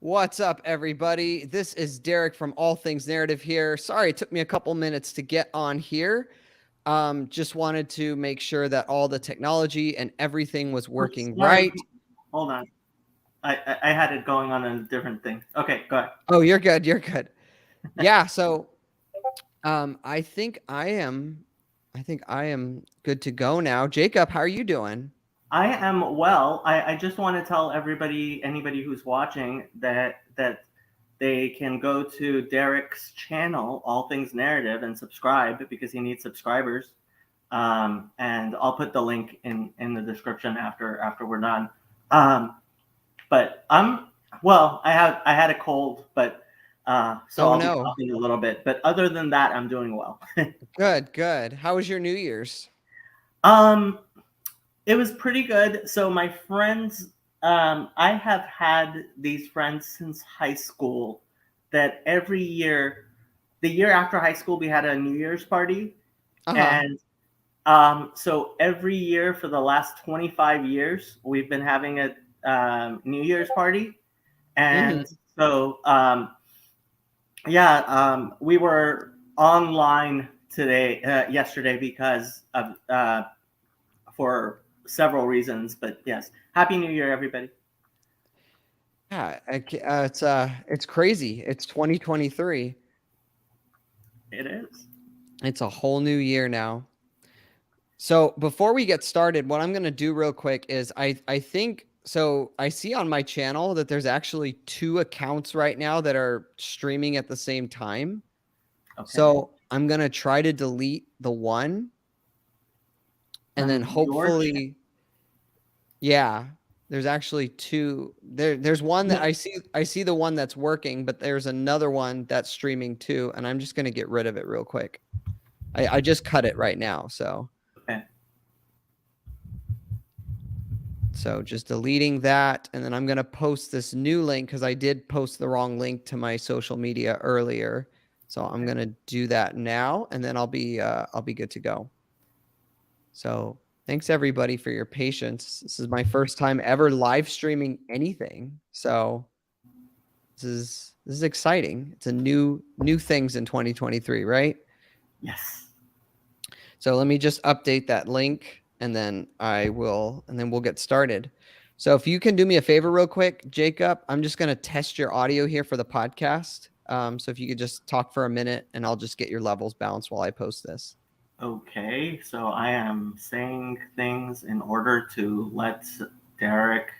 What's up, everybody? This is Derek from All Things Narrative here. Sorry, it took me a couple minutes to get on here. Just wanted to make sure that all the technology and everything was working right. Hold on. I had it going on a different thing. Okay, go ahead. Oh, you're good. You're good. Yeah. So, I think I am. I think I am good to go now. Jacob, how are you doing? I am well. I just want to tell anybody who's watching, that they can go to Derek's channel, All Things Narrative, and subscribe because he needs subscribers. And I'll put the link in the description after we're done. But I had a cold, but so I'll be coughing a little bit. But other than that, I'm doing well. Good, good. How was your New Year's? It was pretty good. So my friends, I have had these friends since high school. That every year, the year after high school, we had a New Year's party, and so every year for the last 25 years, we've been having a New Year's party, and so we were online yesterday because of for several reasons. But yes, Happy New Year, everybody. Yeah, it's crazy. It's 2023. It is. It's a whole new year now. So before we get started, what I'm going to do real quick is I think so I see on my channel that there's actually 2 accounts right now that are streaming at the same time. Okay. So I'm going to try to delete the one and then hopefully there's actually 2 there's one that I see the one that's working, but there's another one that's streaming too, and I'm just going to get rid of it real quick. I just cut it right now, so okay. So just deleting that, and then I'm going to post this new link because I did post the wrong link to my social media earlier. So I'm going to do that now, and then I'll be good to go. So thanks everybody for your patience. This is my first time ever live streaming anything. So this is exciting. It's a new things in 2023, right? Yes. So let me just update that link, and then we'll get started. So if you can do me a favor real quick, Jacob, I'm just going to test your audio here for the podcast. So if you could just talk for a minute, and I'll just get your levels balanced while I post this. Okay, so I am saying things in order to let Derek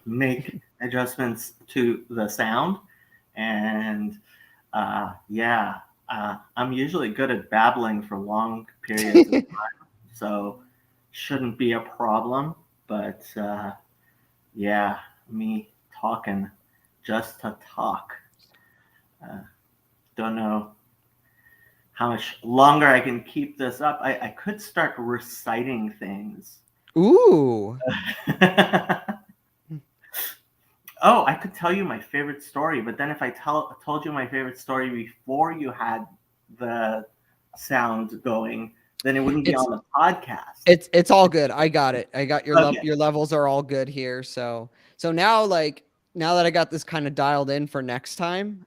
make adjustments to the sound. And I'm usually good at babbling for long periods of time, so shouldn't be a problem. But me talking just to talk. Don't know how much longer I can keep this up. I could start reciting things. Ooh. Oh, I could tell you my favorite story, but then if I told you my favorite story before you had the sound going, then it wouldn't be on the podcast. It's all good. I got it. I got your your levels are all good here. So now that I got this kind of dialed in for next time,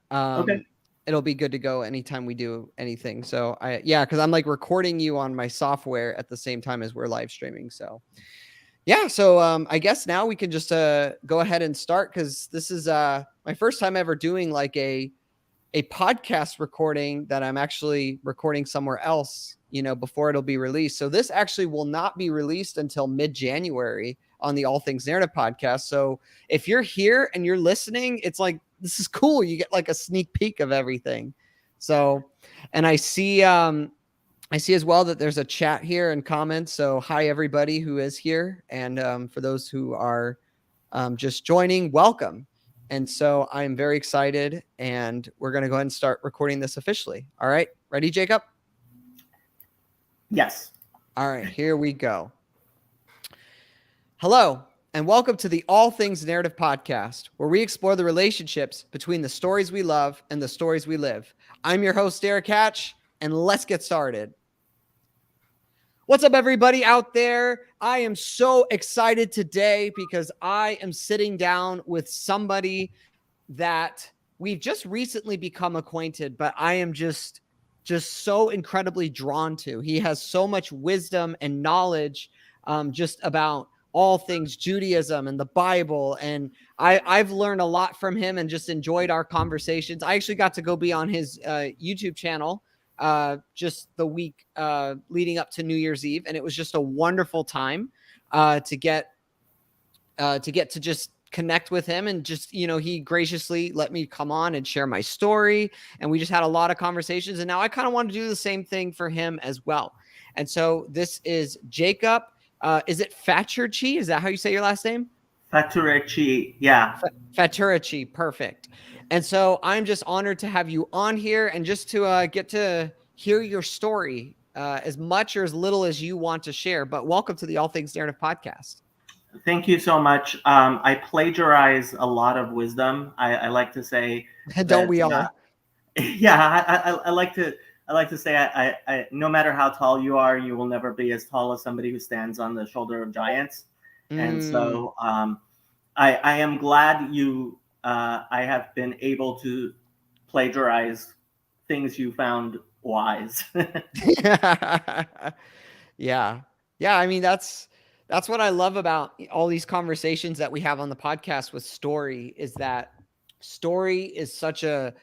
it'll be good to go anytime we do anything. So because I'm like recording you on my software at the same time as we're live streaming. So I guess now we can just go ahead and start, because this is my first time ever doing like a podcast recording that I'm actually recording somewhere else, before it'll be released. So this actually will not be released until mid-January on the All Things Narrative podcast. So if you're here and you're listening, it's like, this is cool. You get like a sneak peek of everything. So, and I see as well that there's a chat here and comments. So hi, everybody who is here. And for those who are just joining, welcome. And so I'm very excited, and we're going to go ahead and start recording this officially. All right. Ready, Jacob? Yes. All right, here we go. Hello, and welcome to the All Things Narrative podcast, where we explore the relationships between the stories we love and the stories we live. I'm your host, Derek Hatch, and let's get started. What's up, everybody out there? I am so excited today because I am sitting down with somebody that we've just recently become acquainted, but I am just so incredibly drawn to. He has so much wisdom and knowledge, just about all things Judaism and the Bible. And I've learned a lot from him and just enjoyed our conversations. I actually got to go be on his YouTube channel just the week leading up to New Year's Eve, and it was just a wonderful time to get to just connect with him. And just, he graciously let me come on and share my story, and we just had a lot of conversations. And now I kind of want to do the same thing for him as well. And so this is Jacob. Is it Faturechi? Is that how you say your last name? Faturechi, yeah. Faturechi, perfect. And so I'm just honored to have you on here, and just to get to hear your story, as much or as little as you want to share. But welcome to the All Things Narrative podcast. Thank you so much. I plagiarize a lot of wisdom. I like to say that, Don't we all? Yeah, I like to say I no matter how tall you are, you will never be as tall as somebody who stands on the shoulder of giants. And so I am glad I have been able to plagiarize things you found wise. Yeah. Yeah. I mean, that's what I love about all these conversations that we have on the podcast with story, is that story is such an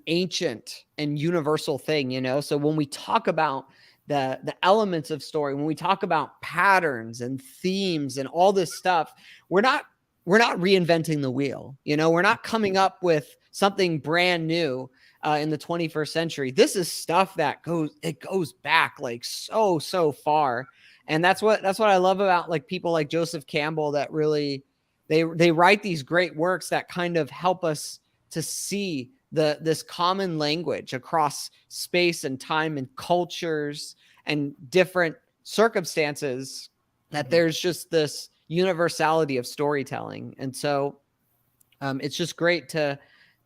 ancient and universal thing, So when we talk about the elements of story, when we talk about patterns and themes and all this stuff, we're not reinventing the wheel. We're not coming up with something brand new in the 21st century. This is stuff that goes back like so far. And that's what I love about like people like Joseph Campbell, that really they write these great works that kind of help us to see this common language across space and time and cultures and different circumstances, that there's just this universality of storytelling. And so it's just great to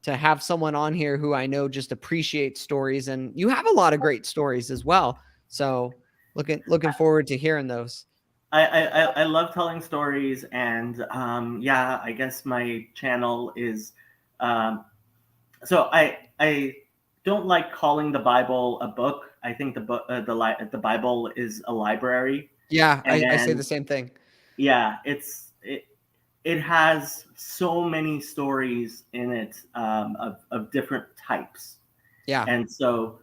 have someone on here who I know just appreciates stories, and you have a lot of great stories as well. So looking forward to hearing those. I love telling stories, and yeah, I guess my channel is um, so I don't like calling the Bible a book. I think the book the Bible is a library. Yeah, I say And the same thing. yeah, it has so many stories in it, of different types. Yeah. And so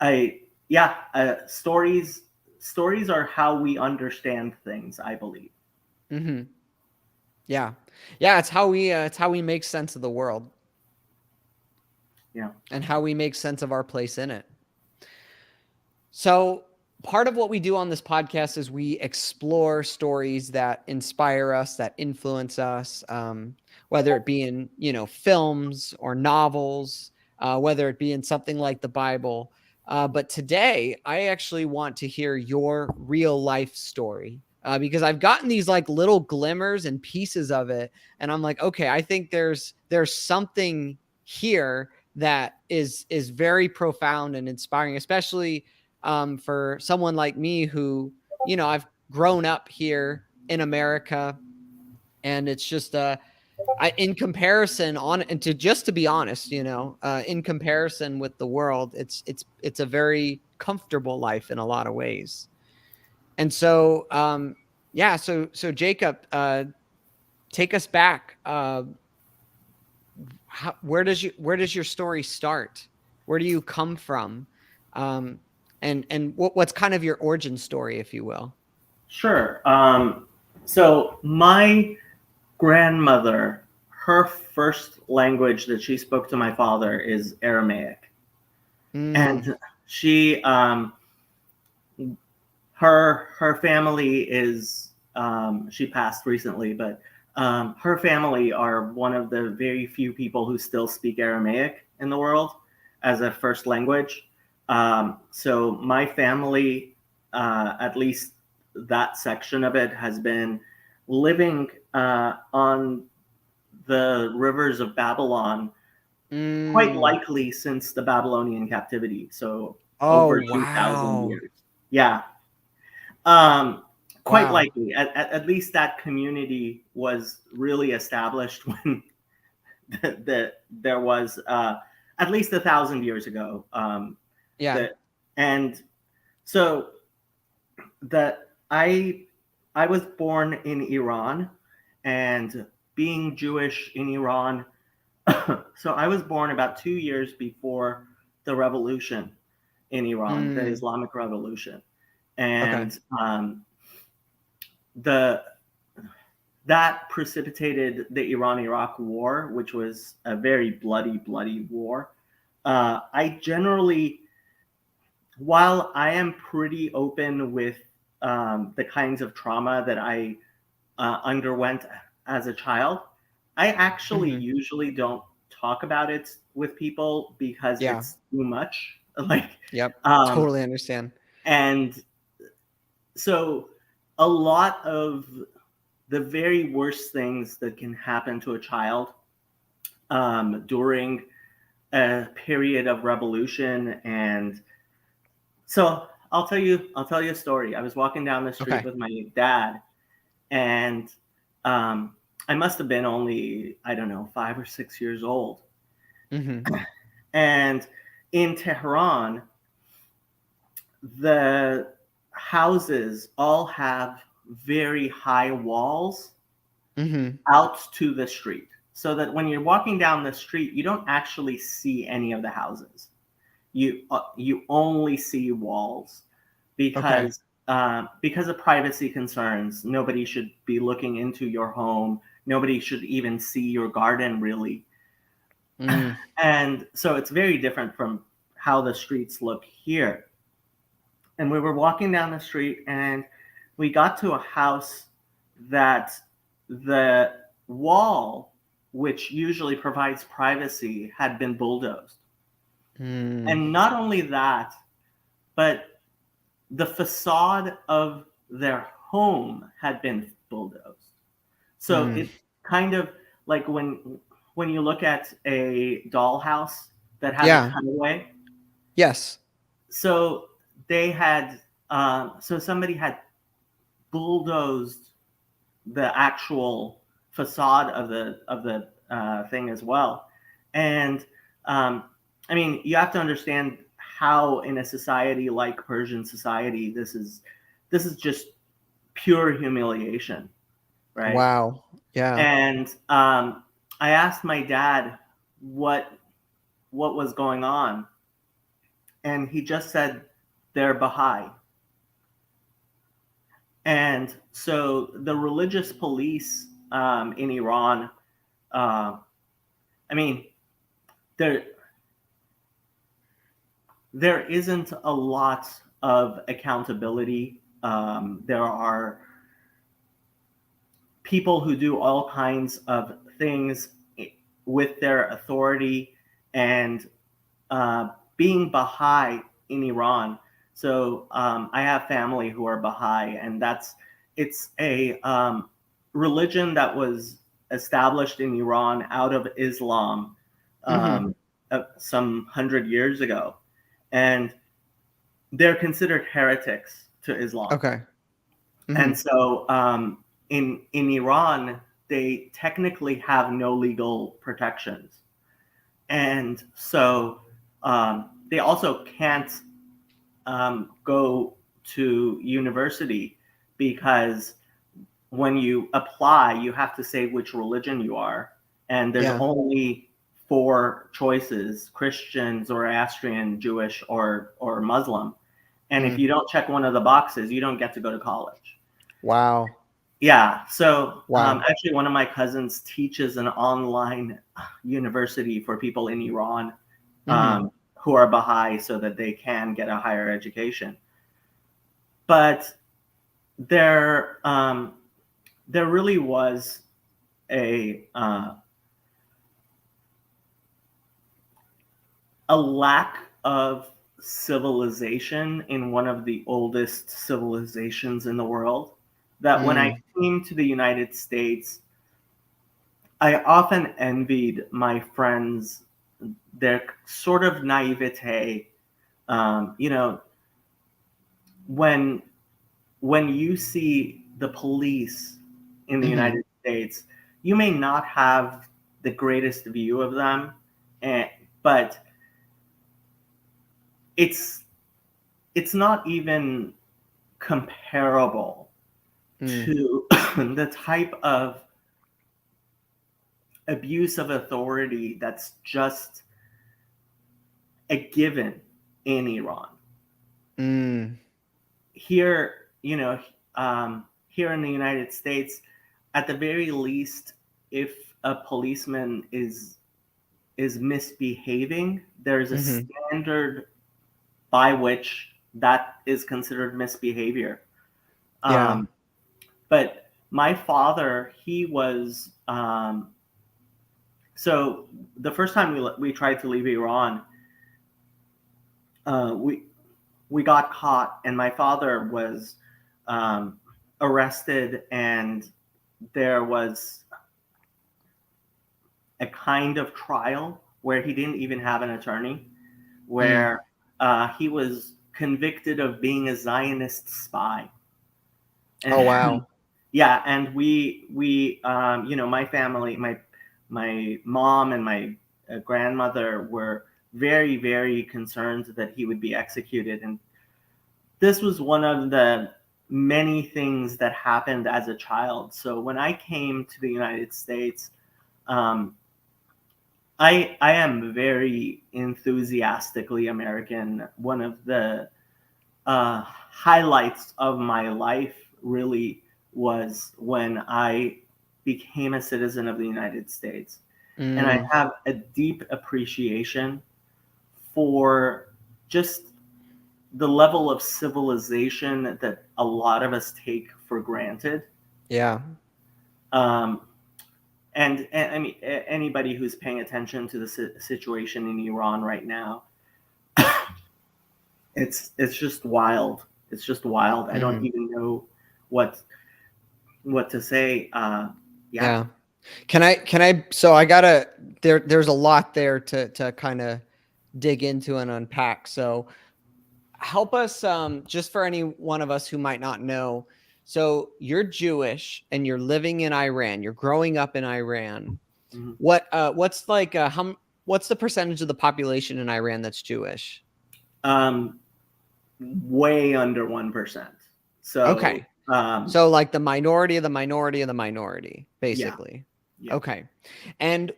I yeah, stories are how we understand things, I believe. Mm-hmm. Yeah. Yeah, it's how we make sense of the world. Yeah. And how we make sense of our place in it. So part of what we do on this podcast is we explore stories that inspire us, that influence us, whether it be in films or novels, whether it be in something like the Bible. But today, I actually want to hear your real life story, because I've gotten these like little glimmers and pieces of it, and I'm like, okay, I think there's something here that is very profound and inspiring, especially for someone like me who, I've grown up here in America, and it's just in comparison on, and to be honest, in comparison with the world, it's a very comfortable life in a lot of ways. And so, yeah, so Jacob, take us back. Where does your story start? Where do you come from? And what's kind of your origin story, if you will? Sure. So my grandmother, her first language that she spoke to my father is Aramaic. And she her family is she passed recently, but her family are one of the very few people who still speak Aramaic in the world as a first language. So my family, at least that section of it, has been living on the rivers of Babylon, quite likely since the Babylonian captivity. So over 2,000 years. Yeah. Um, Quite Wow. likely. At least that community was really established when there was at least 1,000 years ago. Yeah. That and so that I was born in Iran, and being Jewish in Iran, so I was born about 2 years before the revolution in Iran, the Mm. Islamic Revolution, Okay. and the that precipitated the Iran-Iraq War, which was a very bloody war. I generally, while I am pretty open with the kinds of trauma that I underwent as a child, I actually Mhm. usually don't talk about it with people because Yeah. it's too much. Like, Yep. um, Totally understand. and so a lot of the very worst things that can happen to a child during a period of revolution. And so I'll tell you a story. I was walking down the street Okay. with my dad, and um, I must have been only, I don't know, 5 or 6 years old. Mhm. And in Tehran, the houses all have very high walls Mhm. out to the street, so that when you're walking down the street, you don't actually see any of the houses. You only see walls, Okay. because of privacy concerns. Nobody should be looking into your home. Nobody should even see your garden, really. Mm. And so it's very different from how the streets look here. And we were walking down the street, and we got to a house that the wall, which usually provides privacy, had been bulldozed. Mm. And not only that, but the facade of their home had been bulldozed. So Mm. it kind of, like when you look at a dollhouse that has a Yeah. cutaway. Yes. So they had, so somebody had bulldozed the actual facade of the thing as well. And um, I mean, you have to understand how, in a society like Persian society, this is just pure humiliation, right? Wow. Yeah. And I asked my dad what what was going on, and he just said they're Baha'i. And so the religious police in Iran, uh, I mean, there there isn't a lot of accountability. There are people who do all kinds of things with their authority, and being Baha'i in Iran. So I have family who are Baha'i, and it's a religion that was established in Iran out of Islam Mhm. some 100 years ago, and they're considered heretics to Islam. Okay. And Mhm. so in Iran, they technically have no legal protections, and so they also can't go to university, because when you apply, you have to say which religion you are, and there's Yeah. only four choices: Christian, Zoroastrian, Jewish, or Muslim. And if Mm. you don't check one of the boxes, you don't get to go to college. Wow. Yeah. So Wow. actually, one of my cousins teaches an online university for people in Iran Mhm. who are Baha'i, so that they can get a higher education. But there, there really was a a lack of civilization in one of the oldest civilizations in the world. That when I Mm. came to the United States, I often envied my friends their sort of naivete. You know, when when you see the police in the Mm-hmm. United States, you may not have the greatest view of them, and but it's it's not even comparable Mm. to the type of abuse of authority that's just a given in Iran. Mm. Here, here in the United States, at the very least, if a policeman is misbehaving, there's a Mm-hmm. standard by which that is considered misbehavior. Yeah. But my father, he was so the first time we tried to leave Iran, uh, we we got caught, and my father was um, arrested, and there was a kind of trial where he didn't even have an attorney, Mm. where he was convicted of being a Zionist spy. Oh, And wow. yeah, and my family, my mom and my grandmother were very, very concerned that he would be executed, and this was one of the many things that happened as a child. So when I came to the United States, um, I am very enthusiastically American. One of the highlights of my life really was when I became a citizen of the United States. And I Mm. have a deep appreciation for just the level of civilization that a lot of us take for granted. Yeah. Um, and I mean, anybody who's paying attention to the situation in Iran right now, it's just wild. It's just wild. I don't Mm. even know what what to say. Yeah. Yeah. Can I so I gotta there's a lot there to kind of dig into and unpack. So help us just for any one of us who might not know. So you're Jewish and you're living in Iran. You're growing up in Iran. Mhm. What's like how what's the percentage of the population in Iran that's Jewish? Um, way under 1%. So Okay. So like the minority of the minority of the minority, yeah, basically. yeah. Okay. And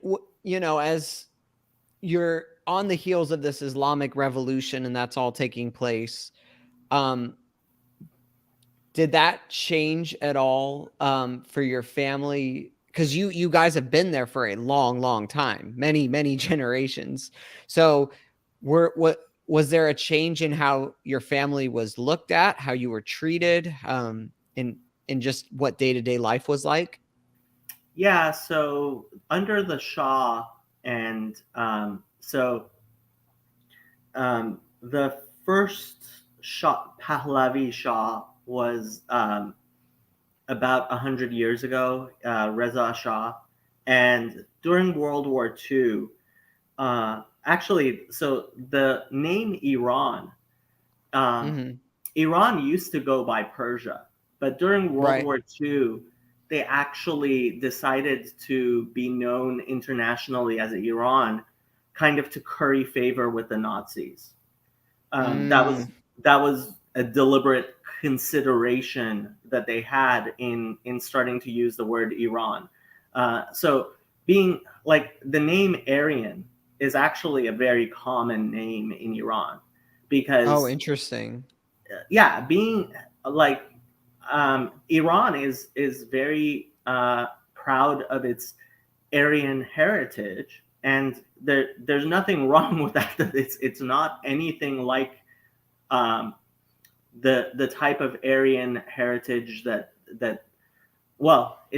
as you're on the heels of this Islamic revolution and that's all taking place, um, did that change at all for your family? Because you guys have been there for a long, long time, many generations. So, what was there a change in how your family was looked at, how you were treated, in just what day to day life was like? Yeah, so under the Shah, and the first Shah, Pahlavi Shah, was about 100 years ago, Reza Shah, and during World War II, actually, so the name Iran, um, Mm-hmm. Iran used to go by Persia, but during World Right. War II, they actually decided to be known internationally as Iran, kind of to curry favor with the Nazis. Um, that was Mm, that was a deliberate consideration that they had in starting to use the word Iran. So being like the name Aryan is actually a very common name in Iran oh, because interesting. yeah, being like Iran is very proud of its Aryan heritage, and there's nothing wrong with that. That it's not anything like um, the type of Aryan heritage that they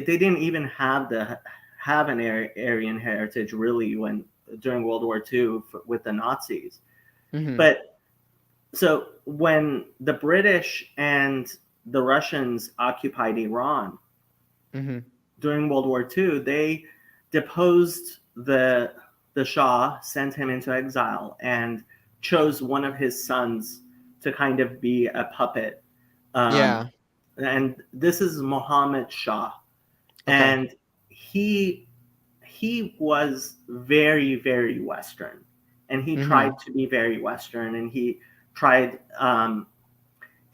didn't even have an Aryan heritage really when during World War II with the Nazis. Mm-hmm. But so when the British and the Russians occupied Iran Mm-hmm. during World War II, they deposed the Shah, sent him into exile, and chose one of his sons to kind of be a puppet. Um, Yeah. and this is Muhammad Shah, Okay. and he was very, very Western, and he tried Mhm. to be very Western, and he tried,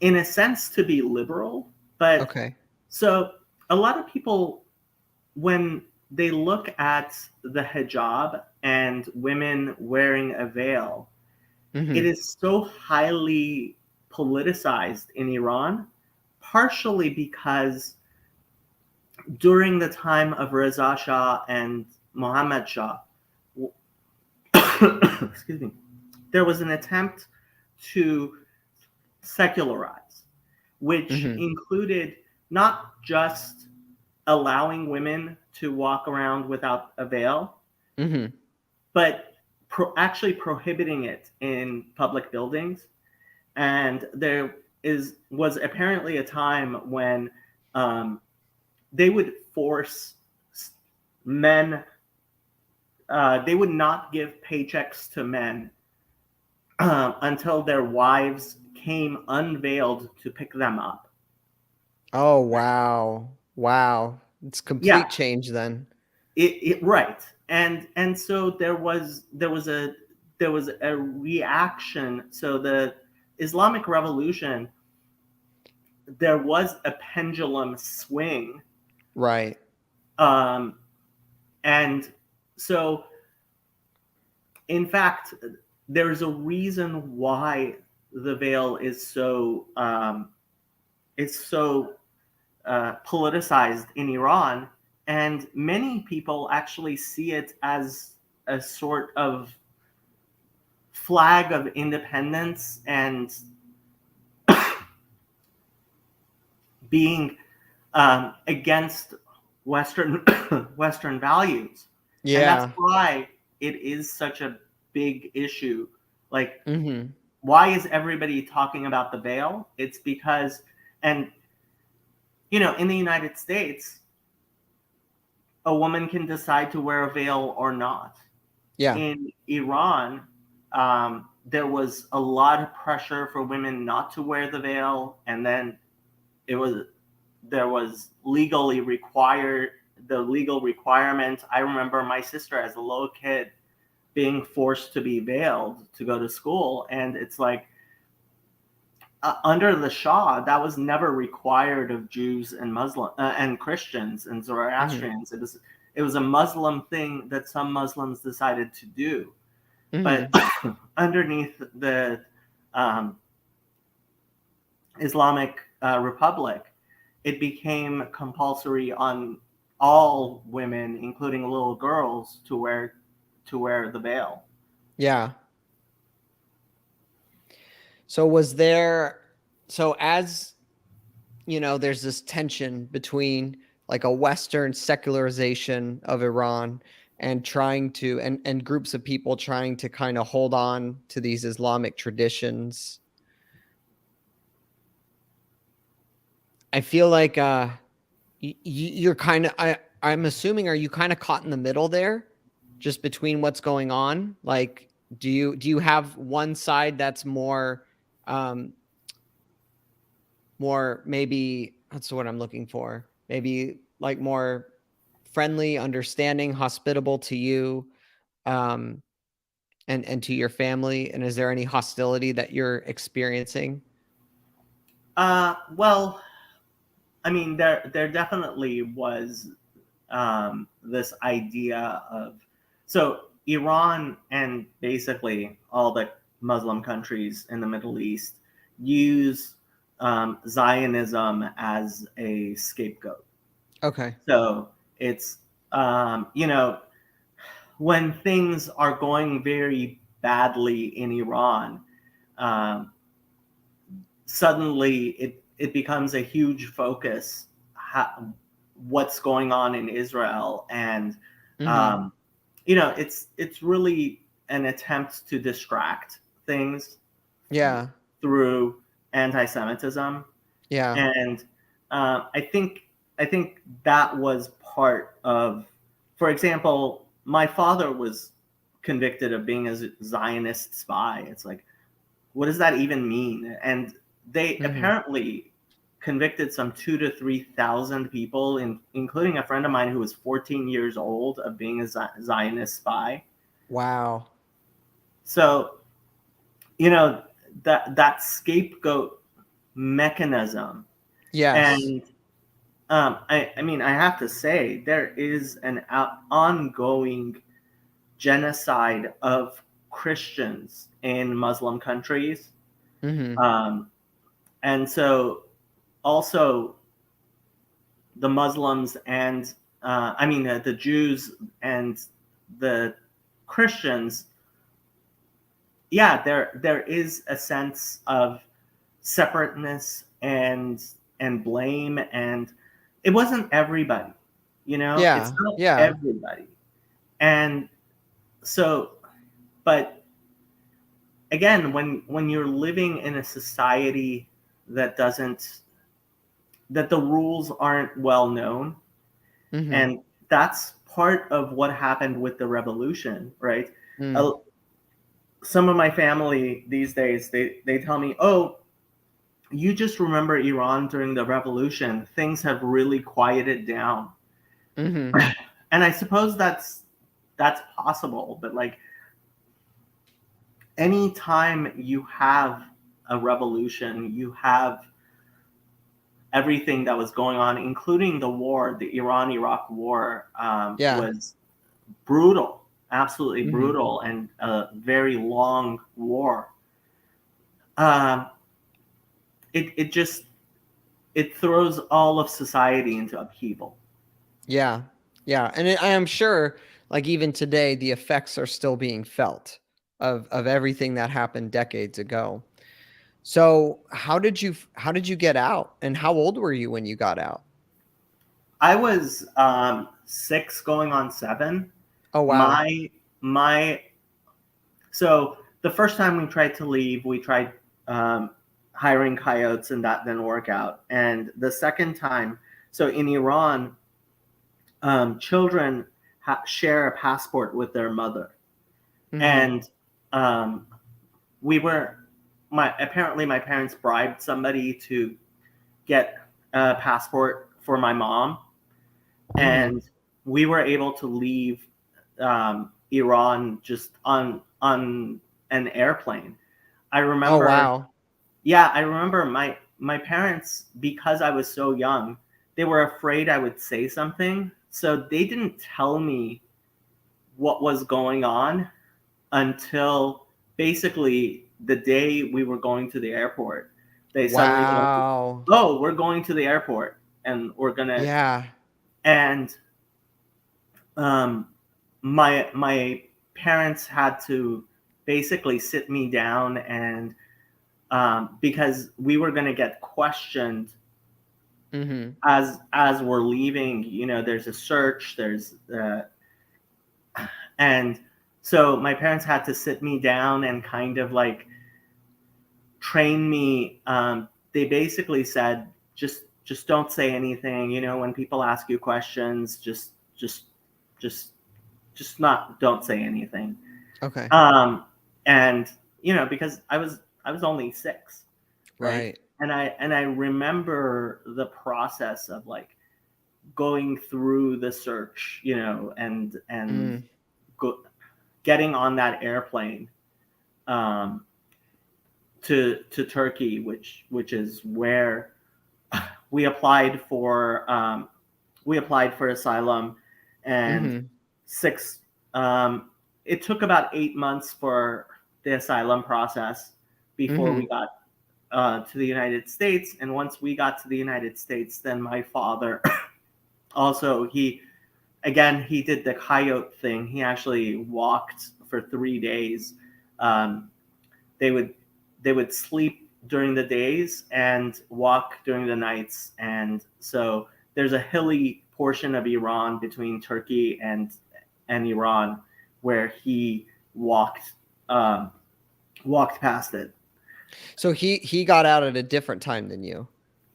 in a sense, to be liberal. But Okay. so a lot of people, when they look at the hijab and women wearing a veil, it Mhm. is so highly politicized in Iran, partially because during the time of Reza Shah and Mohammad Shah, excuse me, there was an attempt to secularize, which Mhm. included not just allowing women to walk around without a veil, Mhm. but actually prohibiting it in public buildings. And there was apparently a time when um, they would force men. They would not give paychecks to men until their wives came unveiled to pick them up. Oh, wow. Wow. It's Yeah, complete change then. it right. And so there was a reaction. So the Islamic Revolution, there was a pendulum swing, Right. um, and so in fact, there's a reason why the veil is so it's so politicized in Iran, and many people actually see it as a sort of flag of independence and being against Western Western values, and that's Yeah. why it is such a big issue. Like, Mhm. why is everybody talking about the veil? It's because, and in the United States, a woman can decide to wear a veil or not. Yeah. In Iran, there was a lot of pressure for women not to wear the veil, and then it was there was legally required the legal requirement. I remember my sister as a little kid being forced to be veiled to go to school, and it's like, under the Shah, that was never required of Jews and Muslim and Christians and Mhm. Zoroastrians. It was a Muslim thing that some Muslims decided to do, but Mhm. underneath the um, Islamic Republic, it became compulsory on all women, including little girls, to wear the veil. Yeah. So was there so as there's this tension between like a Western secularization of Iran and trying to and groups of people trying to kind of hold on to these Islamic traditions. I feel like you're kind of I'm assuming are you kind of caught in the middle there just between what's going on? Like do you have one side that's um more maybe that's what I'm looking for. Maybe like more friendly, understanding, hospitable to you, um, and to your family. And is there any hostility that you're experiencing? Well, I mean, there definitely was this idea of, so Iran and basically all the Muslim countries in the Middle East use Zionism as a scapegoat. Okay. So it's when things are going very badly in Iran, um, suddenly it becomes a huge focus, what's going on in Israel, and Mhm. um, it's really an attempt to distract things Yeah. through anti-Semitism, Yeah. and I think that was part of, for example, my father was convicted of being a Zionist spy. It's like, what does that even mean? And they Mhm. apparently convicted some 2,000 to 3,000 people, including a friend of mine who was 14 years old, of being a Zionist spy. Wow. So, you know, that scapegoat mechanism. Yes. And I mean, I have to say, there is an ongoing genocide of Christians in Muslim countries. Mm-hmm. And so also the Muslims and the Jews and the Christians, yeah, there is a sense of separateness and blame, and it wasn't everybody, it's Yeah. not Yeah. everybody. And so, but again, when you're living in a society that doesn't that the rules aren't well known, Mm-hmm. and that's part of what happened with the revolution, right? Mm. uh, some of my family these days, they tell me, oh, you just remember Iran during the revolution, things have really quieted down. Mm-hmm. And I suppose that's possible, but like, anytime you have a revolution, you have everything that was going on, including the war. The Iran-Iraq war Yeah. was brutal, absolutely Mm-hmm. brutal, and a very long war. Um, it just, it throws all of society into upheaval. Yeah. Yeah. And I am sure, like, even today, the effects are still being felt of everything that happened decades ago. So how did you get out? And how old were you when you got out? I was 6 going on 7. Oh, wow. My So the first time we tried to leave, we tried um, hiring coyotes, and that didn't work out. And the second time, so in Iran, children share a passport with their mother, Mhm. and um, we were my apparently my parents bribed somebody to get a passport for my mom, Mhm. and we were able to leave Iran just on an airplane. I Oh, remember, wow. yeah, I remember my parents, because I was so young, they were afraid I would say something, so they didn't tell me what was going on until basically the day we were going to the airport. They suddenly were like, Wow. "Oh, we're going to the airport, and we're gonna." Yeah. And um, my parents had to basically sit me down, and because we were going to get questioned Mhm. as we're leaving. There's a search. And so my parents had to sit me down and kind of like train me. They basically said, just don't say anything. When people ask you questions, just not don't say anything. Okay. Um, and because I was only 6, right? Right. And I remember the process of like going through the search, and Mm. go, getting on that airplane um, to Turkey, which is where we applied for um, we applied for asylum. And Mhm. 6 it took about 8 months for the asylum process before we Mhm. got to the United States. And once we got to the United States, then my father also, he did the coyote thing. He actually walked for 3 days. Um, they would they would sleep during the days and walk during the nights. And so there's a hilly portion of Iran between Turkey and Iran where he um, walked past it. So he got out at a different time than you.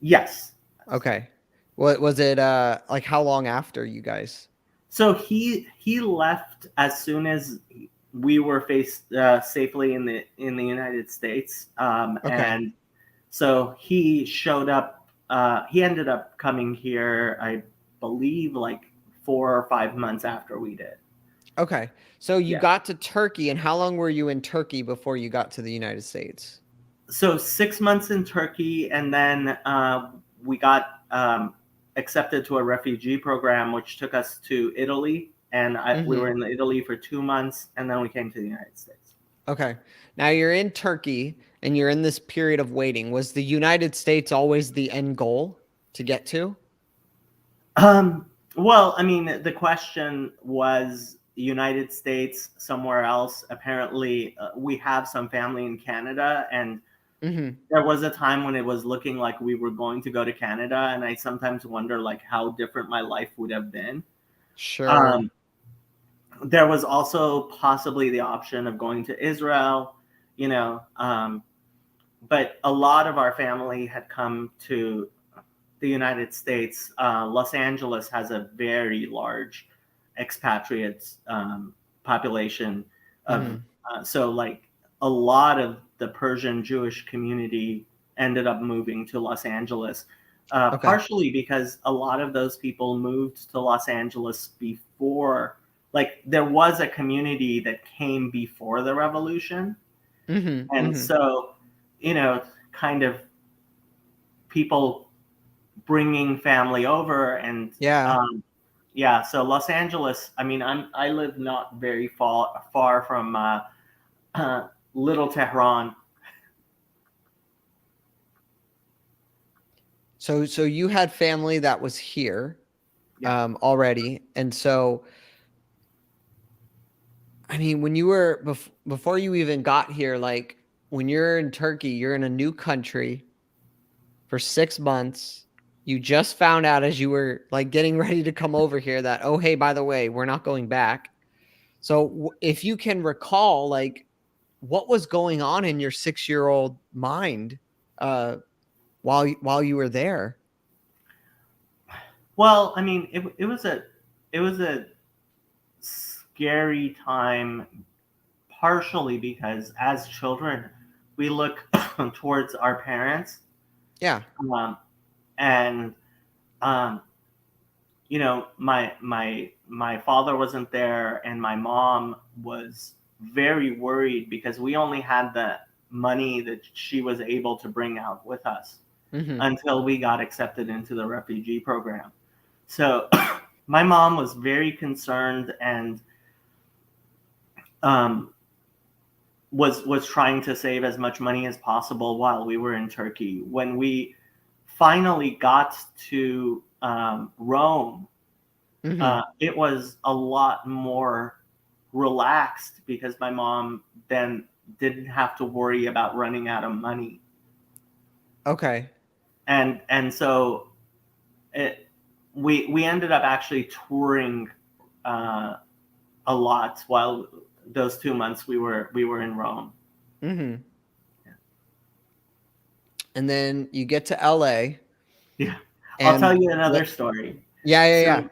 Yes. Okay. What was it, like, how long after you guys? So he left as soon as we were faced safely in the United States, Okay. and so he showed up he ended up coming here, I believe, like 4 or 5 months after we did. Okay. So you Yeah. got to Turkey, and how long were you in Turkey before you got to the United States? So 6 months in Turkey, and then we got accepted to a refugee program, which took us to Italy, and we were Mhm. in Italy for 2 months, and then we came to the United States. Okay. Now you're in Turkey and you're in this period of waiting. Was the United States always the end goal to get to? Um, well, I mean, the question was United States, somewhere else. Apparently, we have some family in Canada, and Mhm. there was a time when it was looking like we were going to go to Canada, and I sometimes wonder like how different my life would have been. Sure. Um, there was also possibly the option of going to Israel, you know, but a lot of our family had come to the United States. Los Angeles has a very large expatriates population of, Mhm. so like a lot of the Persian Jewish community ended up moving to Los Angeles, Okay. partially because a lot of those people moved to Los Angeles before, like there was a community that came before the revolution, Mhm. and Mhm. so kind of people bringing family over, and Yeah. yeah, so Los Angeles, I mean, I live not very far from Little Tehran. So you had family that was here Yeah. already. And so I mean, when you were before you even got here, like when you're in Turkey, you're in a new country for 6 months. You just found out as you were like getting ready to come over here that, oh, hey, by the way, we're not going back. So if you can recall, like what was going on in your 6-year-old mind uh, while you were there? Well, I mean, it was a scary time, partially because as children we look towards our parents, Yeah. um, and um, my father wasn't there, and my mom was very worried because we only had the money that she was able to bring out with us Hmm. until we got accepted into the refugee program. So my mom was very concerned, and um, was trying to save as much money as possible while we were in Turkey. When we finally got to Rome, Hmm. it was a lot more relaxed because my mom then didn't have to worry about running out of money, Okay. and so it, we ended up actually touring uh, a lot while those 2 months we were in Rome. Hmm. And then you get to LA Yeah, I'll tell and you another what? story. Yeah, yeah, So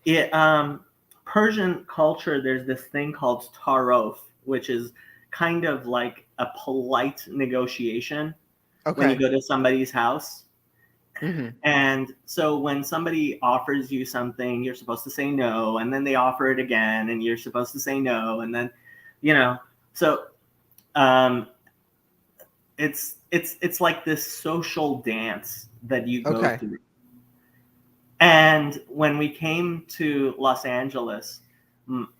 yeah. it Persian culture, there's this thing called tarof, which is kind of like a polite negotiation when you Okay. go to somebody's house. Hmm. And so when somebody offers you something, you're supposed to say no, and then they offer it again, and you're supposed to say no, and then, you know, so um, it's like this social dance that you go Okay. through. And when we came to Los Angeles,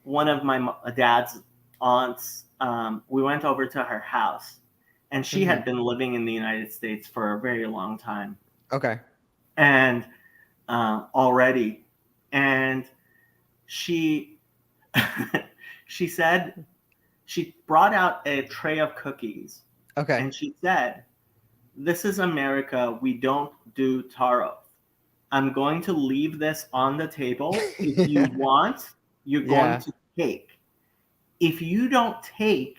one of my dad's aunts, we went over to her house, and she Hmm. had been living in the United States for a very long time, Okay. and already, and she she said she brought out a tray of cookies, Okay. and she said, "This is America. We don't do taro. I'm going to leave this on the table. If you want, you're going Yeah. to take. If you don't take,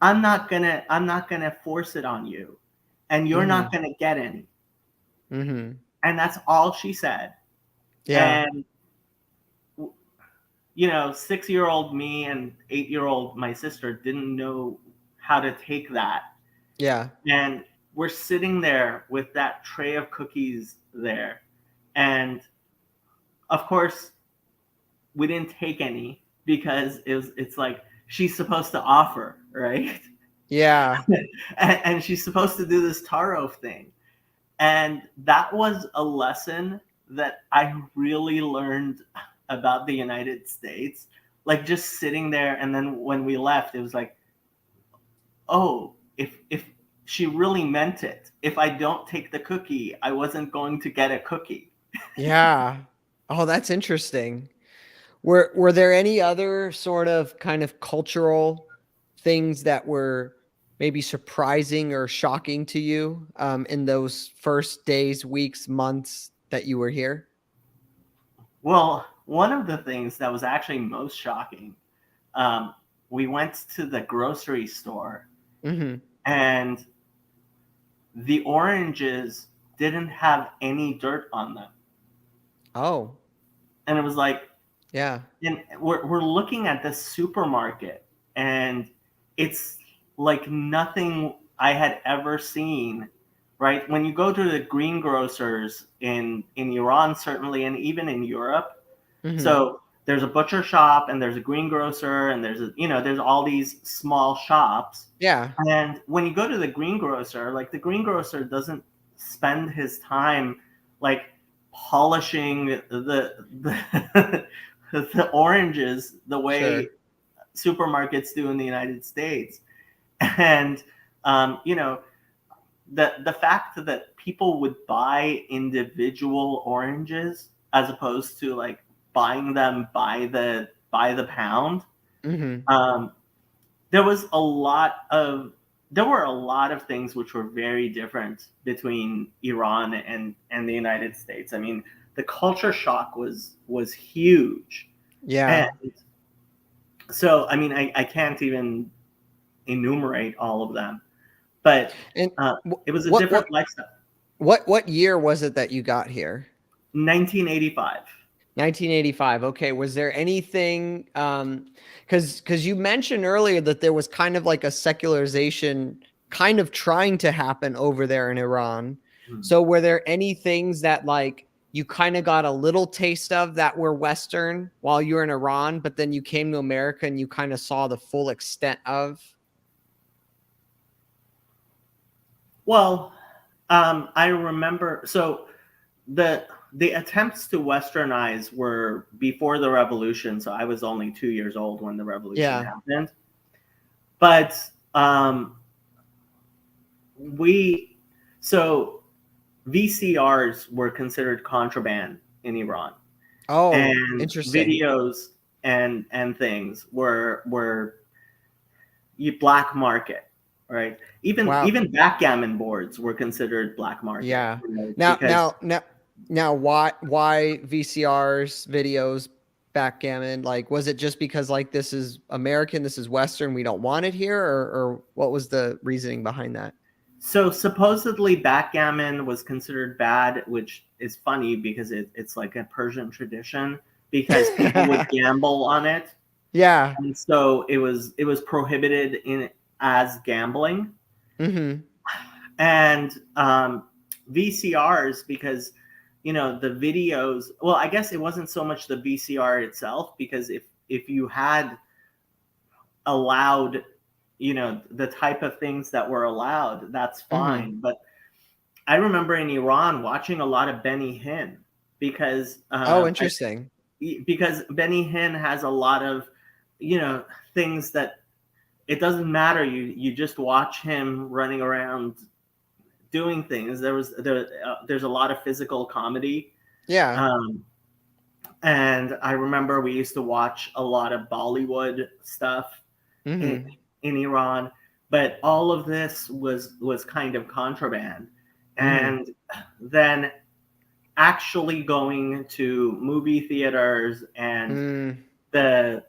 I'm not gonna force it on you, and you're not Hmm. gonna get any." Hmm. And that's all she said. Yeah. And 6-year-old me and 8-year-old my sister didn't know how to take that. Yeah. And we're sitting there with that tray of cookies there, and of course we didn't take any because it's like she's supposed to offer, right? Yeah. And she's supposed to do this taro thing. And that was a lesson that I really learned about the United States. Like just sitting there, and then when we left, it was like, oh, if she really meant it, if I don't take the cookie, I wasn't going to get a cookie. Yeah. Oh, that's interesting. Were there any other sort of kind of cultural things that were maybe surprising or shocking to you in those first days, weeks, months that you were here? Well, one of the things that was actually most shocking, um, we went to the grocery store, Hmm. and the oranges didn't have any dirt on them. Oh, And it was like, yeah. and we're looking at this supermarket, and it's like nothing I had ever seen, right? When you go to the greengrocers in Iran, certainly, and even in Europe, Hmm. so there's a butcher shop, and there's a greengrocer, and there's there's all these small shops. Yeah, And when you go to the greengrocer, like the greengrocer doesn't spend his time like polishing the the oranges the way sure. supermarkets do in the United States. And you know, the fact that people would buy individual oranges as opposed to like buying them by the pound. Hmm. Um, there was a lot of there were a lot of things which were very different between Iran and the United States. I mean, the culture shock was huge. And Yeah. so I mean I can't even enumerate all of them, but And it was a what different what lifestyle. what year was it that you got here? 1985. 1985. Okay. Was there anything cuz you mentioned earlier that there was kind of like a secularization kind of trying to happen over there in Iran. Hmm. So were there any things that like you kind of got a little taste of that were Western while you were in Iran, but then you came to America and you kind of saw the full extent of? Well, I remember so the attempts to westernize were before the revolution, so I was only 2 years old when the revolution Yeah. happened. But we so VCRs were considered contraband in Iran, Oh, and interesting. videos and things were you black market, right? Wow. Even backgammon boards were considered black market, Yeah. you know, Now because now now now why VCRs, videos, backgammon? Like, was it just because like this is American, this is Western, we don't want it here, or what was the reasoning behind that? so supposedly backgammon was considered bad, which is funny because it's like a Persian tradition because people would gamble on it, Yeah. and so it was prohibited in as gambling. Mhm. And VCRs because the videos. Well, I guess it wasn't so much the VCR itself because if you had allowed the type of things that were allowed, that's Mhm. fine. But I remember in Iran watching a lot of Benny Hinn because Oh, interesting. Benny Hinn has a lot of things that it doesn't matter. You just watch him running around doing things. There's a lot of physical comedy, Yeah. um, and I remember we used to watch a lot of Bollywood stuff in, Mhm. in Iran, but all of this was kind of contraband. Mhm. And then actually going to movie theaters and Mm. the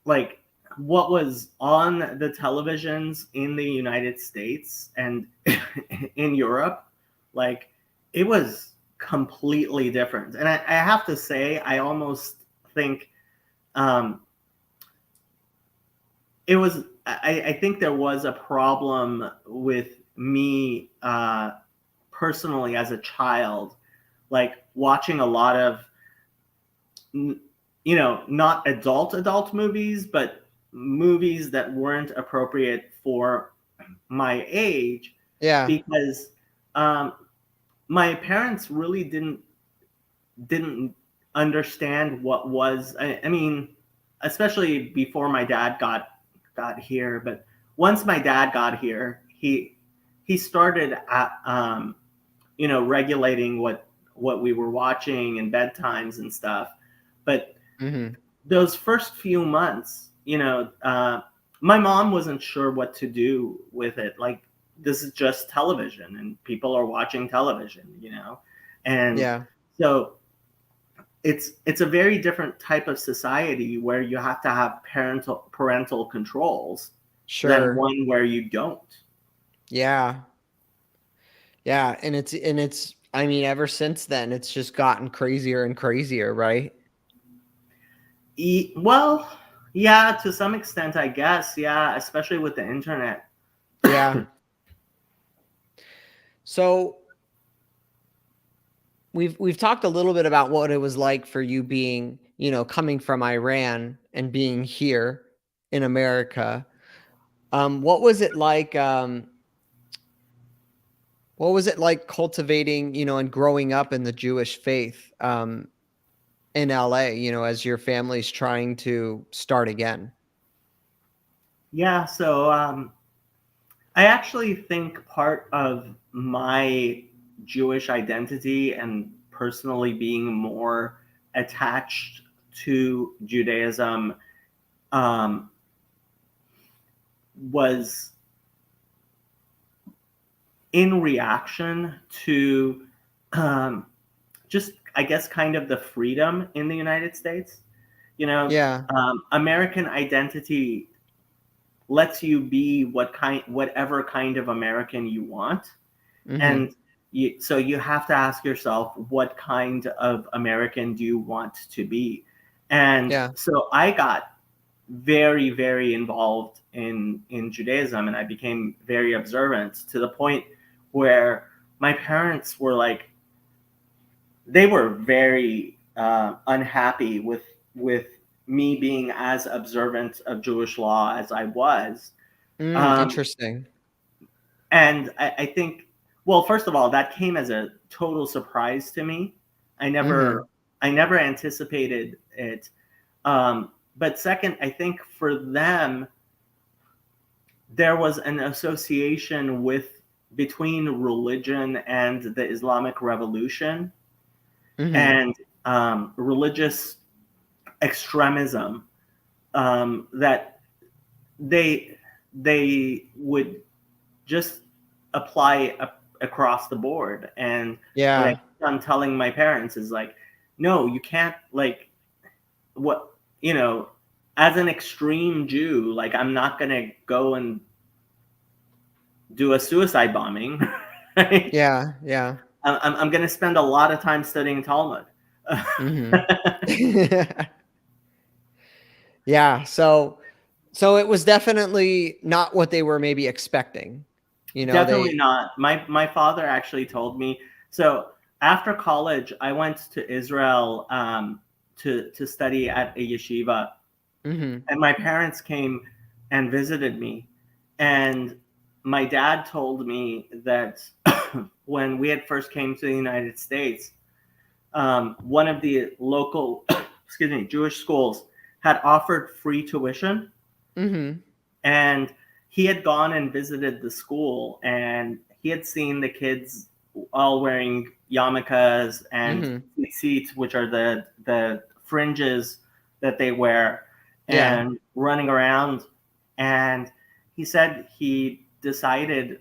like what was on the televisions in the United States and in Europe, like it was completely different. And I have to say, I almost think um, it was. I think there was a problem with me personally as a child, like watching a lot of, not adult movies, but movies that weren't appropriate for my age, Yeah. because um, my parents really didn't understand what was. I mean, especially before my dad got here, but once my dad got here, he started at, regulating what we were watching and bedtimes and stuff. But Mm-hmm. those first few months, my mom wasn't sure what to do with it. Like, this is just television, and people are watching television. And Yeah. so it's a very different type of society where you have to have parental controls than Sure. one where you don't. Yeah. Yeah. And it's I mean, ever since then, it's just gotten crazier and crazier, right? Well, yeah, to some extent, I guess. Yeah, especially with the internet. Yeah. So we've talked a little bit about what it was like for you being, coming from Iran and being here in America. What was it like? What was it like cultivating, and growing up in the Jewish faith in LA? As your family's trying to start again. Yeah, so I actually think part of my Jewish identity and personally being more attached to Judaism um, was in reaction to um, just, I guess, kind of the freedom in the United States. Yeah. American identity lets you be whatever kind of American you want. Mhm. And so you have to ask yourself, what kind of American do you want to be? And Yeah. so I got very, very involved in Judaism, and I became very observant to the point where my parents were like, they were very unhappy with me being as observant of Jewish law as I was. Um, Interesting. and I think, well, first of all, that came as a total surprise to me. I never, Mhm. I never anticipated it. But second, I think for them, there was an association between religion and the Islamic Revolution, Mhm. and religious extremism, that they they would just apply across the board. And what I Yeah. kept on telling my parents is like, no, you can't, like, what, as an extreme Jew, like, I'm not gonna go and do a suicide bombing, right? Yeah. Yeah. I'm gonna spend a lot of time studying Talmud. Mhm. Yeah, so it was definitely not what they were maybe expecting. Definitely They not. My father actually told me. So after college, I went to Israel to study at a yeshiva, Mhm. and my parents came and visited me. And my dad told me that when we had first came to the United States, one of the local, excuse me, Jewish schools had offered free tuition, Mhm. and he had gone and visited the school, and he had seen the kids all wearing yarmulkes and Mhm. tzitzit, which are the fringes that they wear, Yeah. and running around. And he said he decided,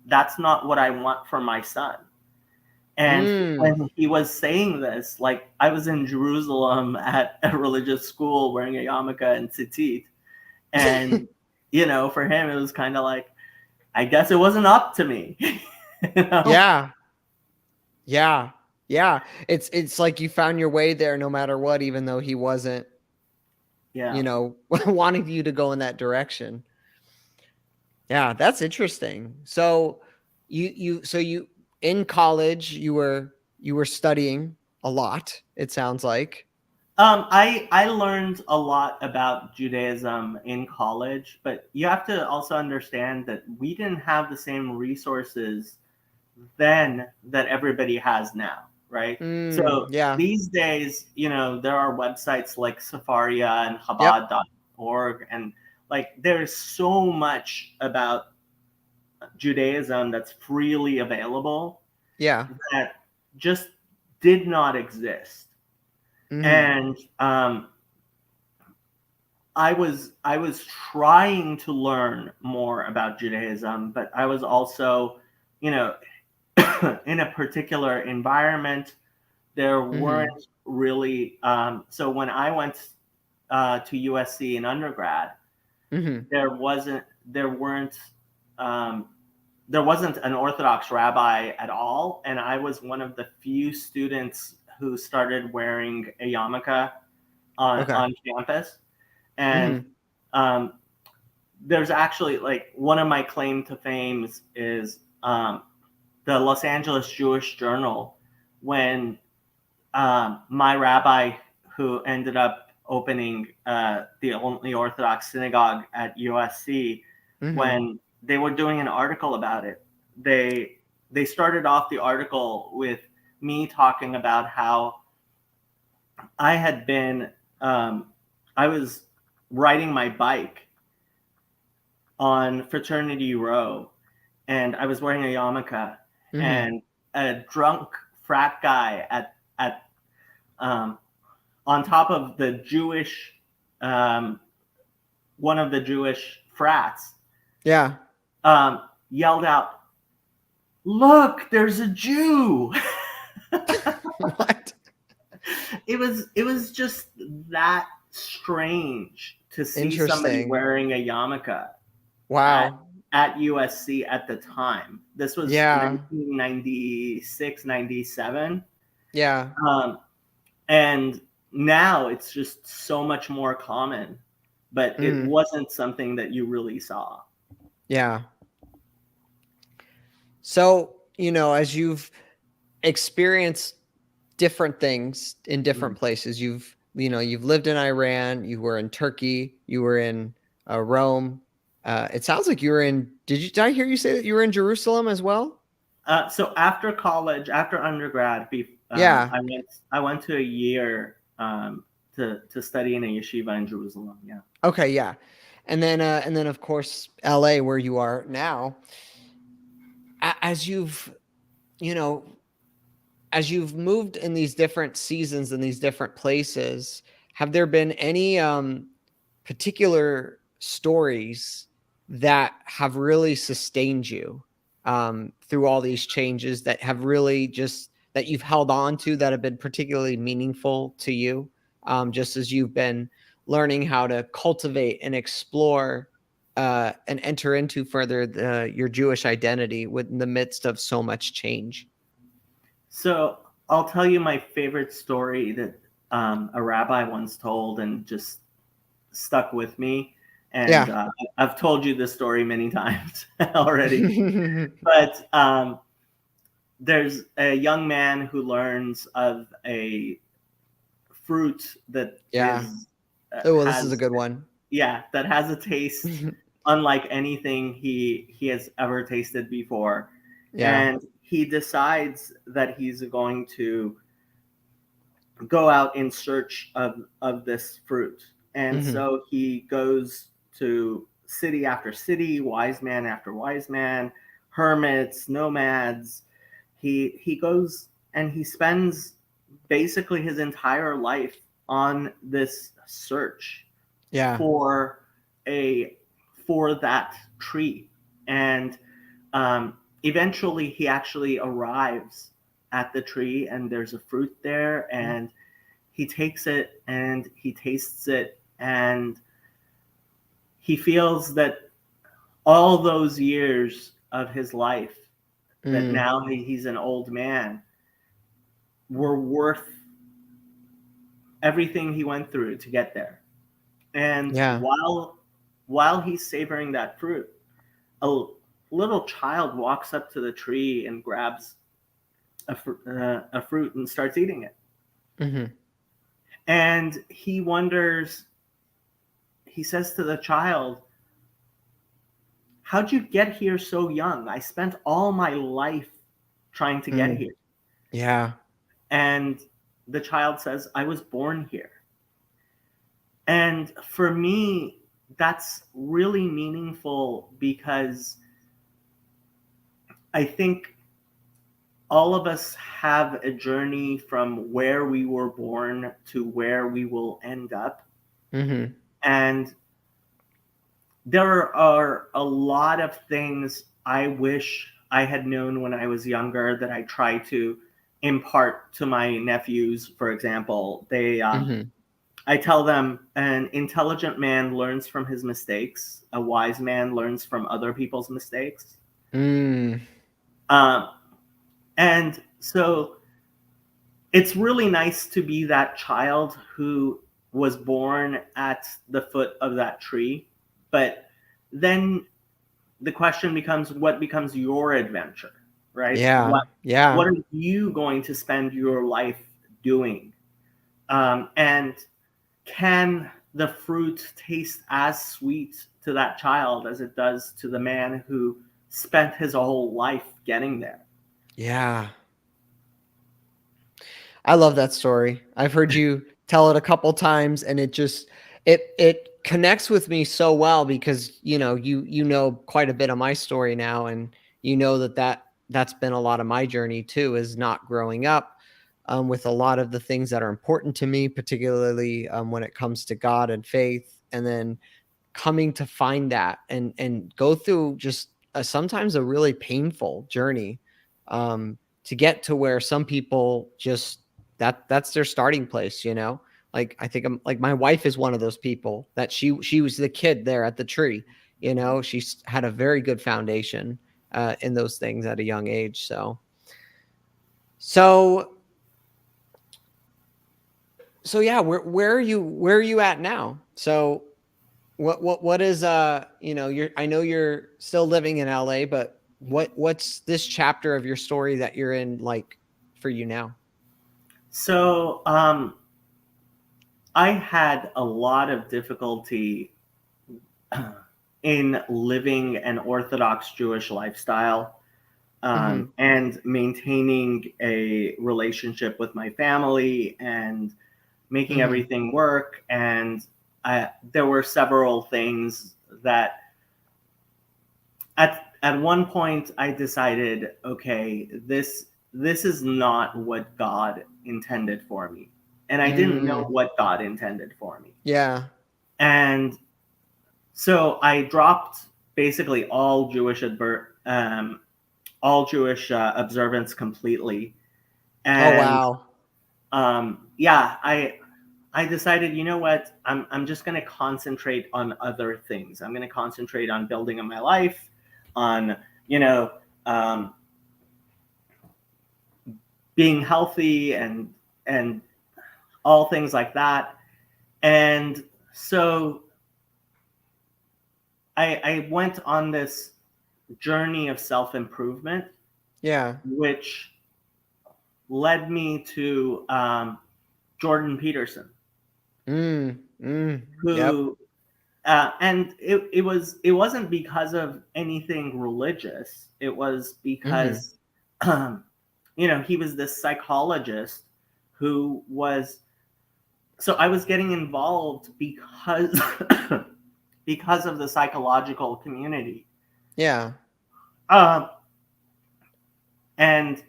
that's not what I want for my son. And Mm. when he was saying this, like, I was in Jerusalem at a religious school wearing a yarmulke and tzitzit, and for him it was kind of like, I guess it wasn't up to me. you know Yeah. Yeah. Yeah. It's like you found your way there no matter what, even though he wasn't, yeah. wanting you to go in that direction. Yeah, that's interesting. So you in college you were studying a lot, it sounds like. I learned a lot about Judaism in college, but you have to also understand that we didn't have the same resources then that everybody has now, right? So Yeah. these days, there are websites like Safaria and Yep. Chabad.org, and like there's so much about Judaism that's freely available Yeah. that just did not exist. Mhm. And I was trying to learn more about Judaism, but I was also, you know, in a particular environment. There Mhm. weren't really. So when I went to USC in undergrad, Mhm. there wasn't there weren't um, there wasn't an Orthodox rabbi at all, and I was one of the few students who started wearing a yarmulke Okay. on campus. And Mhm. um, there's actually like one of my claim to fame is the Los Angeles Jewish Journal, when my rabbi, who ended up opening the only Orthodox synagogue at USC, Mhm. when they were doing an article about it, they they started off the article with me talking about how I had been I was riding my bike on Fraternity Row, and I was wearing a yarmulke, Mhm. and a drunk frat guy at um, on top of the Jewish um, one of the Jewish frats Yeah. yelled out, "Look, there's a Jew!" What? It was just that strange to see somebody Interesting. wearing a yarmulke at Wow. at USC at the time. This was Yeah. 1996, 97. Yeah. Um, and now it's just so much more common, but it Mhm. wasn't something that you really saw. Yeah. So, as you've experienced different things in different Mhm. places, you've lived in Iran, you were in Turkey, you were in Rome. It sounds like you were in. Did I hear you say that you were in Jerusalem as well? So after college, after undergrad, Yeah. I went to a year to study in a yeshiva in Jerusalem. Yeah. Okay. Yeah. And then of course L.A. where you are now. As you know as you've moved in these different seasons in these different places, have there been any particular stories that have really sustained you through all these changes that have really just that you've held on to that have been particularly meaningful to you, just as you've been learning how to cultivate and explore and enter into further your Jewish identity within the midst of so much change? So I'll tell you my favorite story that a rabbi once told and just stuck with me. And Yeah. I've told you this story many times already. But there's a young man who learns of a fruit that Yeah. is Oh, well, this is a has good one. yeah, that has a taste unlike anything he has ever tasted before. Yeah. And he decides that he's going to go out in search of this fruit. And Mhm. so he goes to city after city, wise man after wise man, hermits, nomads. He goes and he spends basically his entire life on this search Yeah. for a for that tree. And eventually he actually arrives at the tree, and there's a fruit there, Mm. and he takes it and he tastes it, and he feels that all those years of his life, that Mm. now he's an old man, were worth everything he went through to get there. And Yeah. while he's savoring that fruit, a little child walks up to the tree and grabs a fruit and starts eating it. Mm-hmm. And he wonders, he says to the child, "How'd you get here so young? I spent all my life trying to get Mm. here." Yeah. And the child says, "I was born here." And for me, that's really meaningful because I think all of us have a journey from where we were born to where we will end up. Mm-hmm. And there are a lot of things I wish I had known when I was younger that I try to impart to my nephews. For example, Mm-hmm. I tell them an intelligent man learns from his mistakes, a wise man learns from other people's mistakes. Mm. Um, and so it's really nice to be that child who was born at the foot of that tree. But then the question becomes, what becomes your adventure, right? Yeah. What Yeah. are you going to spend your life doing? And can the fruit taste as sweet to that child as it does to the man who spent his whole life getting there? Yeah. I love that story. I've heard you tell it a couple times, and it connects with me so well because, you know quite a bit of my story now, and you know that's been a lot of my journey too, is not growing up with a lot of the things that are important to me, particularly when it comes to God and faith, and then coming to find that and go through just sometimes a really painful journey to get to where some people just that's their starting place. Like I think I'm like my wife is one of those people that she was the kid there at the tree. She's had a very good foundation in those things at a young age. So yeah, where are you at now? So what is you're I know you're still living in LA, but what's this chapter of your story that you're in like for you now? So I had a lot of difficulty in living an Orthodox Jewish lifestyle, Mhm. and maintaining a relationship with my family and making Mhm. everything work. And there were several things that at one point I decided, okay, this is not what God intended for me, and I didn't know Mm. what God intended for me. Yeah. And so I dropped basically all Jewish observance completely. Oh, And wow. yeah, I decided, you know what, I'm just going to concentrate on other things. I'm going to concentrate on building on my life, on you know um, being healthy and all things like that. And so I went on this journey of self improvement, Yeah. which led me to Jordan Peterson, Mm. Mm. Yep. who and it wasn't because of anything religious. It was Mhm. because he was this psychologist who was, so I was getting involved because because of the psychological community. Yeah. Um, and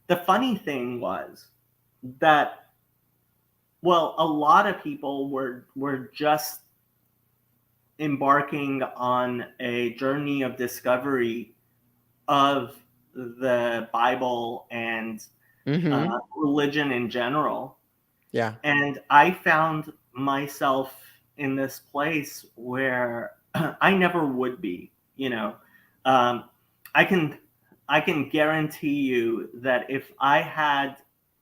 the funny thing was that, well, a lot of people were just embarking on a journey of discovery of the Bible and Mhm. religion in general. Yeah. And I found myself in this place where I never would be. Um, I can I can guarantee you that if I had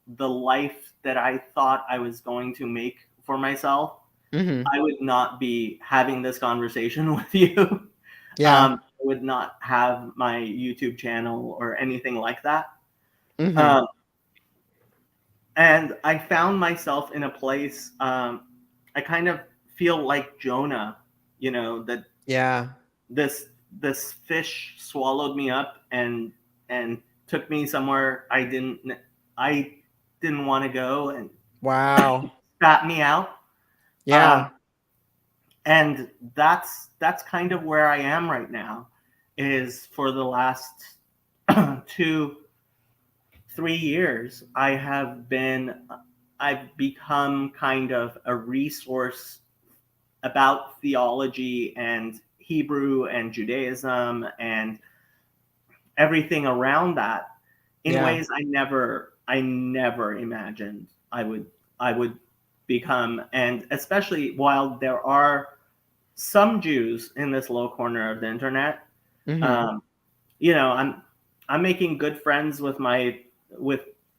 the life that I thought I was going to make for myself, Mhm. I would not be having this conversation with you. Yeah. would not have my YouTube channel or anything like that. Mm-hmm. Um, and I found myself in a place. I kind of feel like Jonah, that Yeah. this this fish swallowed me up and took me somewhere I didn't want to go and Wow. spat me out. Um, Yeah. and that's kind of where I am right now. Is for the last 2-3 years, I've become kind of a resource about theology and Hebrew and Judaism and everything around that in Yeah. ways I never imagined I would become. And especially while there are some Jews in this little corner of the internet, Mm-hmm. um, I'm making good friends with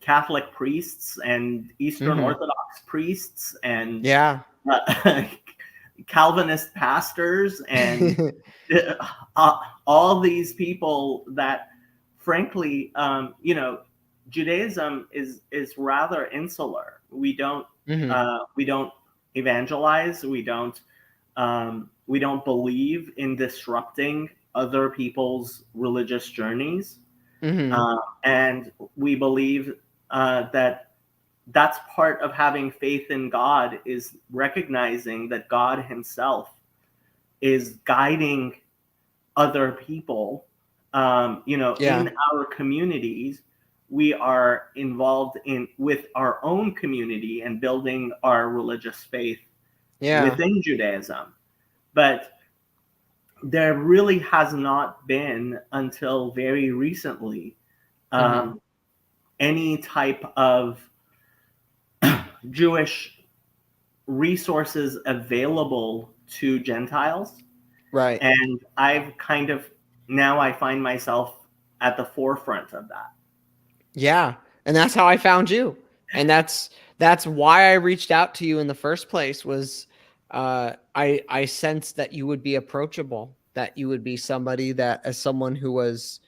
Catholic priests and Eastern Mm-hmm. Orthodox priests and Yeah. uh, Calvinist pastors and uh, all these people that, frankly, Judaism is rather insular. Mm-hmm. We don't evangelize. We don't believe in disrupting other people's religious journeys, Mm-hmm. and we believe that that's part of having faith in God, is recognizing that God Himself is guiding other people. In Yeah. our communities, we are involved in with our own community and building our religious faith Yeah. within Judaism. But there really has not been until very recently Mm-hmm. um, any type of Jewish resources available to Gentiles. Right. And I've kind of now I find myself at the forefront of that. Yeah. And that's how I found you. And that's why I reached out to you in the first place was I sensed that you would be approachable, that you would be somebody that as someone who was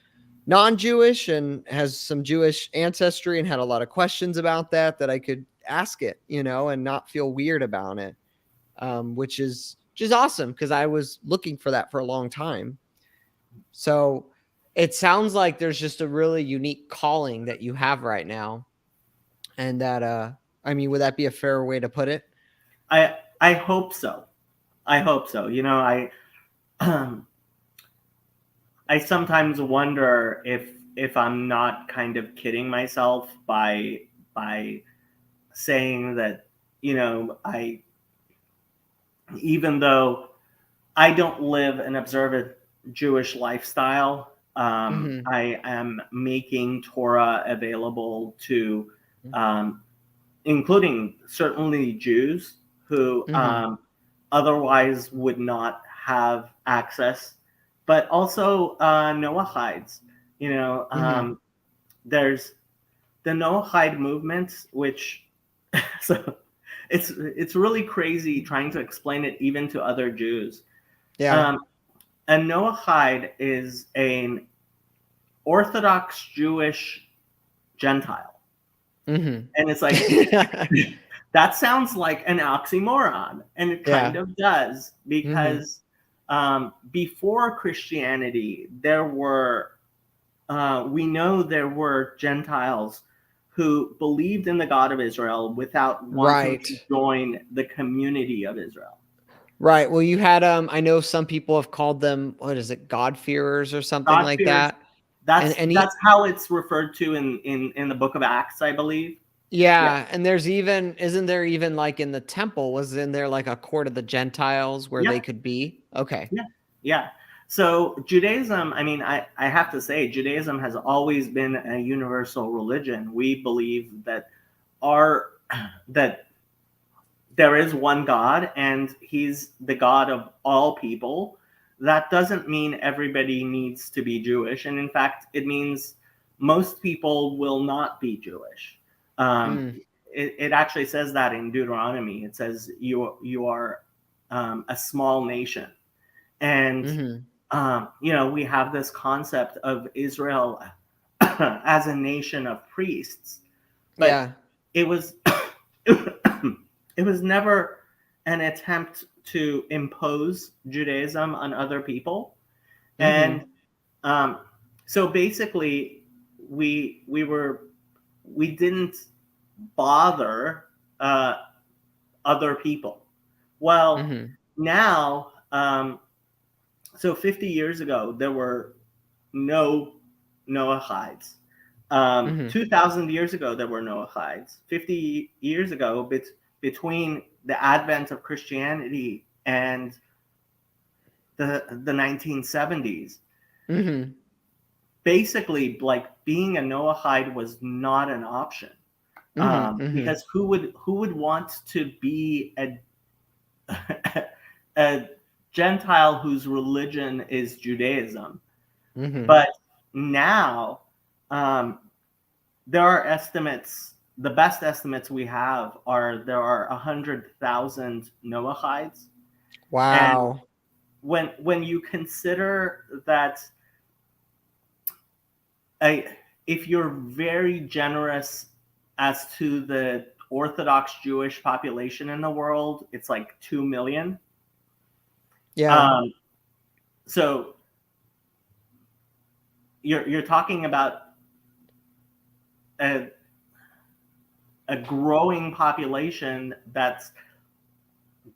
non-Jewish and has some Jewish ancestry and had a lot of questions about that I could ask it, and not feel weird about it. Which is awesome because I was looking for that for a long time. So it sounds like there's just a really unique calling that you have right now. And that I mean, would that be a fair way to put it? I hope so. I hope so. I sometimes wonder if I'm not kind of kidding myself by saying that, I even though I don't live an observant Jewish lifestyle, Mhm. I am making Torah available to, um, including certainly Jews who Mhm. otherwise would not have access, but also Noahides. Mhm. There's the Noahide movement, which so it's really crazy trying to explain it even to other Jews. Yeah. Um, a Noahide is an Orthodox Jewish Gentile, Mhm. and it's like that sounds like an oxymoron, and it kind Yeah. of does, Mhm. because before Christianity, we know there were Gentiles who believed in the God of Israel without wanting Right. to join the community of Israel. Right. Well, you had I know some people have called them, what is it, God-fearers or something like God-fearers. that. And That's and that's he, how it's referred to in the book of Acts, I believe. Yeah, yeah, and there's even isn't there even like in the temple, was in there like a court of the Gentiles where yeah, they could be? Okay. yeah, yeah. So Judaism, I mean, I have to say, Judaism has always been a universal religion. We believe our that there is one God and He's the God of all people. That doesn't mean everybody needs to be Jewish, and in fact, it means most people will not be Jewish. Um, Mm. it actually says that in Deuteronomy. It says you are a small nation, and Mhm. we have this concept of Israel as a nation of priests, but Yeah. it was it was never an attempt to impose Judaism on other people. And Mhm. so basically, we didn't bother uh, other people. Well, Mhm. now, so 50 years ago, there were no Noahides. Mhm. 2,000 years ago, there were Noahides. 50 years ago, between the advent of Christianity and the 1970s, Mhm. basically, like being a Noahide was not an option. Mhm. Mhm. Because who would want to be a Gentile whose religion is Judaism? Mhm. But now, um, there are estimates. The best estimates we have are there are 100,000 Noahides, and Wow. when you consider that, I, if you're very generous as to the Orthodox Jewish population in the world, it's like 2 million. Yeah. Um, so you're talking about a, a growing population that's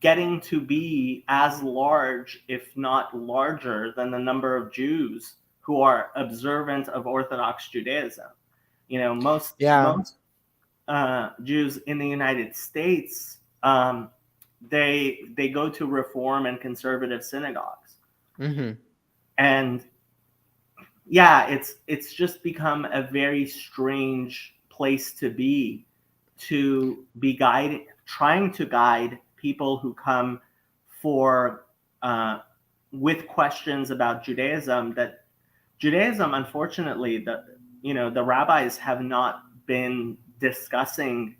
getting to be as large, if not larger, than the number of Jews who are observant of Orthodox Judaism. Most Yeah. most Jews in the United States, they go to Reform and conservative synagogues, Mhm. and yeah, it's just become a very strange place to be guiding, trying to guide people who come for uh, with questions about Judaism. That Judaism, unfortunately, the rabbis have not been discussing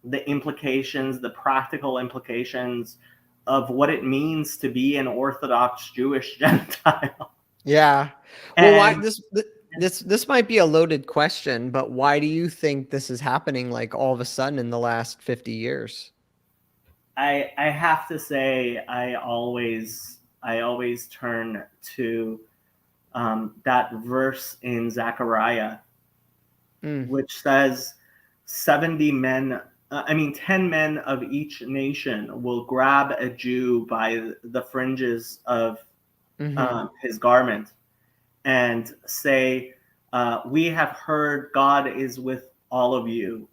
the practical implications of what it means to be an Orthodox Jewish Gentile. Yeah. Well, why And this might be a loaded question, but why do you think this is happening like all of a sudden in the last 50 years? I have to say, I always turn to that verse in Zechariah, Mm. which says 70 men, I mean 10 men of each nation will grab a Jew by the fringes of Mhm. his garment and say, we have heard God is with all of you.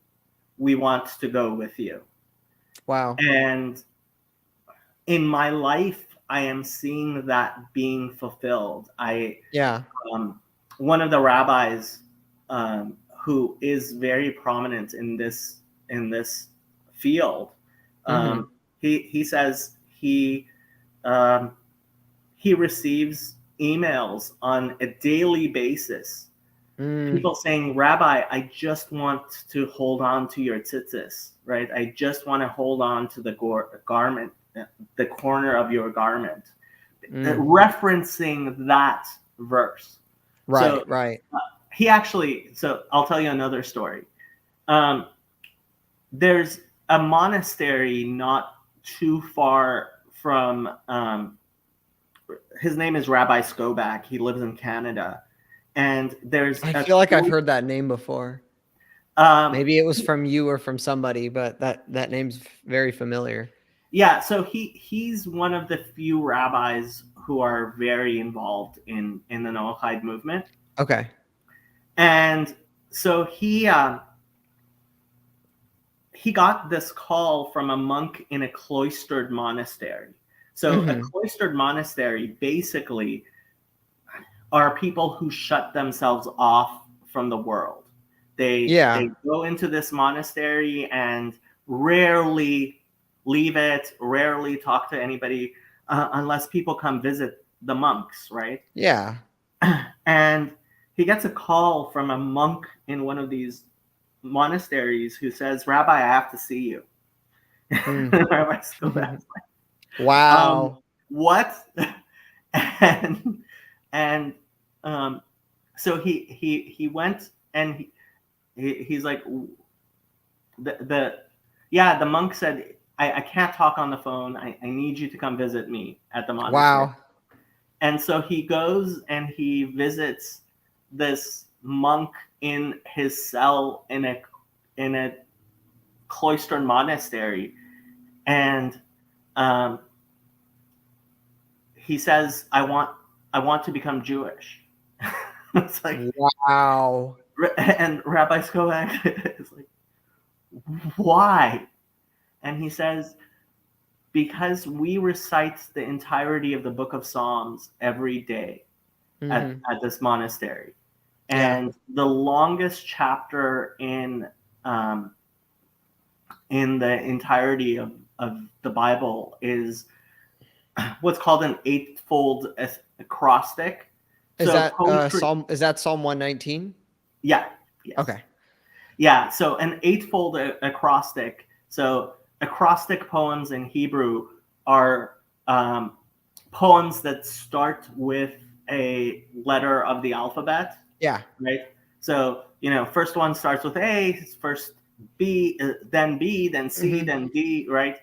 We want to go with you. Wow. And in my life, I am seeing that being fulfilled. Yeah. Um, One of the rabbis, who is very prominent in this field, Mhm. he says um, he receives emails on a daily basis, Mm. people saying, Rabbi, I just want to hold on to your tzitzis, right? I just want to hold on to the garment, the corner of your garment, Mm. referencing that verse. So Right, right. so I'll tell you another story. Um, there's a monastery not too far from, his name is Rabbi Skobak. He lives in Canada. And there's I a feel like I've heard that name before. um, Maybe it was from you or from somebody, but that name's very familiar. Yeah, so he's one of the few rabbis who are very involved in the Noahide movement, Okay. and so he got this call from a monk in a cloistered monastery. So a Mhm. cloistered monastery basically are people who shut themselves off from the world. They Yeah. go into this monastery and rarely leave it, rarely talk to anybody, unless people come visit the monks, right? Yeah. And he gets a call from a monk in one of these monasteries who says, Rabbi, I have to see you. Mm. Rabbi Skobac, Wow. what? and and so he went, and he's like, the yeah, the monk said, I can't talk on the phone. I need you to come visit me at the monastery. Wow. And so he goes and he visits this monk in his cell in a cloistered monastery, and um, he says, I want to become Jewish." It's like, Wow. and Rabbi Skovak is like, "Why?" And he says, "Because we recite the entirety of the Book of Psalms every day at this monastery, Yeah. and the longest chapter um, in the entirety of the Bible is what's called an eightfold acrostic." Is So that poetry, Psalm 119? yeah, yes, Okay. yeah. So an eightfold acrostic. So acrostic poems in Hebrew are um, poems that start with a letter of the alphabet, Yeah. right? So, first one starts with A, first B, then B, then C, Hmm. then D, right?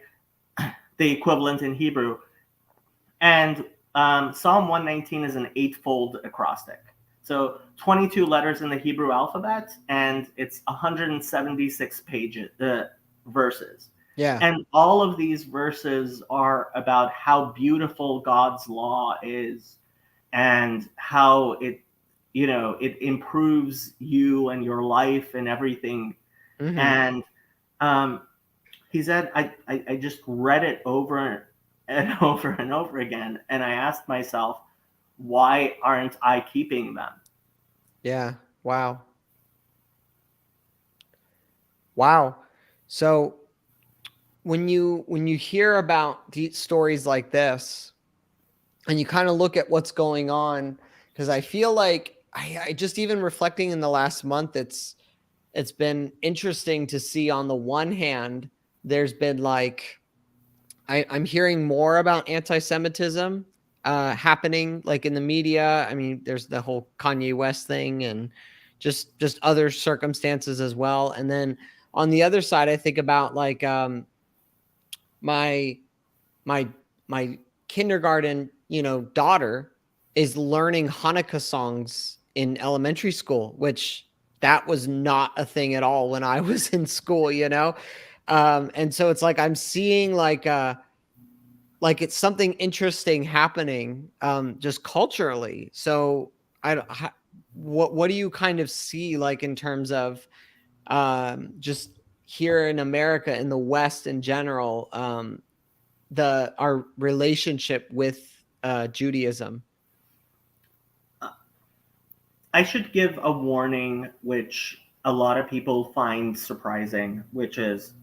The equivalent in Hebrew. And Psalm 119 is an eightfold acrostic. So 22 letters in the Hebrew alphabet, and it's 176 pages, verses. Yeah. And all of these verses are about how beautiful God's law is, and how it improves you and your life and everything. Hmm. And um, he said, I just read it over and over and over again, and I asked myself, why aren't I keeping them? Yeah. Wow. Wow. So when you hear about these stories like this, and you kind of look at what's going on, because I feel like I just, even reflecting in the last month, it's been interesting to see. On the one hand, there's been like, I'm hearing more about anti-Semitism happening, like in the media. I mean, there's the whole Kanye West thing, and just other circumstances as well. And then on the other side, I think about like my my my kindergarten, daughter is learning Hanukkah songs in elementary school, which that was not a thing at all when I was in school. And so it's like I'm seeing like it's something interesting happening just culturally. So I don't what do you kind of see, like, in terms of just here in America, in the West in general, the our relationship with Judaism? I should give a warning, which a lot of people find surprising, which is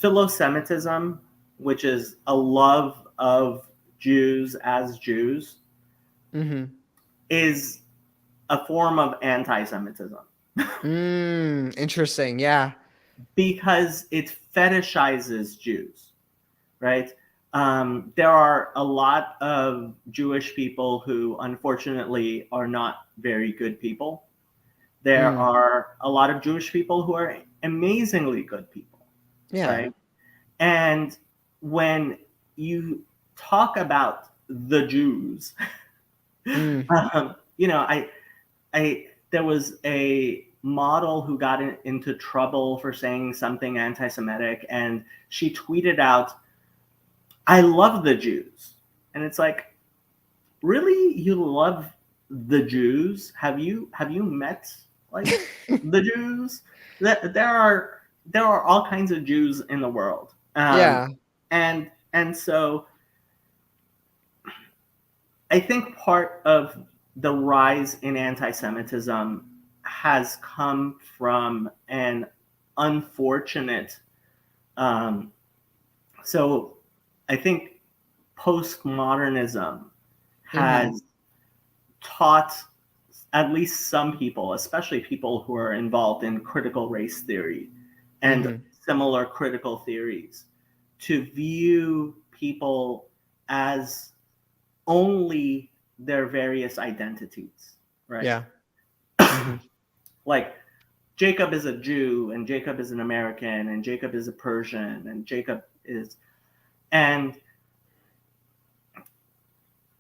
philosemitism, which is a love of Jews as Jews, Mhm. is a form of anti-Semitism Interesting. Yeah. because it fetishizes Jews, right? There are a lot of Jewish people who, unfortunately, are not very good people. There Mm. are a lot of Jewish people who are amazingly good people, Yeah. right? And when you talk about the Jews, Mm. I there was a model who got into trouble for saying something anti-Semitic, and she tweeted out, "I love the Jews," and it's like, really, you love the Jews? Have you met like the Jews? That there are all kinds of Jews in the world, Yeah. and so I think part of the rise in anti-Semitism has come from an unfortunate. Um, so I think postmodernism Mhm. has taught at least some people, especially people who are involved in critical race theory and Mhm. similar critical theories, to view people as only their various identities, right? Yeah. Mm-hmm. Like Jacob is a Jew, and Jacob is an American, and Jacob is a Persian, and Jacob is, and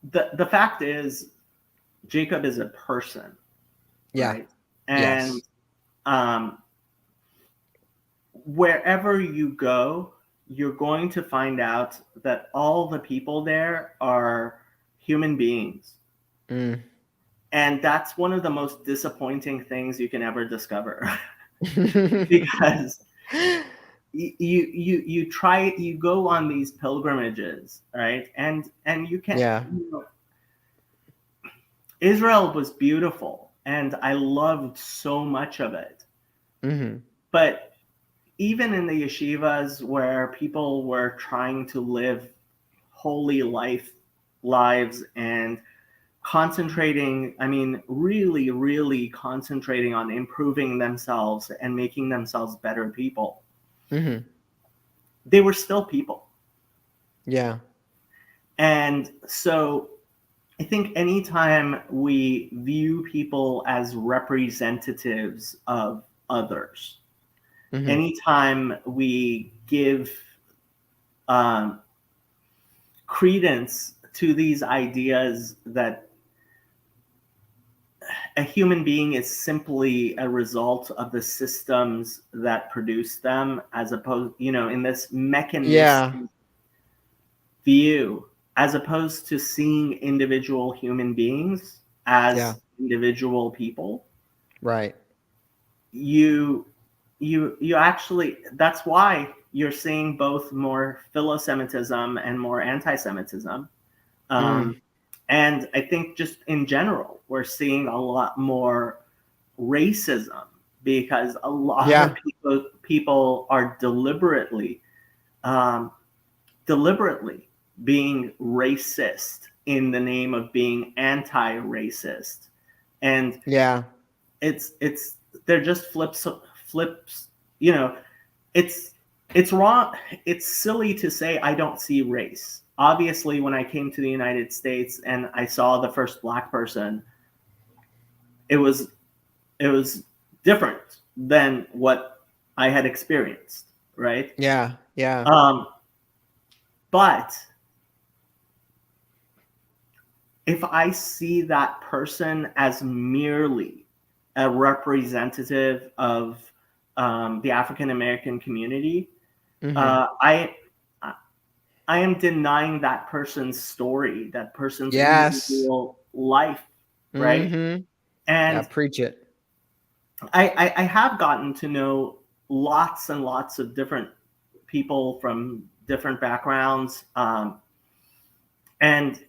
the fact is, Jacob is a person, Yeah. right? And Yes. um, wherever you go, you're going to find out that all the people there are human beings. Mm. And that's one of the most disappointing things you can ever discover. Because you go on these pilgrimages, right? And you can't, Yeah. Israel was beautiful and I loved so much of it. Mm-hmm. But even in the yeshivas where people were trying to live holy lives and concentrating, I mean, really, really concentrating on improving themselves and making themselves better people, Mm-hmm. they were still people. Yeah. And so I think anytime we view people as representatives of others, Mm-hmm. anytime we give um, credence to these ideas that a human being is simply a result of the systems that produce them, as opposed, in this mechanistic Yeah. view, as opposed to seeing individual human beings Yeah. as individual people, Right. you you actually, that's why you're seeing both more philosemitism and more anti-Semitism. Mm. Um, and I think just in general, we're seeing a lot more racism because a lot of Yeah. people are um, deliberately being racist in the name of being anti-racist, and Yeah. it's they're just flips. You know, it's it's wrong. It's silly to say I don't see race. Obviously, when I came to the United States and I saw the first black person, it was it was different than what I had experienced, right? Yeah. Yeah. Um, but if I see that person as merely a representative of the African American community, Mm-hmm. uh, I I am denying that person's story, that person's Yes. individual life, right? Mm-hmm. Yeah. And Preach it. I have gotten to know lots and lots of different people from different backgrounds, and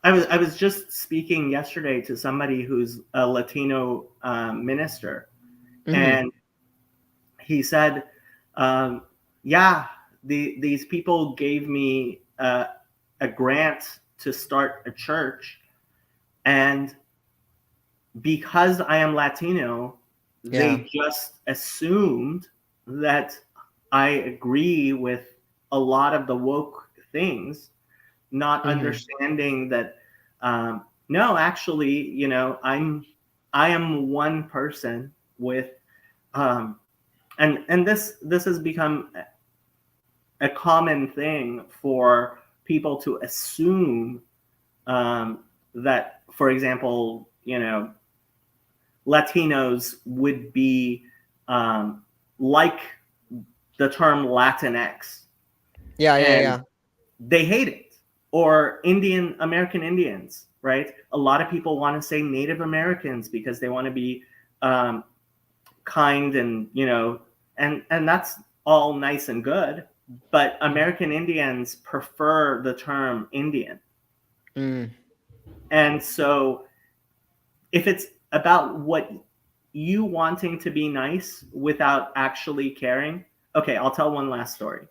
I was just speaking yesterday to somebody who's a Latino minister, Mm-hmm. and he said, um, "Yeah, these people gave me a grant to start a church, and because I am Latino, Yeah. they just assumed that I agree with a lot of the woke things, not Mm-hmm. understanding that no, actually, I am one person with um, and this has become a common thing for people to assume um, that, for example, Latinos would be like the term Latinx, Yeah. Yeah. and Yeah. they hate it. Or American Indians, right? A lot of people want to say Native Americans because they want to be um, kind, and and that's all nice and good. But American Indians prefer the term Indian, Mm. and so if it's about what you wanting to be nice without actually caring. Okay, I'll tell one last story.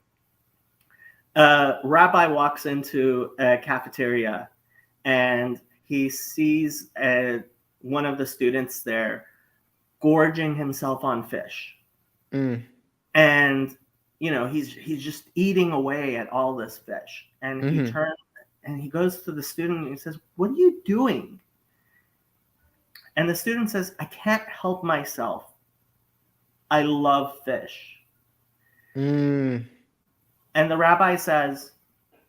A rabbi walks into a cafeteria and he sees one of the students there gorging himself on fish. Mm. And he's just eating away at all this fish. And he Mm-hmm. turns and he goes to the student and he says, "What are you doing?" And the student says, "I can't help myself. I love fish." Mm. And the rabbi says,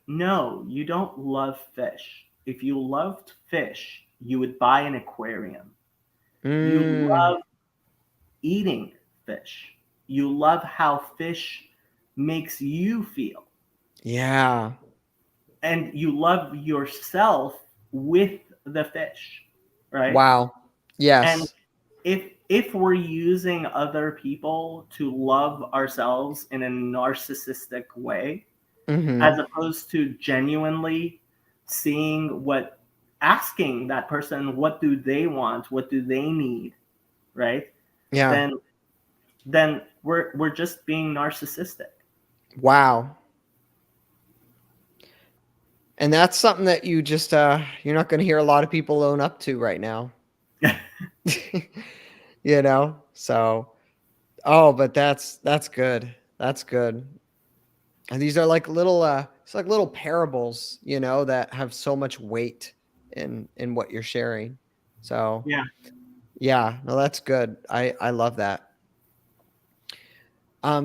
"No, you don't love fish. If you loved fish, you would buy an aquarium. You Mm. love eating fish. You love how fish makes you feel. Yeah. And you love yourself with the fish, right?" Wow. And Yes. if we're using other people to love ourselves in a narcissistic way, as Mm-hmm. opposed to genuinely seeing asking that person, what do they want, what do they need, right? Yeah. then then we're just being narcissistic. Wow. And that's something that you just you're not going to hear a lot of people own up to right now. So but that's good. That's good. And these are like little it's like little parables, that have so much weight in what you're sharing. So, Yeah. yeah, no, that's good. I love that.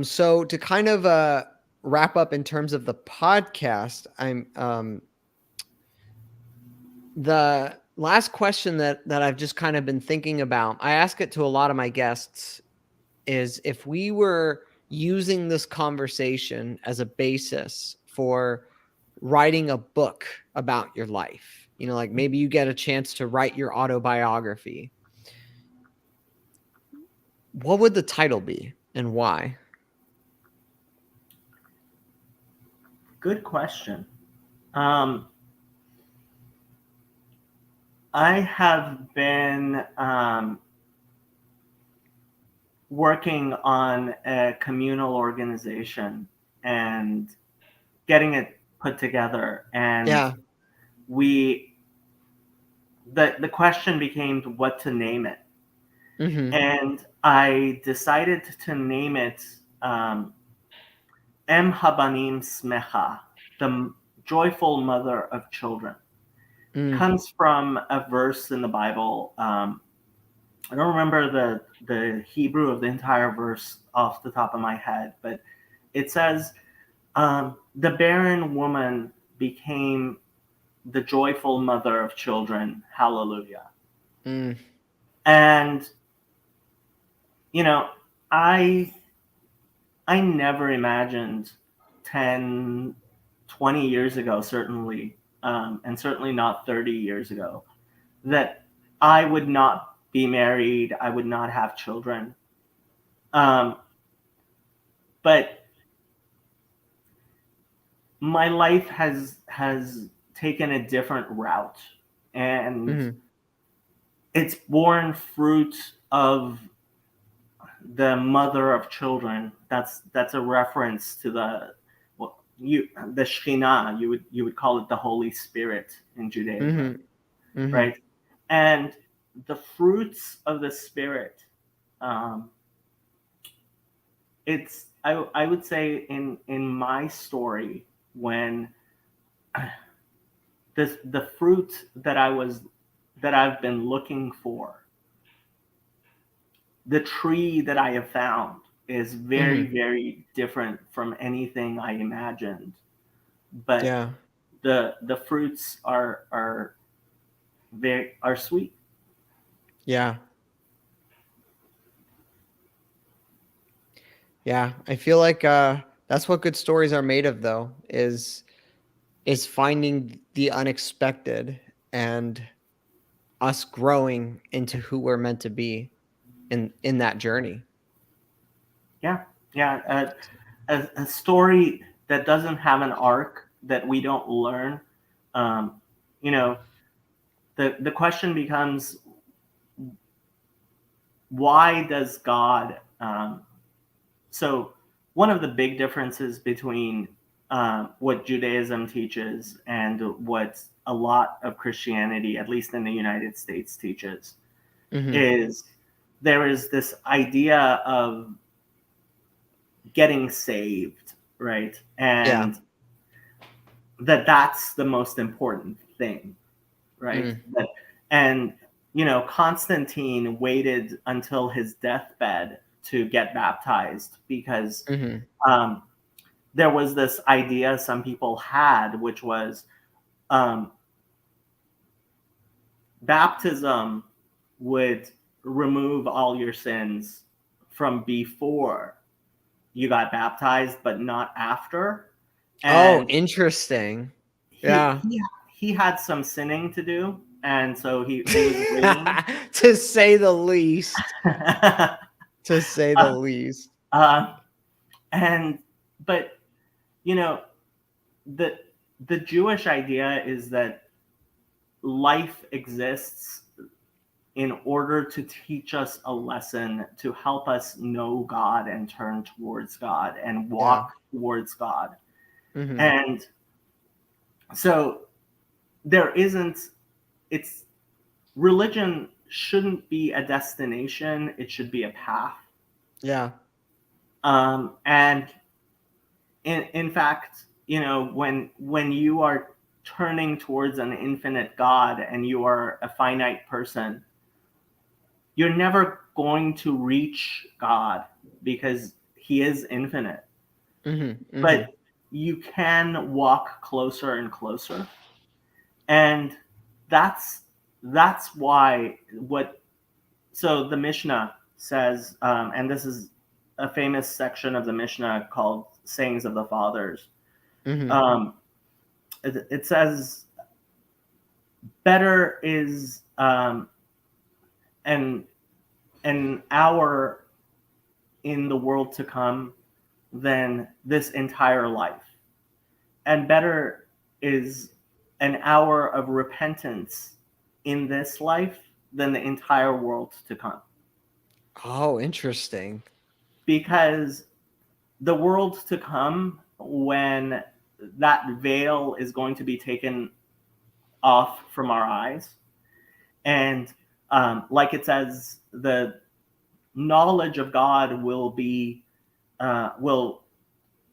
So to kind of wrap up in terms of the podcast, I'm the last question that I've just kind of been thinking about. I ask it to a lot of my guests, is if we were using this conversation as a basis for writing a book about your life, like maybe you get a chance to write your autobiography, what would the title be and why? Good question. um I have been working on a communal organization and getting it put together. And Yeah. we the question became what to name it. Mm-hmm. And I decided to name it Em Habanim Smecha, the joyful mother of children. Mm. Comes from a verse in the Bible. I don't remember the Hebrew of the entire verse off the top of my head, but it says, "The barren woman became the joyful mother of children. Hallelujah." Mm. And you know, I I never imagined 10, 20 years ago, certainly, and certainly not 30 years ago, that I would not be married, I would not have children. Um, but my life has taken a different route, and Mm-hmm. it's borne fruit of the mother of children. That's a reference to the Shekhinah. You would call it the Holy Spirit in Judaism, Mm-hmm. Mm-hmm. right? And the fruits of the Spirit, um, I would say in my story, when the fruit that I've been looking for, the tree that I have found is very, Mm-hmm. very different from anything I imagined. But Yeah. the fruits are sweet. Yeah. Yeah. I feel like that's what good stories are made of, though, is finding the unexpected and us growing into who we're meant to be in that journey. Yeah, yeah. A story that doesn't have an arc, that we don't learn. Um, you know, the question becomes, why does God? So one of the big differences between what Judaism teaches and what a lot of Christianity, at least in the United States, teaches, Mm-hmm. is there is this idea of getting saved, right? Yeah. And that's the most important thing, right? That, and Constantine waited until his deathbed to get baptized because um, there was this idea some people had, which was um, baptism would remove all your sins from before you got baptized, but not after. Oh, And interesting. he Yeah. he he had some sinning to do, and so he was waiting. To say the least. To say the uh, least. uh, and but you know the the Jewish idea is that life exists in order to teach us a lesson, to help us know God and turn towards God and Yeah. walk towards God. Mm-hmm. And so there isn't, it's religion shouldn't be a destination, it should be a path. Yeah. And in fact, when you are turning towards an infinite God and you are a finite person, you're never going to reach God because he is infinite. Mm-hmm. Mm-hmm. But you can walk closer and closer. And that's why what so the Mishnah says, and this is a famous section of the Mishnah called Sayings of the Fathers. Mm-hmm. Um, it says, better is an hour in the world to come than this entire life. And better is an hour of repentance in this life than the entire world to come. Oh, interesting. Because the world to come, when that veil is going to be taken off from our eyes, and like it says, the knowledge of God will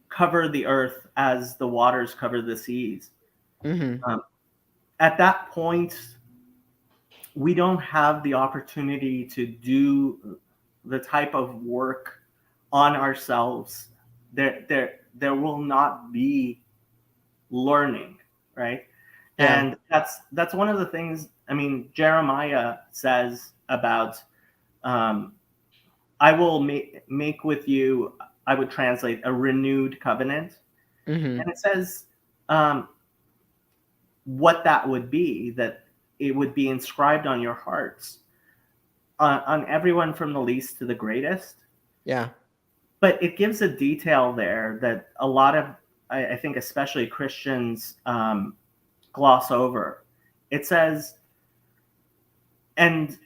cover the earth as the waters cover the seas. Mm-hmm. Um, at that point, we don't have the opportunity to do the type of work on ourselves. There will not be learning, right? Yeah. And that's one of the things. I mean, Jeremiah says about, um, I will make with you. I would translate a renewed covenant, Mm-hmm. and it says um, what that would be, that it would be inscribed on your hearts, on everyone from the least to the greatest. Yeah. But it gives a detail there that a lot of, I think, especially Christians, gloss over. It says, and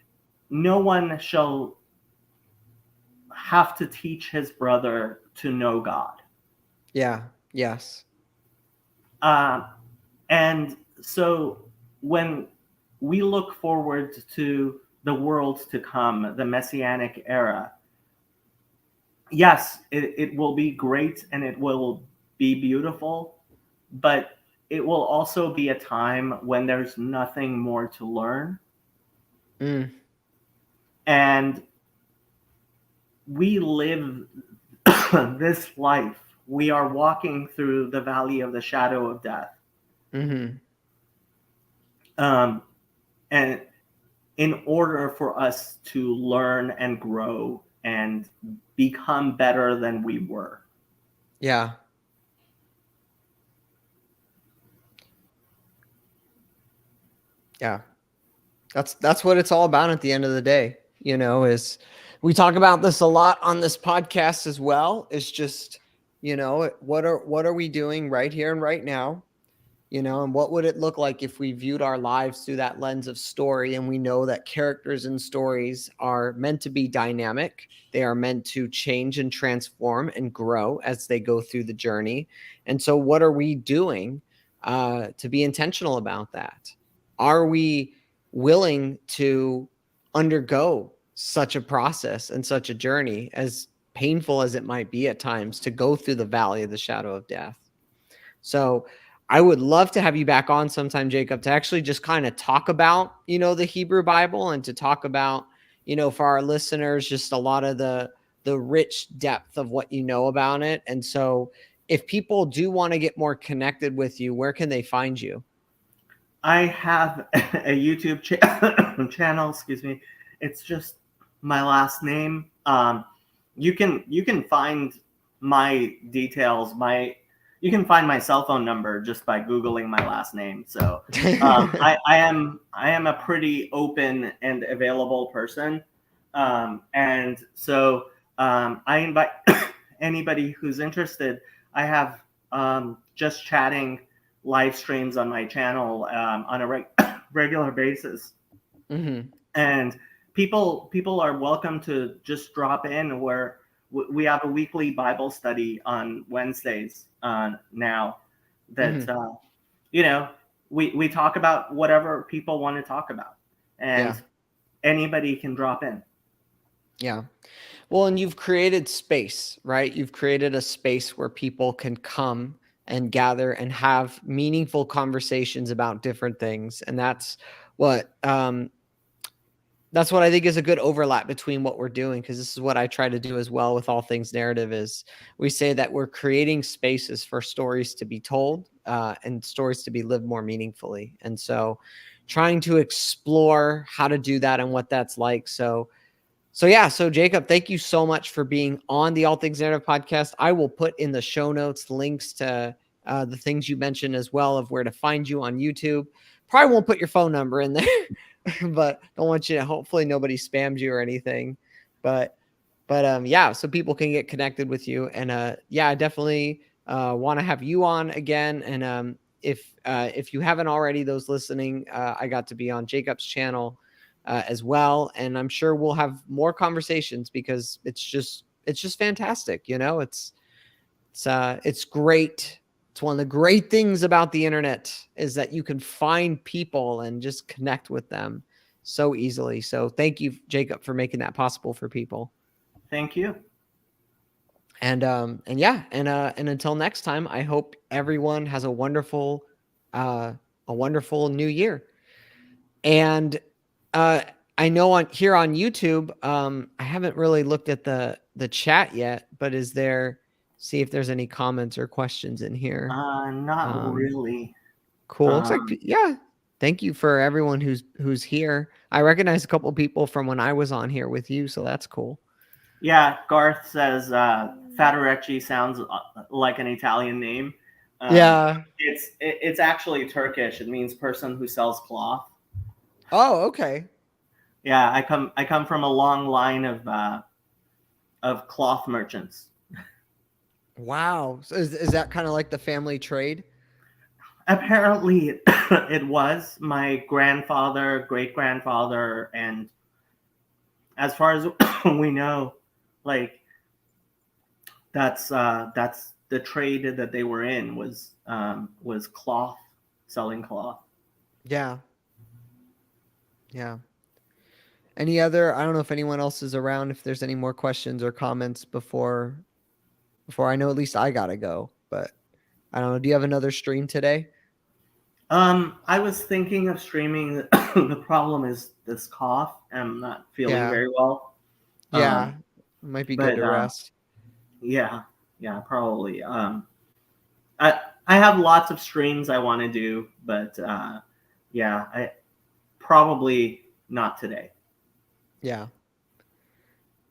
no one shall have to teach his brother to know God. Yeah. Yes. Uh, and so when we look forward to the world to come, the Messianic era, yes, it will be great and it will be beautiful, but it will also be a time when there's nothing more to learn. Mm. And we live this life. We are walking through the valley of the shadow of death. Mm-hmm. Um, and in order for us to learn and grow and become better than we were. Yeah. Yeah. That's what it's all about at the end of the day, is we talk about this a lot on this podcast as well. It's just, what are we doing right here and right now? And what would it look like if we viewed our lives through that lens of story? And we know that characters in stories are meant to be dynamic. They are meant to change and transform and grow as they go through the journey. And so, what are we doing to be intentional about that? Are we willing to undergo such a process and such a journey as painful as it might be at times to go through the valley of the shadow of death. So I would love to have you back on sometime, Jacob, to actually just kind of talk about, the Hebrew Bible, and to talk about, for our listeners, just a lot of the rich depth of what you know about it. And so if people do want to get more connected with you, where can they find you? I have a YouTube channel. Excuse me. It's just my last name. You can find my details. You can find my cell phone number just by googling my last name. So I am a pretty open and available person, and so I invite anybody who's interested. I have just chatting live streams on my channel on a regular basis, Mm-hmm. and people are welcome to just drop in. Where we have a weekly Bible study on Wednesdays now. That Mm-hmm. you know we talk about whatever people want to talk about, and Yeah. anybody can drop in. Yeah. Well, and you've created space, right? You've created a space where people can come and gather and have meaningful conversations about different things. And what um that's what I think is a good overlap between what we're doing, because this is what I try to do as well with all things narrative. Is we say that we're creating spaces for stories to be told, and stories to be lived more meaningfully. And so trying to explore how to do that and what that's like. So Jacob, thank you so much for being on the All Things Narrative podcast. I will put in the show notes links to the things you mentioned, as well, of where to find you on YouTube. Probably won't put your phone number in there, but don't want you to. Hopefully, nobody spams you or anything. But yeah, so people can get connected with you. And yeah, I definitely want to have you on again. And if you haven't already, those listening, I got to be on Jacob's channel as well, and I'm sure we'll have more conversations, because it's just fantastic. It's great. It's one of the great things about the internet, is that you can find people and just connect with them so easily. So thank you, Jacob, for making that possible for people. Thank you. And yeah, and until next time, I hope everyone has uh a wonderful new year. And uh I know on here on YouTube, I haven't really looked at the chat yet, but see if there's any comments or questions in here. Not Um really. cool. Looks like, Um, yeah. Thank you for everyone who's here. I recognize a couple people from when I was on here with you, so that's cool. yeah, Garth says Faturechi sounds like an Italian name. Um, Yeah. it's actually Turkish. It means person who sells cloth. Oh, okay. Yeah, I come from a long line of cloth merchants. Wow. So is that kind of like the family trade? Apparently, it was my grandfather, great grandfather, and as far as we know, like that's the trade that they were in, was cloth, selling cloth. Yeah. Yeah. I don't know if anyone else is around, if there's any more questions or comments before I know, at least I gotta go. But I don't know. Do you have another stream today? I was thinking of streaming. The problem is this cough. I'm not feeling Yeah. very well. Yeah. Um, It might be good but to rest. yeah, yeah, probably. I have lots of streams I want to do, but yeah, I probably not today. Yeah.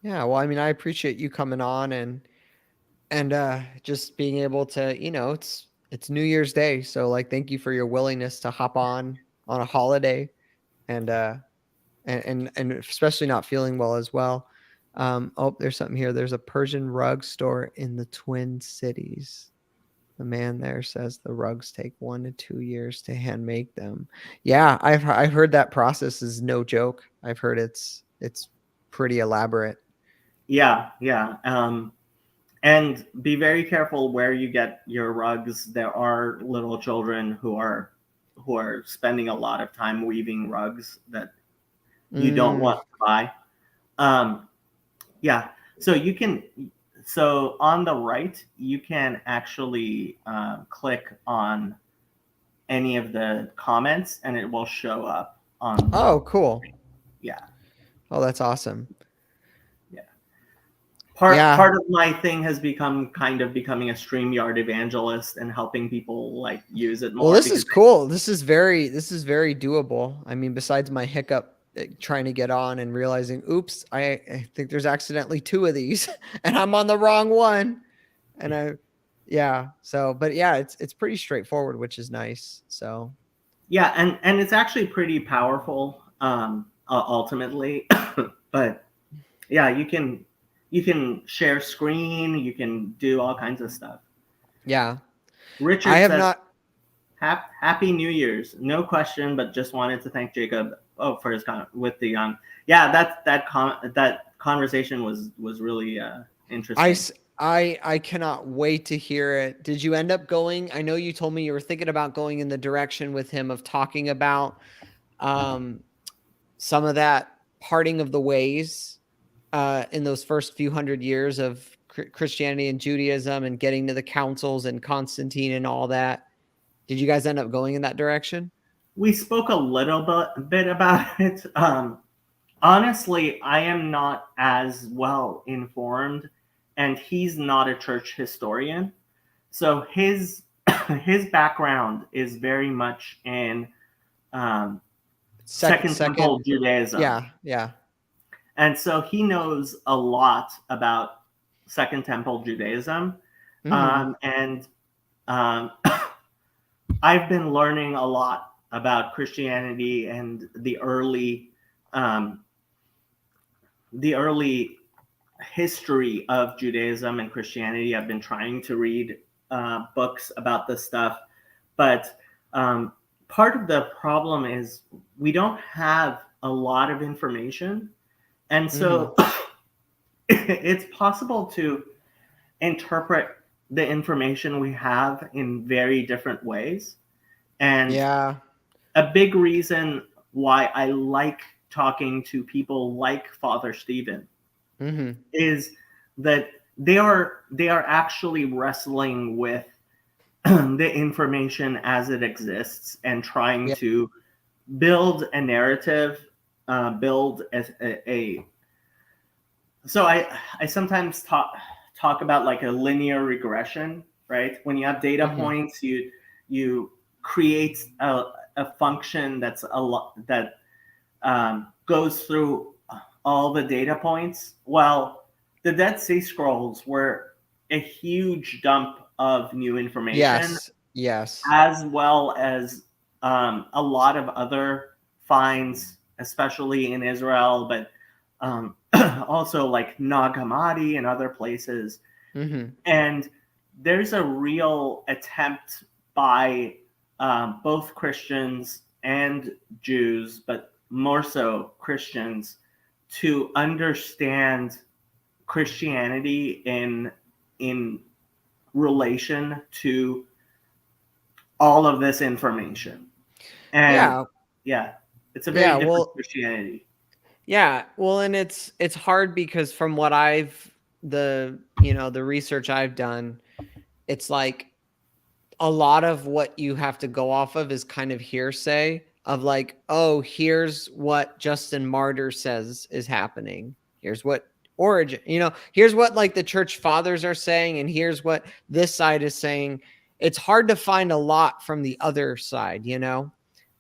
Yeah. Well, I mean, I appreciate you coming on, and just being able to, it's New Year's Day. So like, thank you for your willingness to hop on a holiday, and and especially not feeling well as well. Oh, there's something here. There's a Persian rug store in the Twin Cities. The man there says the rugs take 1 to 2 years to hand make them. Yeah, I've heard that process is no joke. I've heard it's pretty elaborate. Yeah, yeah. And be very careful where you get your rugs. There are little children who are spending a lot of time weaving rugs that you don't Mm, want to buy. Um, yeah, so So on the right, you can actually click on any of the comments, and it will show up on the. Oh, cool. Yeah, Oh, that's awesome. yeah. Yeah. Part of my thing has become kind of becoming a StreamYard evangelist and helping people like use it Well, more this because is cool. This is very doable. I mean, besides my hiccup trying to get on and realizing, oops, I think there's accidentally two of these and I'm on the wrong one. And yeah. So, but yeah, it's pretty straightforward, which is nice. So, yeah, and it's actually pretty powerful ultimately, but yeah, you can share screen, you can do all kinds of stuff. yeah, I Richard have says, not. Happy New Year's. No question, but just wanted to thank Jacob. Oh, for his comment with the yeah, that conversation was really I interesting. s- I cannot wait to hear it. Did you end up going? I know you told me you were thinking about going in the direction with him of talking about um some of that parting of the ways in those first few hundred years of Christianity and Judaism and getting to the councils and Constantine and all that. Did you guys end up going in that direction? We spoke a little bit about it. Honestly, I am not as well informed, and he's not a church historian. So his his background is very much in um, Second Second, Temple Judaism, yeah, yeah. and so he knows a lot about Second Temple Judaism, Hmm. and um, I've been learning a lot about Christianity and um, the early history of Judaism and Christianity. I've been trying to read books about this stuff, but um, part of the problem is we don't have a lot of information, and Hmm. so it's possible to interpret the information we have in very different ways. And Yeah. a big reason why I like talking to people like Father Stephen Hmm. is that they are actually wrestling with the information as it exists and trying Yeah. to build a narrative, build a so I sometimes talk about like a linear regression, right? When you have data Hmm. points, you create a function that's a lot that goes through all the data points. Well, the Dead Sea Scrolls were a huge dump of new information, Yes. Yes. as well as a lot of other finds, especially in Israel, but also like Nag Hammadi and other places. Hmm. And there's a real attempt by both Christians and Jews, but more so Christians, to understand Christianity in relation to all of this information. And Yeah. yeah, it's a very Yeah. different Well, Christianity. yeah. Well, and it's hard because from what the research I've done, it's like a lot of what you have to go off of is kind of hearsay of like, oh, here's what Justin Martyr says is happening. Here's what Origin, here's what like the church fathers are saying, and here's what this side is saying. It's hard to find a lot from the other side.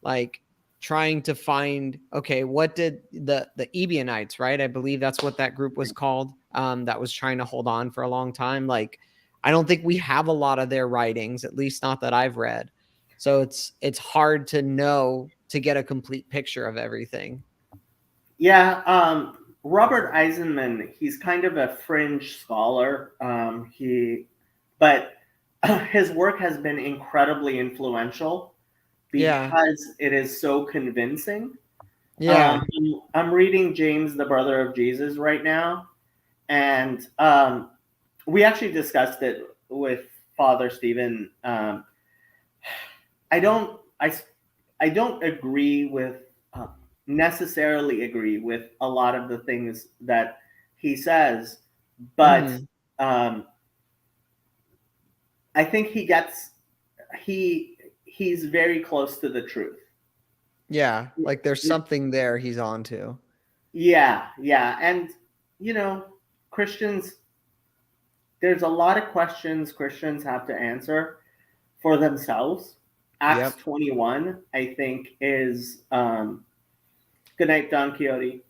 Like trying to find, okay, what did the Ebionites, right? I believe that's what that group was called, that was trying to hold on for a long time. Like, I don't think we have a lot of their writings, at least not that I've read. So it's hard to know to get a complete picture of everything. Yeah, Robert Eisenman, he's kind of a fringe scholar. But his work has been incredibly influential Yeah. because it is so convincing. Yeah. I'm reading James, the brother of Jesus, right now, and we actually discussed it with Father Stephen. I don't, I, I don't agree with necessarily agree with a lot of the things that he says, but Mhm. um, I think he's very close to the truth. Yeah, like there's something there he's on to. Yeah, yeah. And, Christians, there's a lot of questions Christians have to answer for themselves. Acts Yep. 21, I think, is good night, Don Quixote.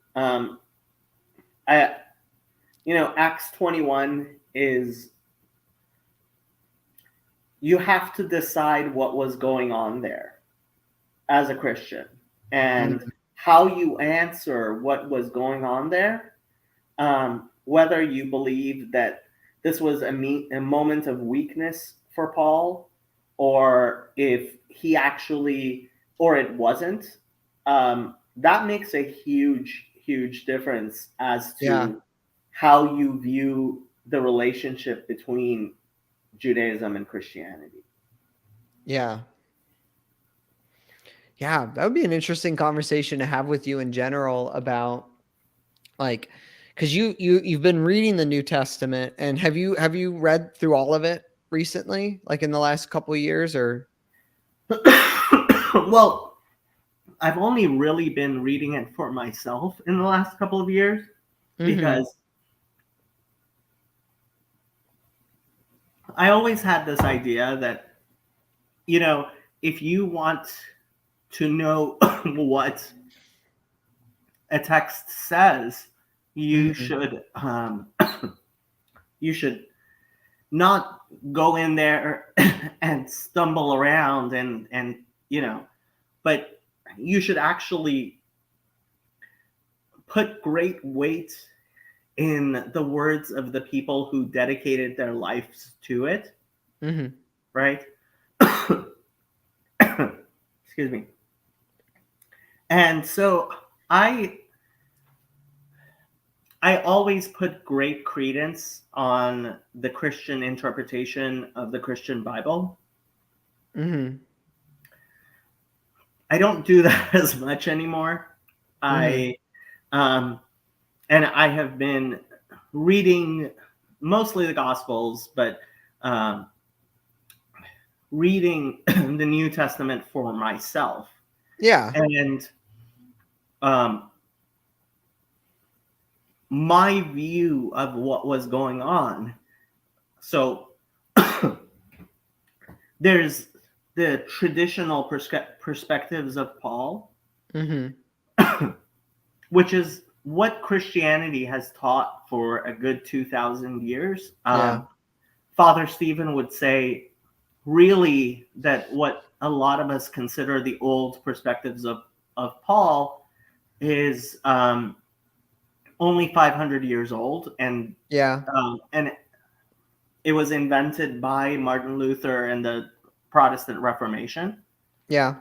I Acts 21 is, you have to decide what was going on there as a Christian, and Mhm. how you answer what was going on there. Whether you believe that this was a moment of weakness for Paul, or if he actually, or it wasn't, that makes a huge, huge difference as Yeah. to how you view the relationship between Judaism and Christianity. Yeah. Yeah, that would be an interesting conversation to have with you in general about like because you've been reading the New Testament, and have you read through all of it recently, like in the last couple of years, or Well, I've only really been reading it for myself in the last couple of years, mm-hmm. because I always had this idea that, if you want to know what a text says, you Mm-hmm. should you should not go in there and stumble around, and but you should actually put great weight in the words of the people who dedicated their lives to it, Mm-hmm. right? Excuse me. And so I I always put great credence on the Christian interpretation of the Christian Bible. Mm-hmm. I don't do that as much anymore. Mm-hmm. I um, and I have been reading mostly the Gospels, but um, reading the New Testament for myself. Yeah. And um, my view of what was going on. So there's the traditional perspectives of Paul, Mm-hmm. which is what Christianity has taught for a good 2,000 years. Yeah. Father Stephen would say, really, that what a lot of us consider the old perspectives of Paul is only 500 years old, Yeah. and it was invented by Martin Luther and the Protestant Reformation. Yeah.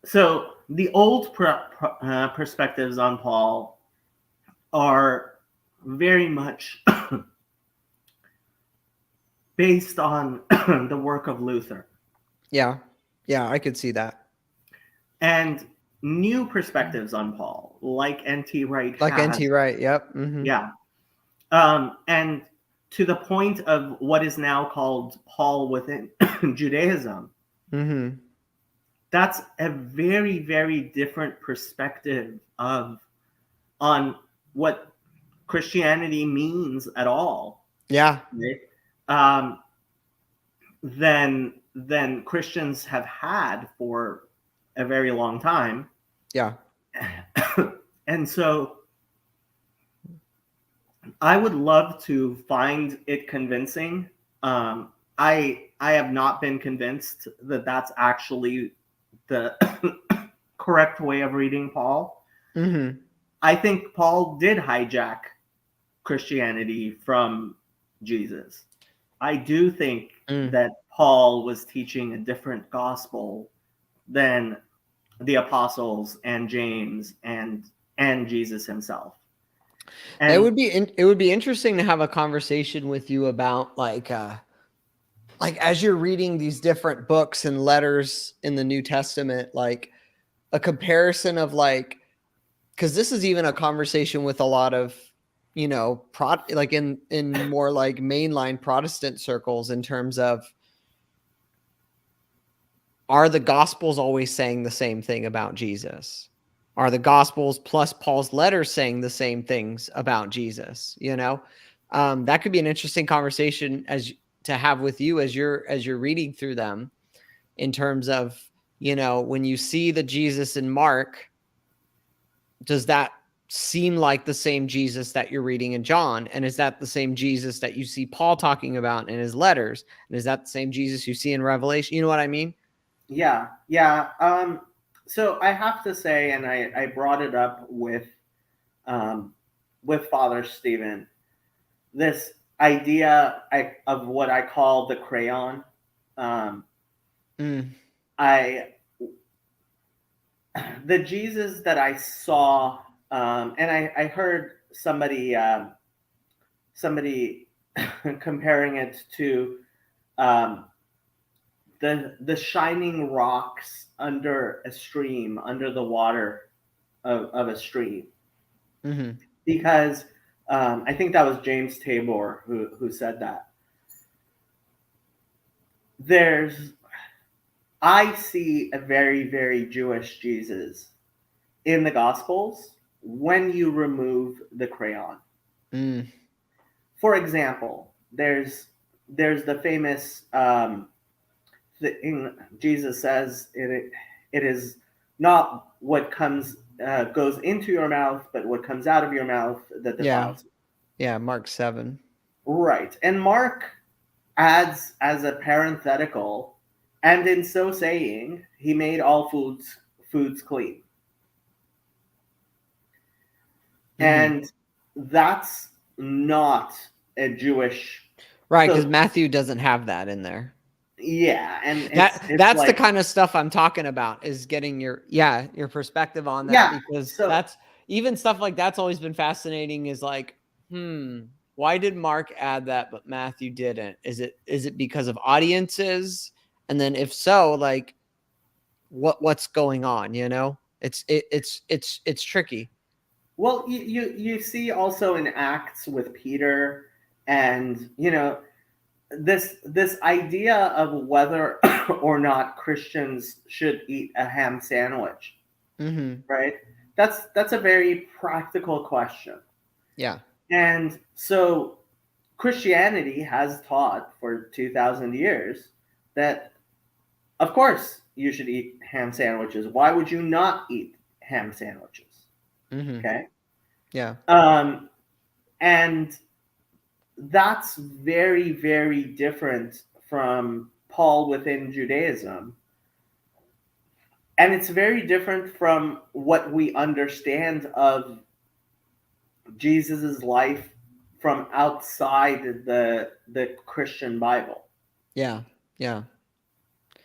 So the old perspectives on Paul are very much based on the work of Luther. Yeah. Yeah. I could see that. And new perspectives on Paul, like N.T. Wright Like has, NT Wright. Yep. Mm-hmm. yeah. And to the point of what is now called Paul within Judaism, Mm-hmm. that's a very, very different perspective of on what Christianity means at all, Yeah. right? Um, than Christians have had for a very long time. Yeah. And so I would love to find it convincing. I have not been convinced that that's actually the correct way of reading Paul. Mm-hmm. I think Paul did hijack Christianity from Jesus. I do think Mm. that Paul was teaching a different gospel than the apostles and James and Jesus himself. It And would be it would be interesting to have a conversation with you about like as you're reading these different books and letters in the New Testament, like a comparison of like because this is even a conversation with a lot of like in more like mainline Protestant circles, in terms of, are the Gospels always saying the same thing about Jesus? Are the Gospels plus Paul's letters saying the same things about Jesus? That could be an interesting conversation to have with you as you're reading through them, in terms of, when you see the Jesus in Mark, does that seem like the same Jesus that you're reading in John? And is that the same Jesus that you see Paul talking about in his letters? And is that the same Jesus you see in Revelation? You know what I mean? Yeah. So I have to say, and I brought it up with Father Stephen, this idea of what I call the crayon. I The Jesus that I saw, and I heard somebody comparing it to the shining rocks under a stream, under the water of a stream. Because I think that was James Tabor who said that. I see a very, very Jewish Jesus in the Gospels when you remove the crayon. For example, there's the famous thing Jesus says, it is not what goes into your mouth, but what comes out of your mouth that defiles you. Yeah, Mark 7. Right. And Mark adds as a parenthetical, and in so saying, he made all foods clean. And that's not a Jewish, right? Because Matthew doesn't have that in there. Yeah, and that's like, the kind of stuff I'm talking about, is getting your perspective on that, because that's, even stuff like that's always been fascinating, is like, why did Mark add that but Matthew didn't? Is it because of audiences? And then if so, like, what's going on? It's tricky. Well, you see also in Acts with Peter, and this idea of whether or not Christians should eat a ham sandwich, right? That's a very practical question. Yeah. And so Christianity has taught for 2,000 years that, of course, you should eat ham sandwiches. Why would you not eat ham sandwiches? Okay. Yeah. And that's very, very different from Paul within Judaism. And it's very different from what we understand of Jesus's life from outside the Christian Bible. Yeah. Yeah.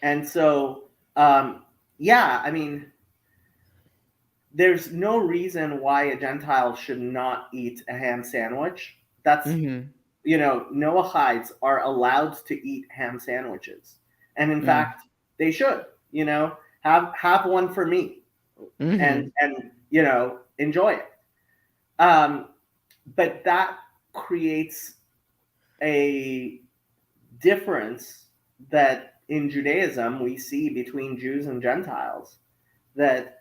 And so, I mean, there's no reason why a Gentile should not eat a ham sandwich. That's, Noahides are allowed to eat ham sandwiches. And in fact, they should, have one for me and enjoy it. But that creates a difference that in Judaism we see between Jews and Gentiles, that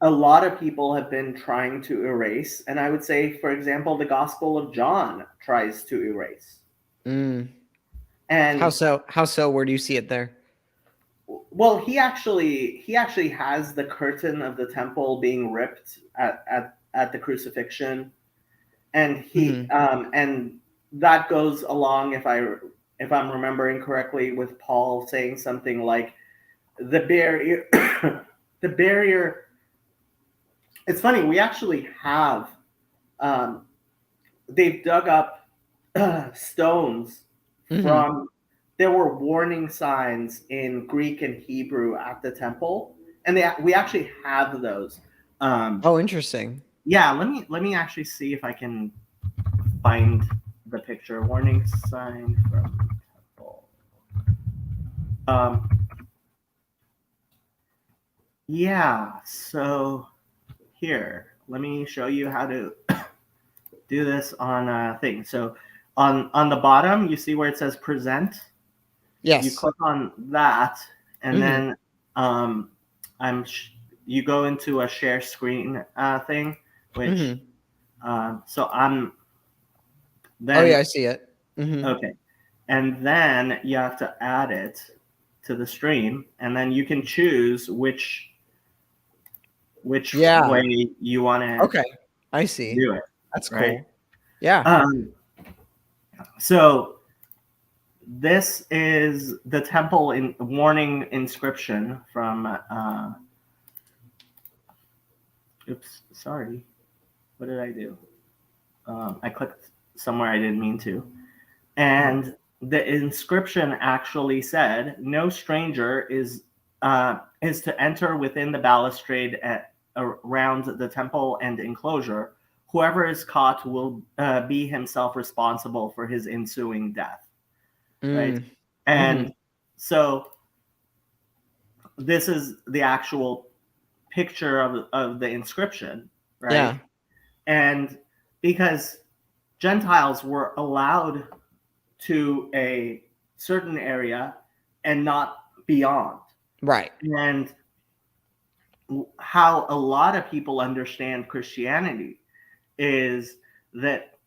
a lot of people have been trying to erase. And I would say, for example, the Gospel of John tries to erase. And how so? Where do you see it there? Well, he actually has the curtain of the temple being ripped at the crucifixion, and and that goes along, if I'm remembering correctly, with Paul saying something like the barrier the barrier. It's funny, we actually have they've dug up stones from, there were warning signs in Greek and Hebrew at the temple, and we actually have those. Oh, interesting. Yeah, let me actually see if I can find the picture. Warning sign from temple. Yeah, so here, let me show you how to do this on a thing. So on the bottom, you see where it says present. You Yes. click on that, and Mm-hmm. then I'm you go into a share screen thing, which Mm-hmm. so I'm Oh yeah, then I see it. Mm-hmm. okay, and then you have to add it to the stream, and then you can choose which Yeah. way you want to Okay. I see. do it, That's right? cool. Yeah. Um, so this is the temple in warning inscription from oops, sorry. What did I do? I clicked somewhere I didn't mean to. And the inscription actually said, "No stranger is to enter within the balustrade around the temple and enclosure. Whoever is caught will be himself responsible for his ensuing death." Right, Mm. Mm-hmm. and so this is the actual picture of the inscription, right? Yeah. And because Gentiles were allowed to a certain area and not beyond. Right. And how a lot of people understand Christianity is that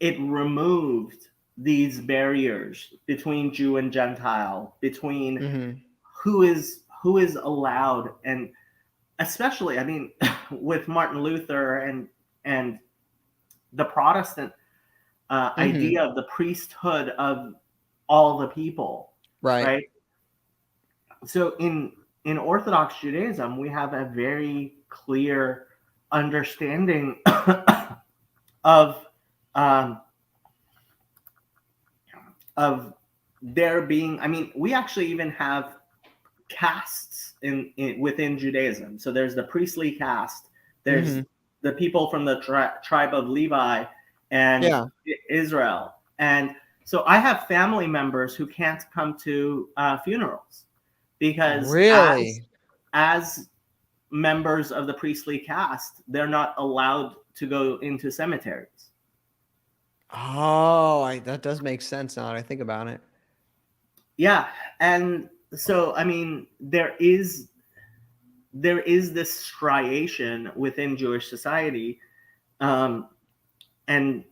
it removed these barriers between Jew and Gentile, between Mm-hmm. who is allowed, and especially, I mean, with Martin Luther and the Protestant Mm-hmm. idea of the priesthood of all the people, Right. right? So in Orthodox Judaism, we have a very clear understanding of um, of there being. I mean, we actually even have castes in within Judaism. So there's the priestly caste. There's Mm-hmm. the people from the tribe of Levi and Yeah. Israel. And so I have family members who can't come to funerals because Really? as members of the priestly caste, they're not allowed to go into cemeteries. Oh, that does make sense now that I think about it. Yeah, and so I mean, there is this striation within Jewish society, um, and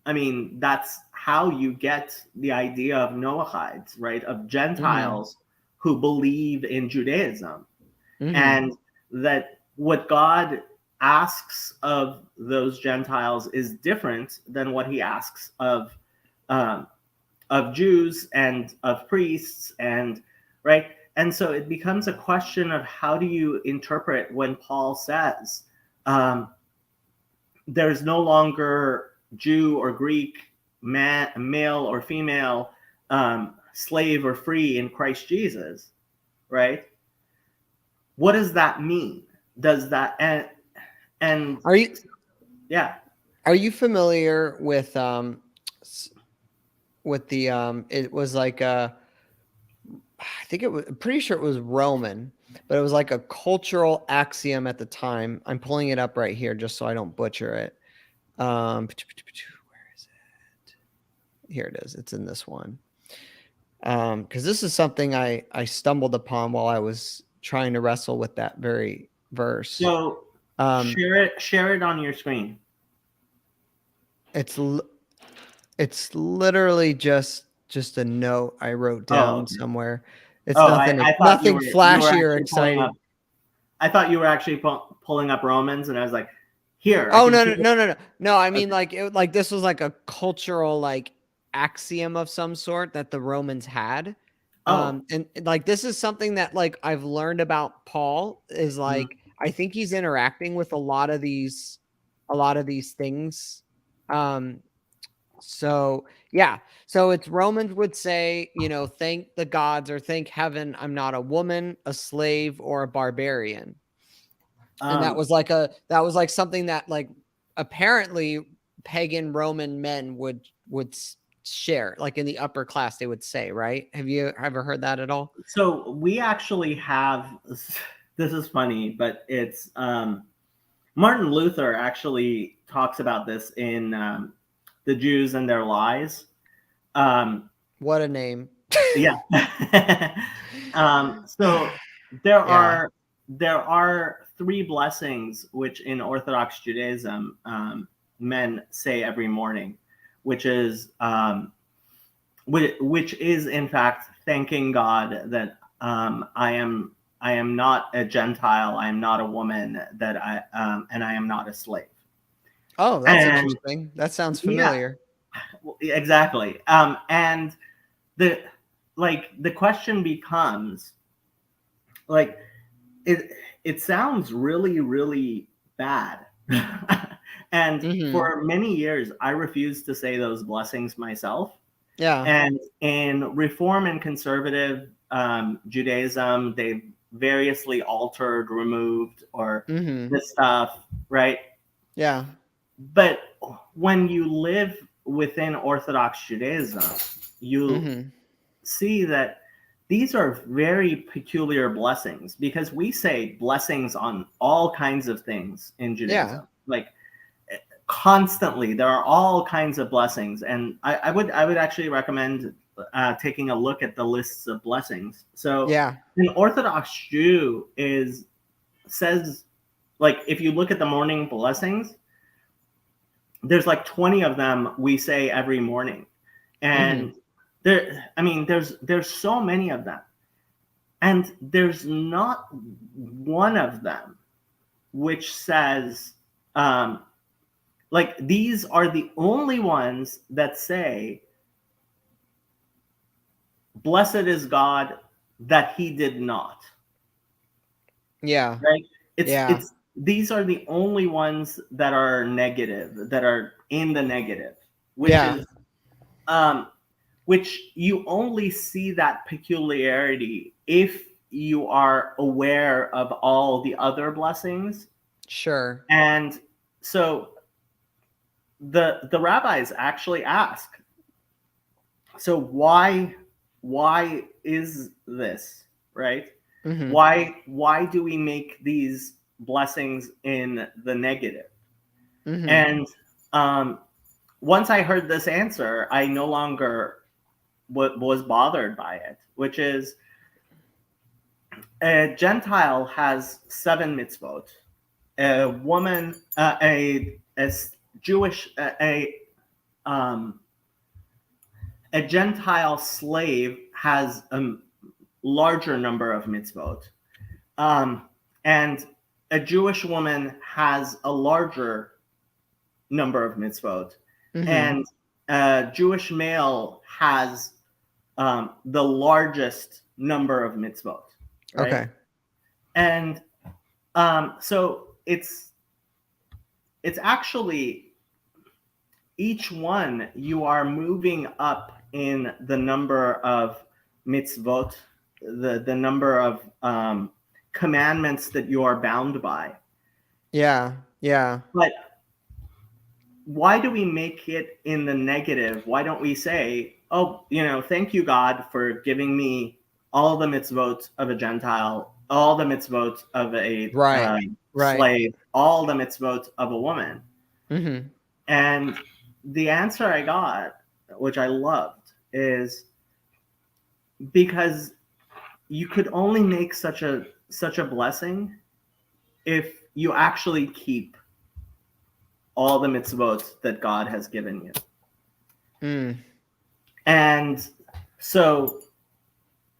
I mean that's how you get the idea of Noahides, right? Of Mm-hmm. Gentiles who believe in Judaism, Mm-hmm. and that what God asks of those Gentiles is different than what He asks um, of Jews and of priests, and right. And so it becomes a question of how do you interpret when Paul says um, there's no longer Jew or Greek, male or female, slave or free in Christ Jesus, right? What does that mean? Does that and Are you yeah. are you familiar with the it was like I think it was I'm pretty sure it was Roman, but it was like a cultural axiom at the time. I'm pulling it up right here just so I don't butcher it. Where is it? Here it is. It's in this one. Because this is something I stumbled upon while I was trying to wrestle with that very verse. So Um, share it on your screen. it's it's literally just a note I wrote Oh, down okay. somewhere. It's Oh, I thought nothing you were flashy or actually pulling up. exciting. I thought you were actually pulling up Romans, and I was like, here, I Oh can no show no you. no no no no! I mean Okay. like this was like a cultural like axiom of some sort that the Romans had. Oh. And like this is something that like I've learned about Paul is Mhm. like I think he's interacting with a lot of these things. Um, so yeah, so it's Romans would say, thank the gods or thank heaven, I'm not a woman, a slave, or a barbarian. And that Um, was like something that like apparently pagan Roman men would share, like in the upper class, they would say, right? Have you ever heard that at all? so we actually have. This is funny, but it's Martin Luther actually talks about this in The Jews and Their Lies. What a name. Yeah. So there Yeah. are three blessings which in Orthodox Judaism men say every morning, which is which is in fact thanking God that I am not a Gentile, I am not a woman, that and I am not a slave. Oh, that's And interesting. That sounds yeah, familiar. exactly. And the the question becomes like it it sounds really really bad. And Mhm. for many years I refused to say those blessings myself. Yeah. And in Reform and Conservative Judaism, they've variously altered, removed, or Mhm. this stuff, right? Yeah. But when you live within Orthodox Judaism, you Mhm. see that these are very peculiar blessings, because we say blessings on all kinds of things in Yeah. Judaism. Like constantly there are all kinds of blessings, and I would actually recommend taking a look at the lists of blessings. So Yeah. an Orthodox Jew is says, like, if you look at the morning blessings, there's like 20 of them we say every morning. And Mhm. there's so many of them, and there's not one of them which says like, these are the only ones that say, blessed is God that he did not. Yeah. Right? Yeah. It's these are the only ones that are negative, that are in the negative, which Yeah. is um which you only see that peculiarity if you are aware of all the other blessings. Sure. And so the rabbis actually ask, so why is this, right? Mhm. Why do we make these blessings in the negative? Mhm. And um, once I heard this answer, I no longer was bothered by it, which is a Gentile has 7 mitzvot. A woman, a Jewish, um, a Gentile slave has a larger number of mitzvot. And a Jewish woman has a larger number of mitzvot. Mhm. And a Jewish male has the largest number of mitzvot, right? Okay. And so it's actually each one you are moving up in the number of mitzvot, the number of commandments that you are bound by. Yeah. Yeah. But why do we make it in the negative? Why don't we say, oh, thank you, God, for giving me all the mitzvot of a Gentile, all the mitzvot of a Right. Right. slave, all the mitzvot of a woman? Mhm. And the answer I got, which I loved, is because you could only make such a blessing if you actually keep all the mitzvot that God has given you. Mm. And so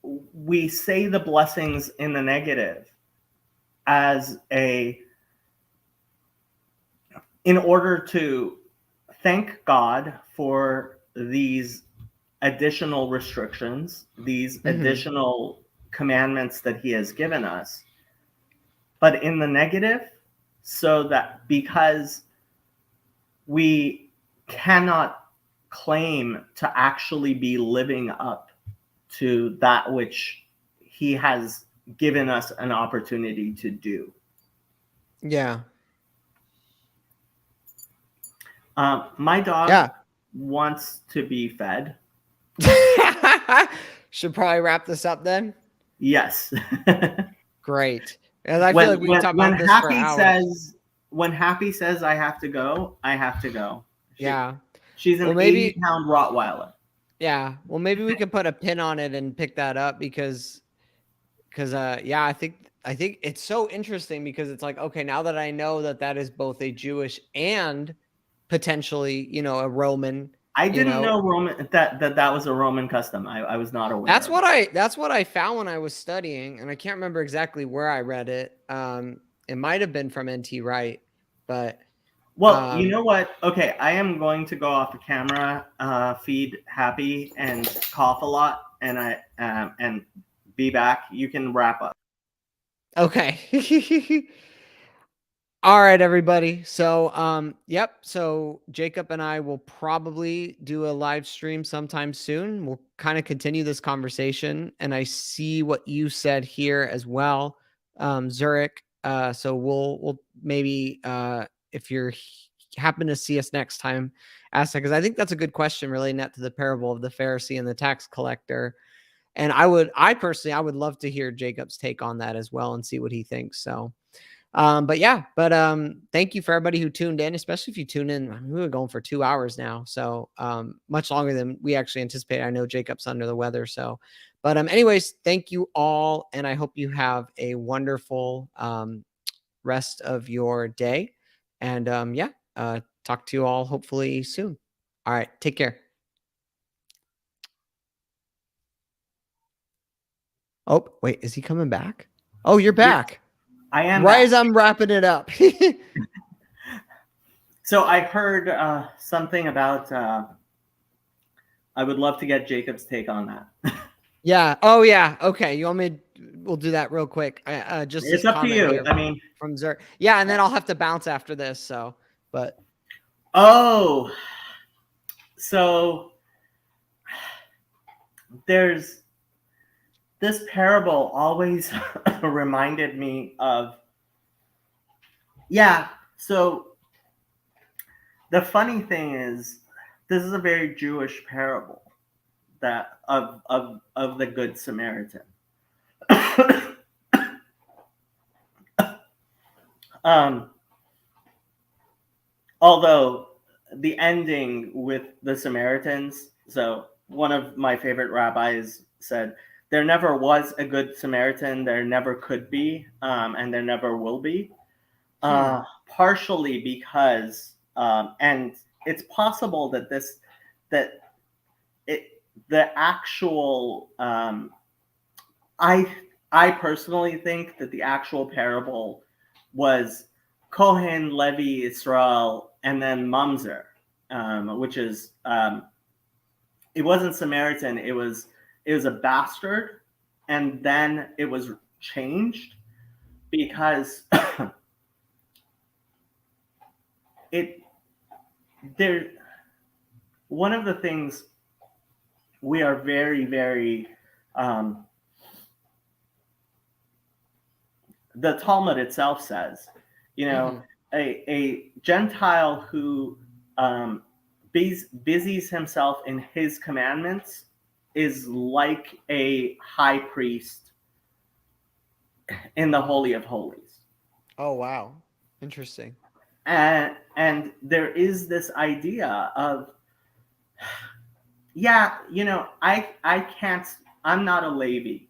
we say the blessings in the negative as in order to thank God for these additional restrictions, these Mhm. additional commandments that he has given us, but in the negative, so that because we cannot claim to actually be living up to that which he has given us an opportunity to do. Yeah. My dog Yeah. wants to be fed. Should probably wrap this up then. Yes. Great. And I feel like we can talk When about this for Happy hours. says when Happy says I have to go, I have to go. Yeah. She's an Well, maybe 80-pound Rottweiler. yeah. Well, maybe we can put a pin on it and pick that up because yeah, I think it's so interesting because it's like, okay, now that I know that that is both a Jewish and potentially, you know, a Roman, I you didn't know, know that was a Roman custom. I was not aware of it. that's what I found when I was studying, and I can't remember exactly where I read it. It might have been from NT Wright, but Well, you know what? Okay, I am going to go off the camera, feed Happy and cough a lot, and be back. You can wrap up. okay. All right, everybody. So, yep. So Jacob and I will probably do a live stream sometime soon. We'll kind of continue this conversation, and I see what you said here as well, Zurich. So we'll maybe if you're happen to see us next time, ask that because I think that's a good question relating that to the parable of the Pharisee and the tax collector. And I personally, I would love to hear Jacob's take on that as well and see what he thinks. So. But yeah, thank you for everybody who tuned in, especially if you tune in. I mean, we were going for 2 hours now, so much longer than we actually anticipated. I know Jacob's under the weather, so but anyways, thank you all, and I hope you have a wonderful rest of your day. And yeah, talk to you all hopefully soon. All right, take care. Oh, wait, is he coming back? Oh, you're back. Yeah, I am right back. as I'm wrapping it up. So I heard something about. I would love to get Jacob's take on that. Yeah. Oh, yeah. Okay. You want me? We'll do that real quick. Just It's this up to comment you. here I mean, from Zer. Yeah, and then I'll have to bounce after this. So, but oh, so there's this parable always reminded me of. Yeah. So the funny thing is, this is a very Jewish parable that of the Good Samaritan. um, although the ending with the Samaritans, so one of my favorite rabbis said, there never was a good Samaritan, there never could be, and there never will be. Partially because, and it's possible that the actual, I personally think that the actual parable was Kohen, Levi, Israel, and then Mamzer, which is it wasn't Samaritan. It was a bastard, and then it was changed because there. One of the things we are very, very the Talmud itself says, you know, a Gentile who busies himself in his commandments is like a high priest in the Holy of Holies. Oh, wow. Interesting. And there is this idea of, yeah, you know, I can't, I'm not a Levi.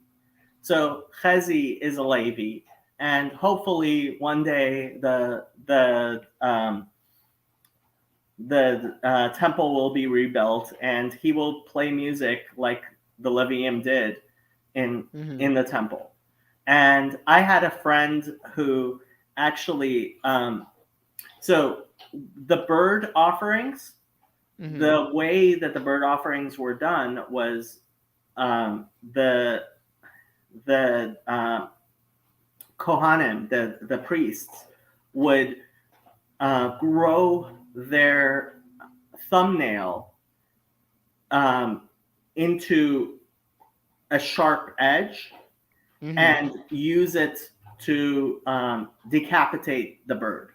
So Chezi is a Levi. And hopefully one day the temple will be rebuilt, and he will play music like the Levium did in the temple. And I had a friend who actually, so the bird offerings, the way that the bird offerings were done was the Kohanim, the priests, would grow their thumbnail into a sharp edge and use it to decapitate the bird.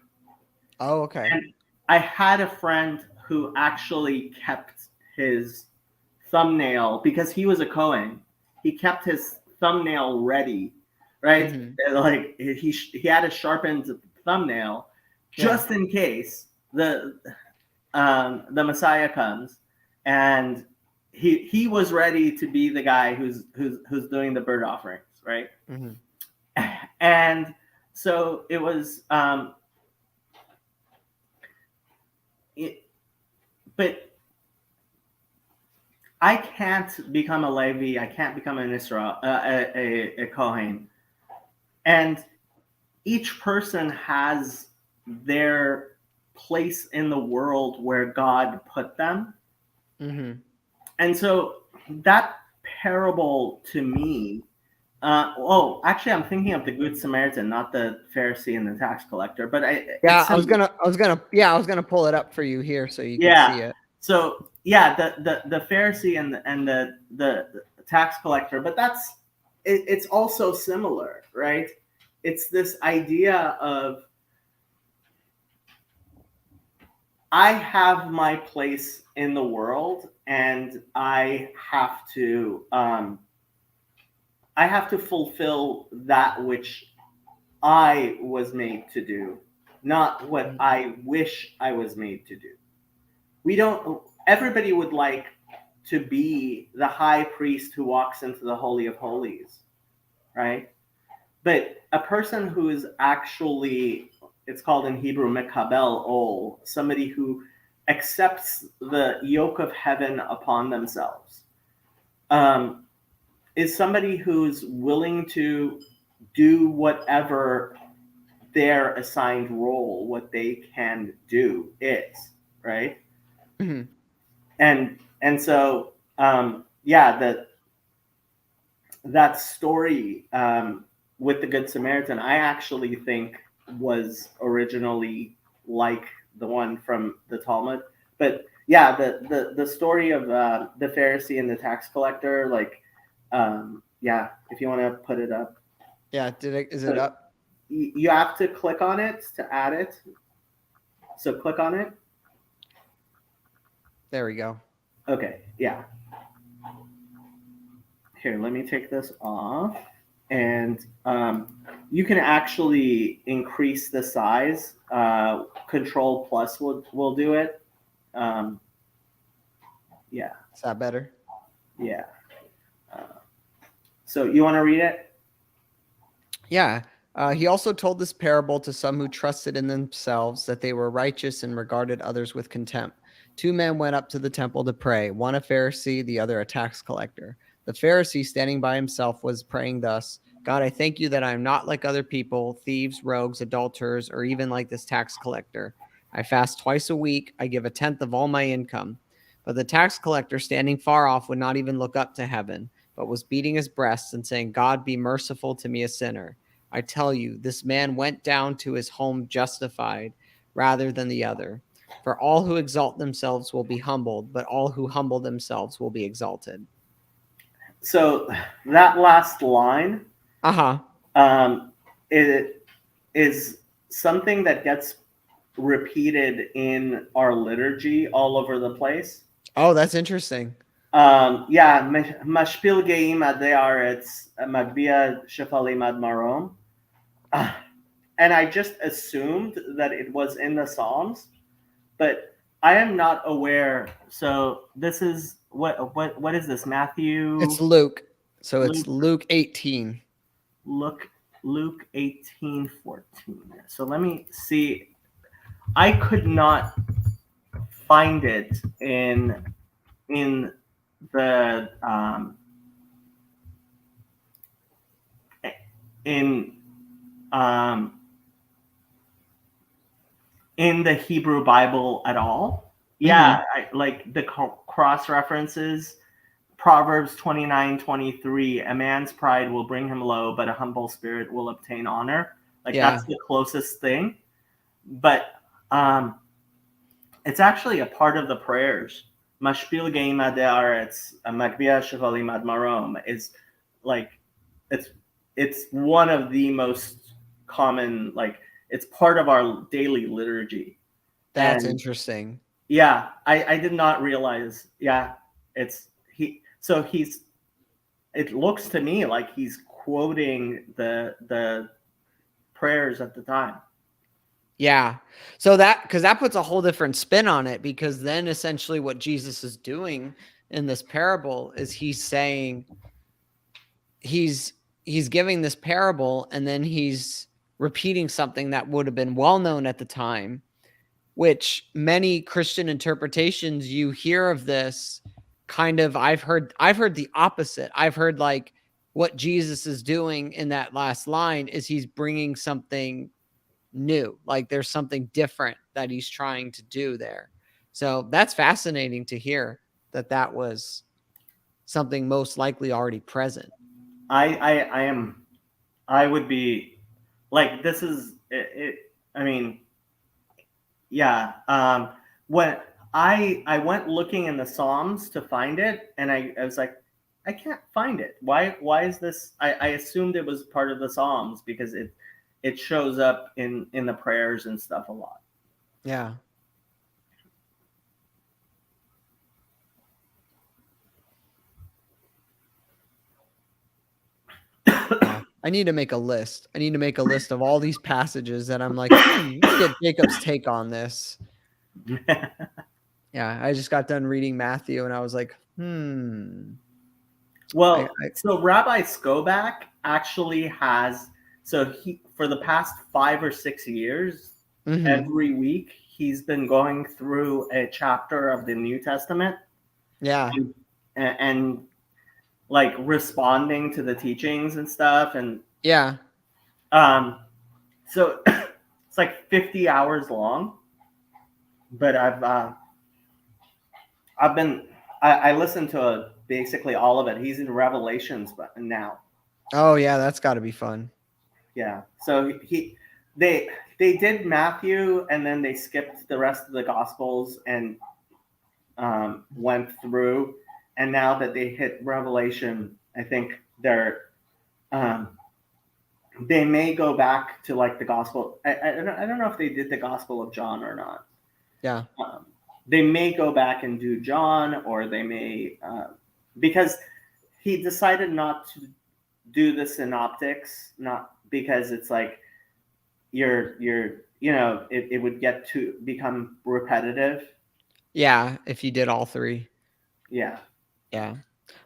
Oh, okay. And I had a friend who actually kept his thumbnail because he was a Kohen. He kept his thumbnail ready, right? Like he had a sharpened thumbnail, just in case the Messiah comes, and he was ready to be the guy who's doing the bird offerings, right? Mm-hmm. And so it was, but I can't become a Levi. I can't become an Israel, a Kohen, and each person has their place in the world where God put them. Mm-hmm. And so that parable to me, actually, I'm thinking of the Good Samaritan, not the Pharisee and the tax collector. But I was gonna pull it up for you here so you can see it. So the Pharisee and the tax collector, but it's also similar, right? It's this idea of, I have my place in the world, and I have to fulfill that which I was made to do, not what I wish I was made to do. Everybody would like to be the high priest who walks into the Holy of Holies, right? But a person who is actually, it's called in Hebrew, mekabel ol, somebody who accepts the yoke of heaven upon themselves, is somebody who's willing to do whatever their assigned role, what they can do is, right? Mm-hmm. And so, that story with the Good Samaritan, I actually think was originally like the one from the Talmud. But yeah, the story of the Pharisee and the tax collector, like, if you want to put it up. Yeah, is it up? You have to click on it to add it. So click on it. There we go. Okay, yeah. Here, let me take this off. And you can actually increase the size. Control plus will do it. Yeah. Is that better? Yeah. So you want to read it? Yeah. He also told this parable to some who trusted in themselves that they were righteous and regarded others with contempt. Two men went up to the temple to pray, one a Pharisee, the other a tax collector. The Pharisee, standing by himself, was praying thus: God, I thank you that I am not like other people, thieves, rogues, adulterers, or even like this tax collector. I fast twice a week. I give a tenth of all my income. But the tax collector, standing far off, would not even look up to heaven, but was beating his breast and saying, God, be merciful to me, a sinner. I tell you, this man went down to his home justified rather than the other. For all who exalt themselves will be humbled, but all who humble themselves will be exalted. So that last line, it is something that gets repeated in our liturgy all over the place. Oh, that's interesting. Mashpil geim ad haaretz, magbia shefalim ad marom. And I just assumed that it was in the Psalms, but I am not aware. So this is what is this? Matthew? It's Luke. So it's Luke 18. Luke 18:14. So let me see. I could not find it in the in the Hebrew Bible at all. Yeah, like the cross references. Proverbs 29:23, a man's pride will bring him low, but a humble spirit will obtain honor. Like that's the closest thing. But it's actually a part of the prayers. Mashpil geim ad haaretz, magbia shefalim ad marom is like, it's one of the most common, like it's part of our daily liturgy. That's interesting. Yeah, I did not realize. Yeah, it looks to me like he's quoting the prayers at the time. Yeah. So because that puts a whole different spin on it, because then essentially what Jesus is doing in this parable is he's saying he's giving this parable, and then he's repeating something that would have been well known at the time, which many Christian interpretations you hear of this kind of, I've heard the opposite. I've heard like what Jesus is doing in that last line is he's bringing something new. Like there's something different that he's trying to do there. So that's fascinating to hear that was something most likely already present. I would be like, this is it. I mean, yeah. When I went looking in the Psalms to find it, and I was like, I can't find it. Why is this? I assumed it was part of the Psalms because it shows up in the prayers and stuff a lot. Yeah. Yeah. I need to make a list. I need to make a list of all these passages that I'm like, let me get Jacob's take on this. Yeah, I just got done reading Matthew and I was like, Well, so Rabbi Skobach actually has, so he, for the past 5 or 6 years, every week he's been going through a chapter of the New Testament. Yeah. And like responding to the teachings and stuff. And yeah. So it's like 50 hours long, but I listened to basically all of it. He's in Revelations now. Oh yeah, that's got to be fun. Yeah. So they did Matthew, and then they skipped the rest of the Gospels and went through. And now that they hit Revelation, I think they may go back to like the Gospel. I don't know if they did the Gospel of John or not. Yeah. They may go back and do John, or they may, because he decided not to do the synoptics, not because it's like it would get to become repetitive. Yeah, if you did all three. Yeah. Yeah.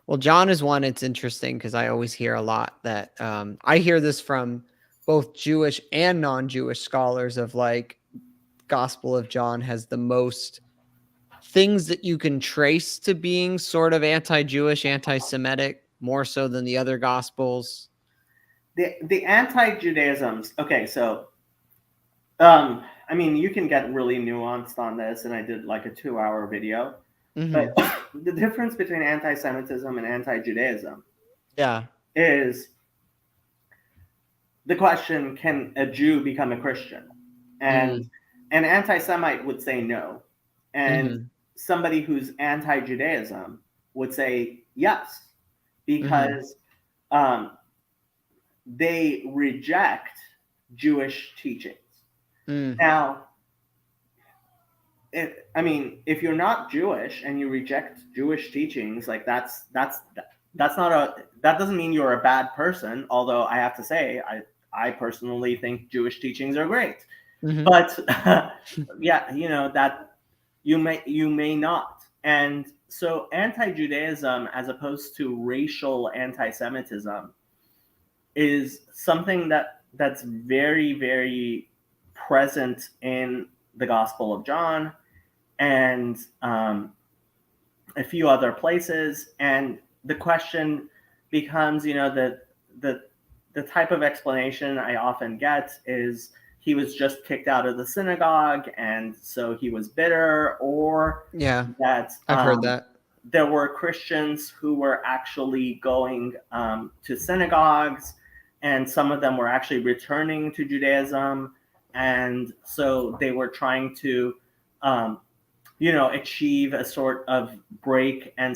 Well, John is one. It's interesting because I always hear a lot that I hear this from both Jewish and non-Jewish scholars of like Gospel of John has the most things that you can trace to being sort of anti-Jewish, anti-Semitic, more so than the other Gospels. The anti-Judaisms. Okay, so I mean, you can get really nuanced on this, and I did like a 2-hour video. But the difference between anti-Semitism and anti-Judaism, is the question: can a Jew become a Christian? And an anti-Semite would say no, and somebody who's anti-Judaism would say yes, because they reject Jewish teachings. Now, if you're not Jewish and you reject Jewish teachings, like that doesn't mean you're a bad person. Although I have to say, I personally think Jewish teachings are great, but yeah, that you may not. And so anti-Judaism, as opposed to racial anti-Semitism, is something that's very, very present in the Gospel of John and a few other places. And the question becomes, the type of explanation I often get is he was just kicked out of the synagogue, and so he was bitter, or that I've heard that there were Christians who were actually going to synagogues, and some of them were actually returning to Judaism, and so they were trying to achieve a sort of break and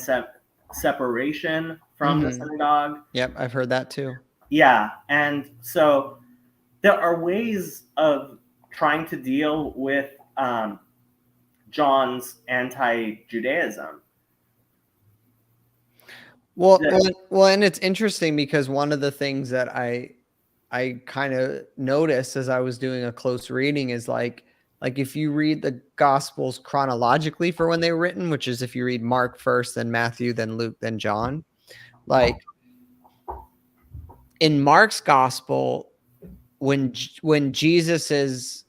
separation from the synagogue. Yep, I've heard that too. Yeah, and so there are ways of trying to deal with John's anti-Judaism. Well, and it's interesting because one of the things that I I kind of noticed as I was doing a close reading is like if you read the Gospels chronologically for when they were written, which is if you read Mark first, then Matthew, then Luke, then John, like in Mark's Gospel, when Jesus is,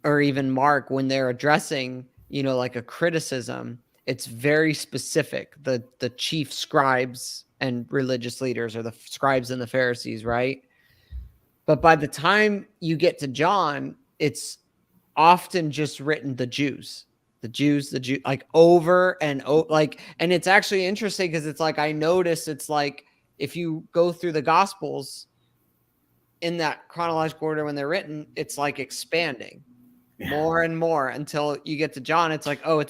or even Mark, when they're addressing, like a criticism, it's very specific. The chief scribes and religious leaders, or the scribes and the Pharisees, right? But by the time you get to John, it's often just written the Jews, like over and over, like, and it's actually interesting because it's like I notice it's like if you go through the Gospels in that chronological order when they're written, it's like expanding more and more until you get to John. It's like, oh,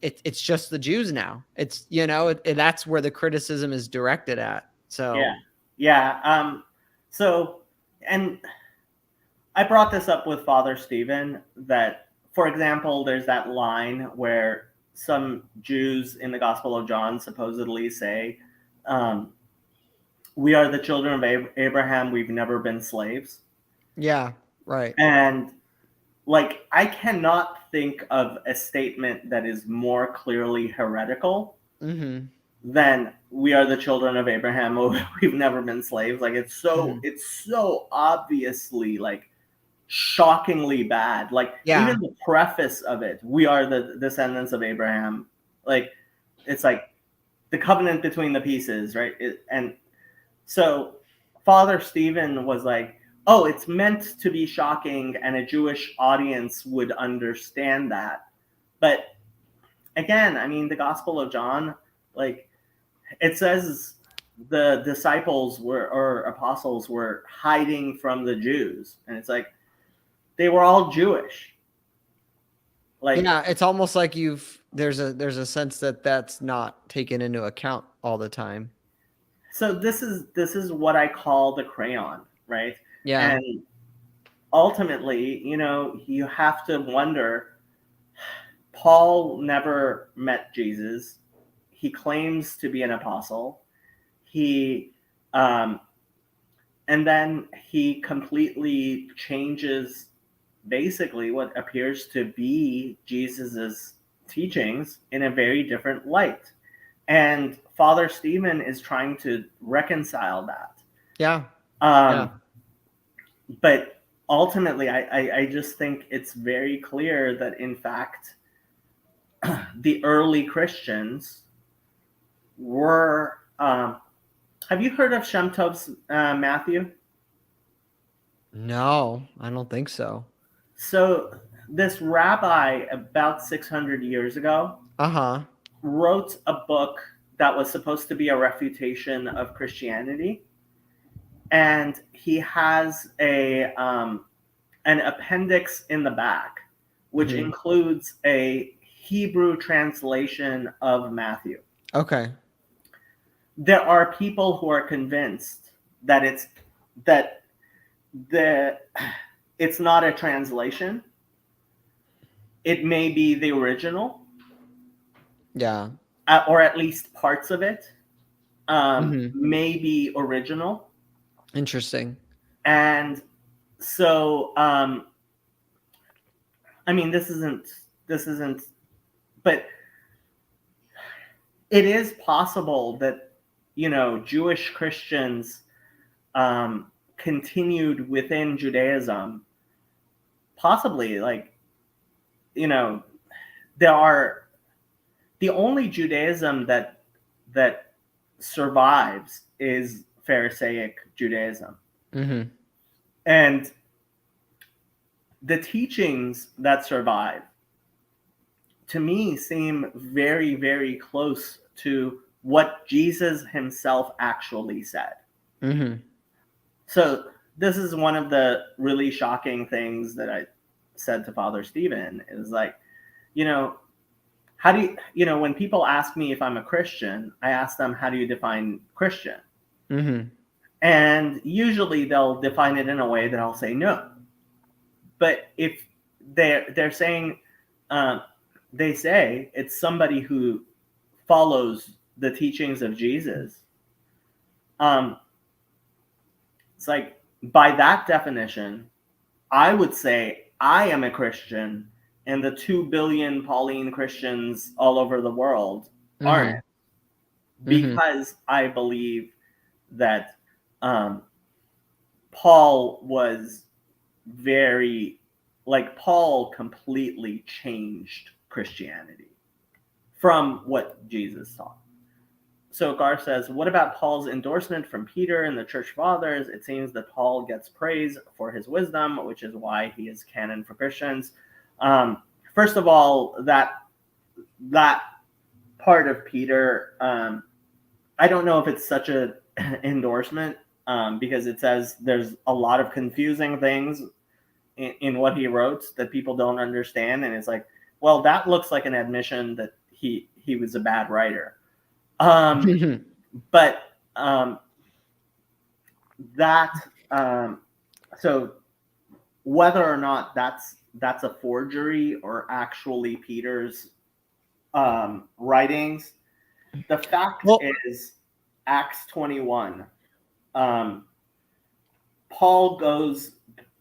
it's just the Jews now. It's that's where the criticism is directed at. So yeah. So, and I brought this up with Father Stephen that, for example, there's that line where some Jews in the Gospel of John supposedly say, "We are the children of Abraham. We've never been slaves." Yeah, right. And like, I cannot think of a statement that is more clearly heretical than "we are the children of Abraham. Oh, we've never been slaves." Like, it's so obviously like shockingly bad. Like, even the preface of it, "We are the descendants of Abraham." Like, it's like the covenant between the pieces, right? And so Father Stephen was like, oh, it's meant to be shocking and a Jewish audience would understand that. But again, I mean, the Gospel of John, like, it says the disciples or apostles were hiding from the Jews. And it's like, they were all Jewish. Like, yeah, it's almost like there's a sense that that's not taken into account all the time. So this is what I call the crayon, right? Yeah. And ultimately, you have to wonder, Paul never met Jesus. He claims to be an apostle. He and then he completely changes basically what appears to be Jesus's teachings in a very different light. And Father Stephen is trying to reconcile that. Yeah. But ultimately, I just think it's very clear that, in fact, the early Christians were. Have you heard of Shem Tov's Matthew? No, I don't think so. So this rabbi, about 600 years ago, wrote a book that was supposed to be a refutation of Christianity, and he has an appendix in the back, which includes a Hebrew translation of Matthew. Okay. There are people who are convinced that it's not a translation. It may be the original. Yeah. Or at least parts of it may be original. Interesting. And so, I mean, this isn't, but it is possible that, Jewish Christians continued within Judaism, possibly, like, the only Judaism that survives is Pharisaic Judaism. And the teachings that survive, to me, seem very, very close to what Jesus himself actually said. So this is one of the really shocking things that I said to Father Stephen, is like, how do you, when people ask me if I'm a Christian, I ask them, how do you define Christian? And usually they'll define it in a way that I'll say no. But if they're saying, they say it's somebody who follows the teachings of Jesus, It's like, by that definition, I would say I am a Christian, and the 2 billion Pauline Christians all over the world aren't, because I believe that Paul was very, like, Paul completely changed Christianity from what Jesus taught. So Gar says, what about Paul's endorsement from Peter and the church fathers? It seems that Paul gets praise for his wisdom, which is why he is canon for Christians. First of all, that part of Peter, I don't know if it's such a endorsement, because it says there's a lot of confusing things in what he wrote that people don't understand, and it's like, well, that looks like an admission that he was a bad writer. But that so whether or not that's a forgery or actually Peter's writings, the fact is Acts 21. Paul goes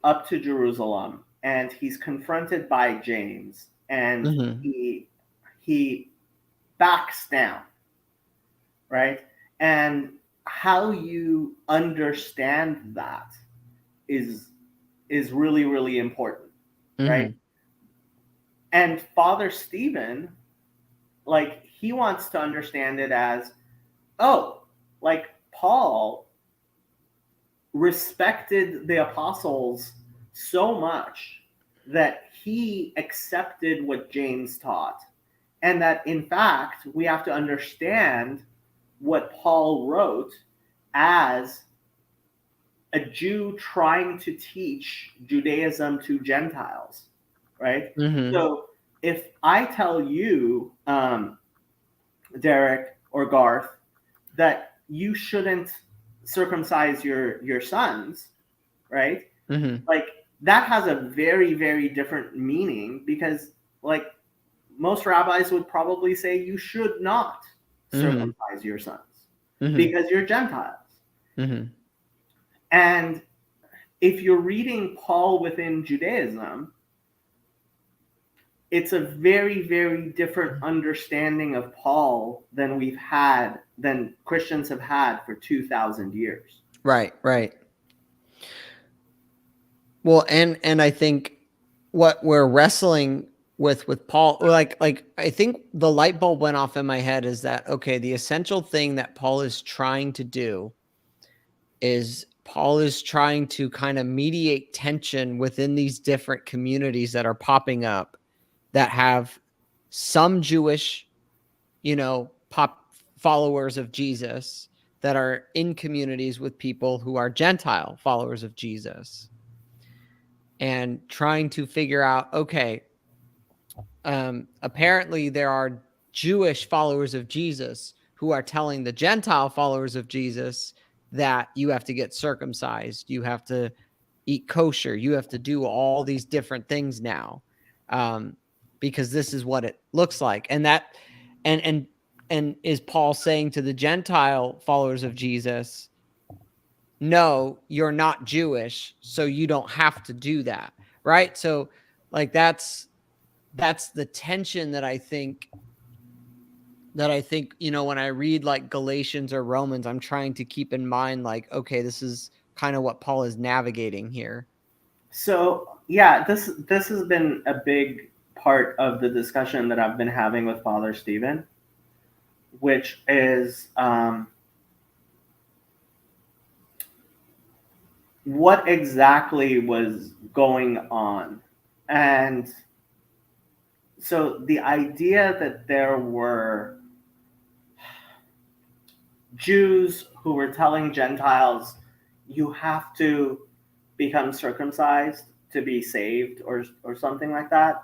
up to Jerusalem and he's confronted by James, and he backs down, right? And how you understand that is really, really important, right? And Father Stephen, like, he wants to understand it as, oh, like, Paul respected the apostles so much that he accepted what James taught, and that in fact we have to understand what Paul wrote as a Jew trying to teach Judaism to Gentiles, right? So if I tell you, Derek or Garth, that you shouldn't circumcise your sons, right? Like, that has a very, very different meaning, because, like, most rabbis would probably say you should not circumcise your sons because you're Gentiles. And if you're reading Paul within Judaism, it's a very, very different understanding of Paul than Christians have had for 2,000 years. Right. Well, and I think what we're wrestling with Paul, like I think the light bulb went off in my head, is that, okay, the essential thing that Paul is trying to do is Paul is trying to kind of mediate tension within these different communities that are popping up that have some Jewish, followers of Jesus that are in communities with people who are Gentile followers of Jesus, and trying to figure out, okay, apparently there are Jewish followers of Jesus who are telling the Gentile followers of Jesus that you have to get circumcised, you have to eat kosher, you have to do all these different things now, because this is what it looks like. And that, and is Paul saying to the Gentile followers of Jesus, no, you're not Jewish, so you don't have to do that, right? So, like, that's the tension that I think, when I read like Galatians or Romans, I'm trying to keep in mind, like, okay, this is kind of what Paul is navigating here. So yeah, this has been a big part of the discussion that I've been having with Father Stephen, which is what exactly was going on. And so the idea that there were Jews who were telling Gentiles, you have to become circumcised to be saved, or something like that.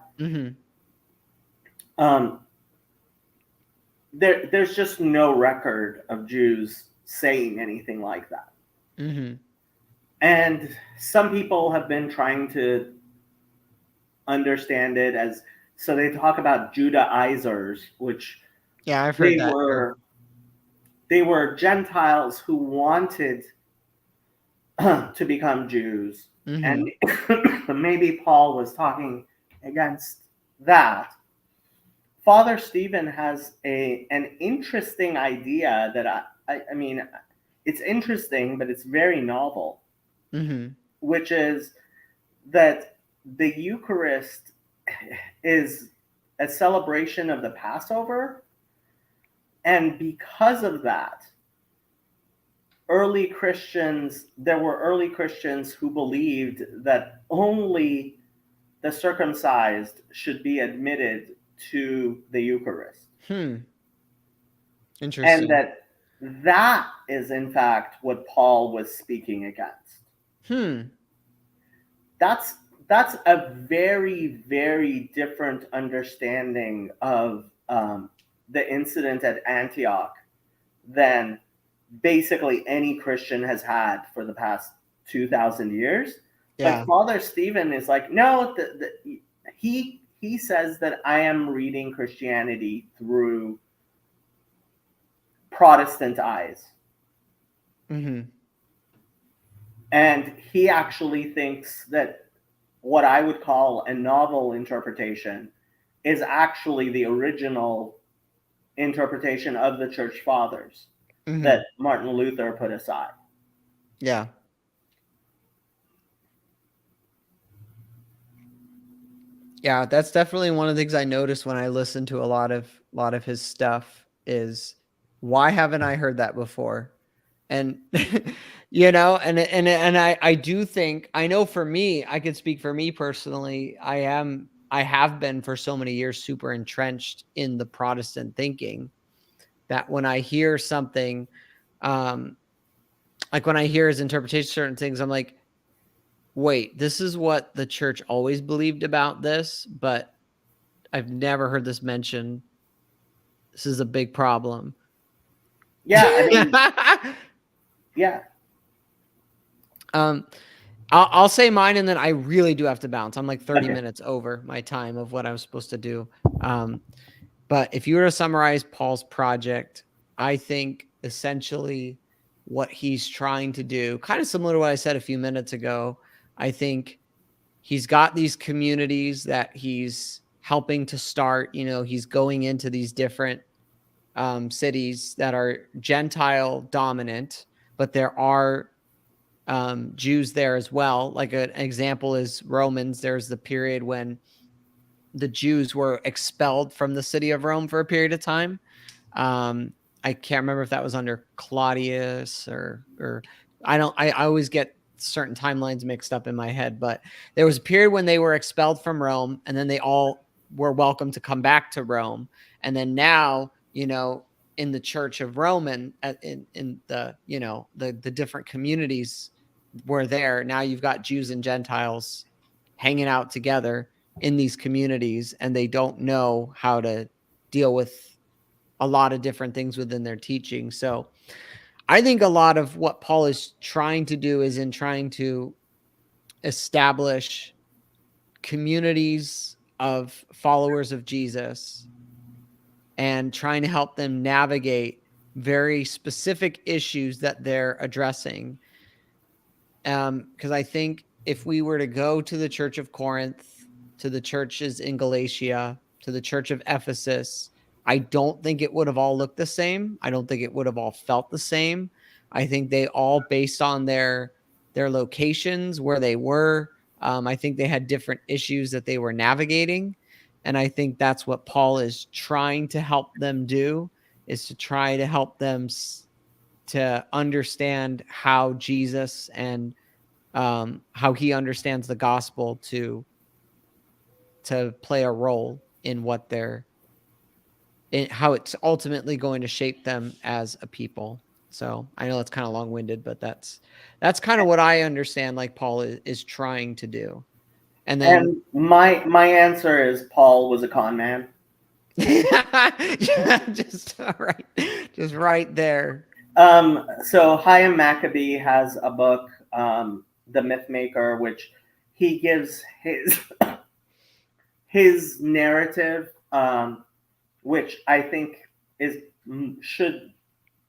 There's just no record of Jews saying anything like that. And some people have been trying to understand it as, so they talk about Judaizers, which, yeah, I've heard that. They were Gentiles who wanted to become Jews. Mm-hmm. And maybe Paul was talking against that. Father Stephen has an interesting idea that I mean, it's interesting, but it's very novel, Mm-hmm. which is that the Eucharist is a celebration of the Passover. And because of that, there were early Christians who believed that only the circumcised should be admitted to the Eucharist. And Interesting. that is, in fact, what Paul was speaking against. That's that's a very, very different understanding of the incident at Antioch than basically any Christian has had for the past 2,000 years. But Yeah. Father Stephen is like, no, he says that I am reading Christianity through Protestant eyes. Mm-hmm. And he actually thinks that what I would call a novel interpretation is actually the original interpretation of the church fathers Mm-hmm. that Martin Luther put aside. Yeah. Yeah, that's definitely one of the things I noticed when I listen to a lot of his stuff is why haven't I heard that before? And and I do think I know for me, I could speak for me personally, I have been for so many years super entrenched in the Protestant thinking that when I hear something, um, like when I hear his interpretation of certain things, I'm like, wait, this is what the church always believed about this, but I've never heard this mentioned. This is a big problem. Yeah, I mean, yeah. um, I'll say mine, and then I really do have to bounce. I'm like 30 Okay. minutes over my time of what I was supposed to do. Um, but if you were to summarize Paul's project, I think essentially what he's trying to do, kind of similar to what I said a few minutes ago, I think he's got these communities that he's helping to start. He's going into these different cities that are Gentile dominant, but there are Jews there as well. Like an example is Romans. There's the period when the Jews were expelled from the city of Rome for a period of time. Um, I can't remember if that was under Claudius or I always get certain timelines mixed up in my head, but there was a period when they were expelled from Rome and then they all were welcome to come back to Rome. And then now, in the Church of Rome and in the different communities were there. Now you've got Jews and Gentiles hanging out together in these communities and they don't know how to deal with a lot of different things within their teaching. So I think a lot of what Paul is trying to do is in trying to establish communities of followers of Jesus and trying to help them navigate very specific issues that they're addressing. Because I think if we were to go to the Church of Corinth, to the churches in Galatia, to the Church of Ephesus, I don't think it would have all looked the same. I don't think it would have all felt the same. I think they all, based on their locations, where they were, I think they had different issues that they were navigating, and I think that's what Paul is trying to help them do, is to try to help them to understand how Jesus and how he understands the gospel to play a role in how it's ultimately going to shape them as a people. So I know that's kind of long winded, but that's kind of what I understand. Like Paul is trying to do, and then And my answer is Paul was a con man. just right, just right there. So Chaim Maccabee has a book, The Myth Maker, which he gives his narrative, which I think is should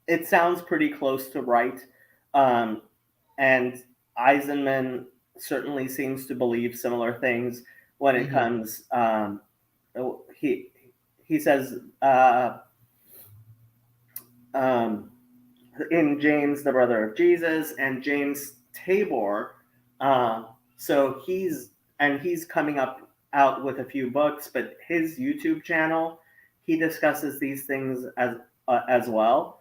it sounds pretty close to right, and Eisenman certainly seems to believe similar things when it comes. He says um, in James, the brother of Jesus, and James Tabor. So he's coming up out with a few books, but his YouTube channel, he discusses these things as well.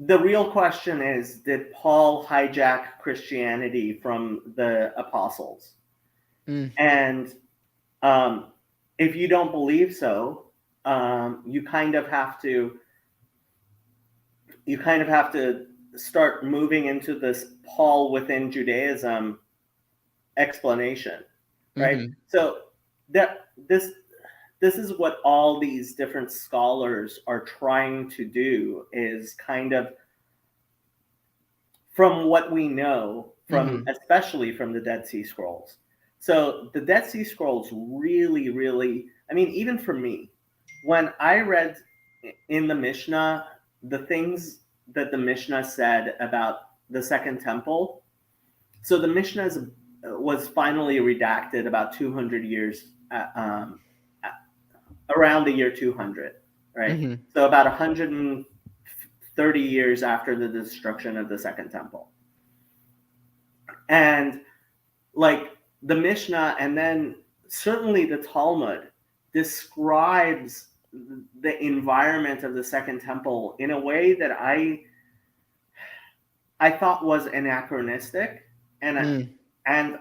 The real question is, did Paul hijack Christianity from the apostles? And if you don't believe so, you kind of have to start moving into this Paul within Judaism explanation, right? So that this is what all these different scholars are trying to do, is kind of, from what we know, from especially from the Dead Sea Scrolls. So the Dead Sea Scrolls really, really, I mean, even for me, when I read in the Mishnah the things that the Mishnah said about the Second Temple, so the Mishnah was finally redacted about 200 years, around the year 200, right? So about 130 years after the destruction of the Second Temple. And like the Mishnah, and then certainly the Talmud, describes the environment of the Second Temple in a way that I thought was anachronistic, and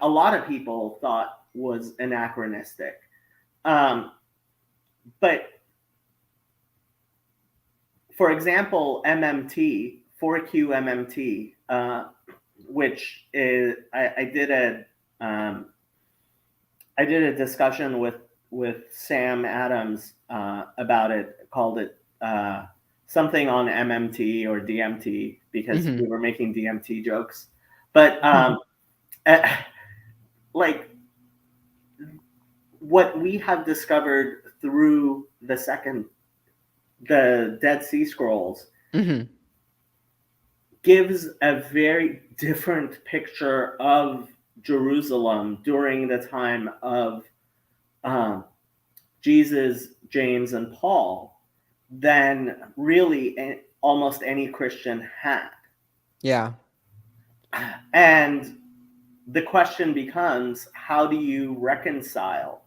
a lot of people thought was anachronistic. But for example, MMT, 4Q MMT, which is, I did a discussion with Sam Adams about it, called it something on MMT or DMT, because we were making DMT jokes. But like what we have discovered through the Dead Sea Scrolls gives a very different picture of Jerusalem during the time of Jesus, James, and Paul than really almost any Christian had. Yeah. And the question becomes, how do you reconcile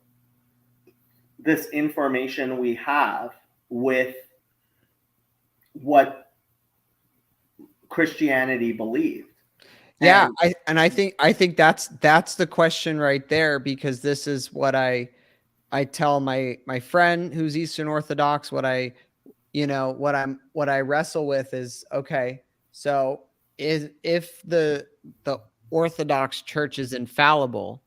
this information we have with what Christianity believed? Yeah, I think that's the question right there, because this is what I tell my friend who's Eastern Orthodox. What I wrestle with is, okay, so if the Orthodox Church is infallible,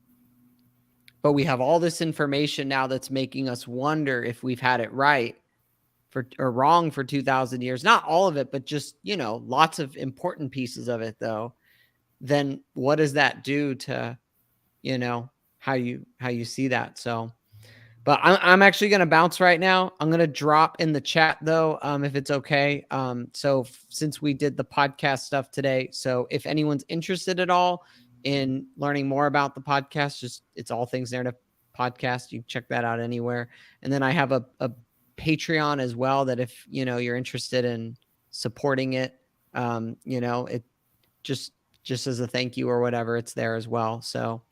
but we have all this information now that's making us wonder if we've had it right or wrong for 2,000 years. Not all of it, but just, lots of important pieces of it, though. Then what does that do to, how you see that? So, but I'm actually going to bounce right now. I'm going to drop in the chat though, if it's okay. So since we did the podcast stuff today, so if anyone's interested at all in learning more about the podcast, it's All Things Narrative Podcast. You can check that out anywhere. And then I have a Patreon as well, that if, you're interested in supporting it, it just as a thank you or whatever, it's there as well. So,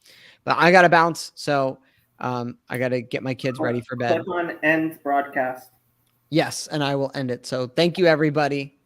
but I got to bounce. So, I got to get my kids ready for bed. Click on end broadcast. Yes. And I will end it. So thank you, everybody.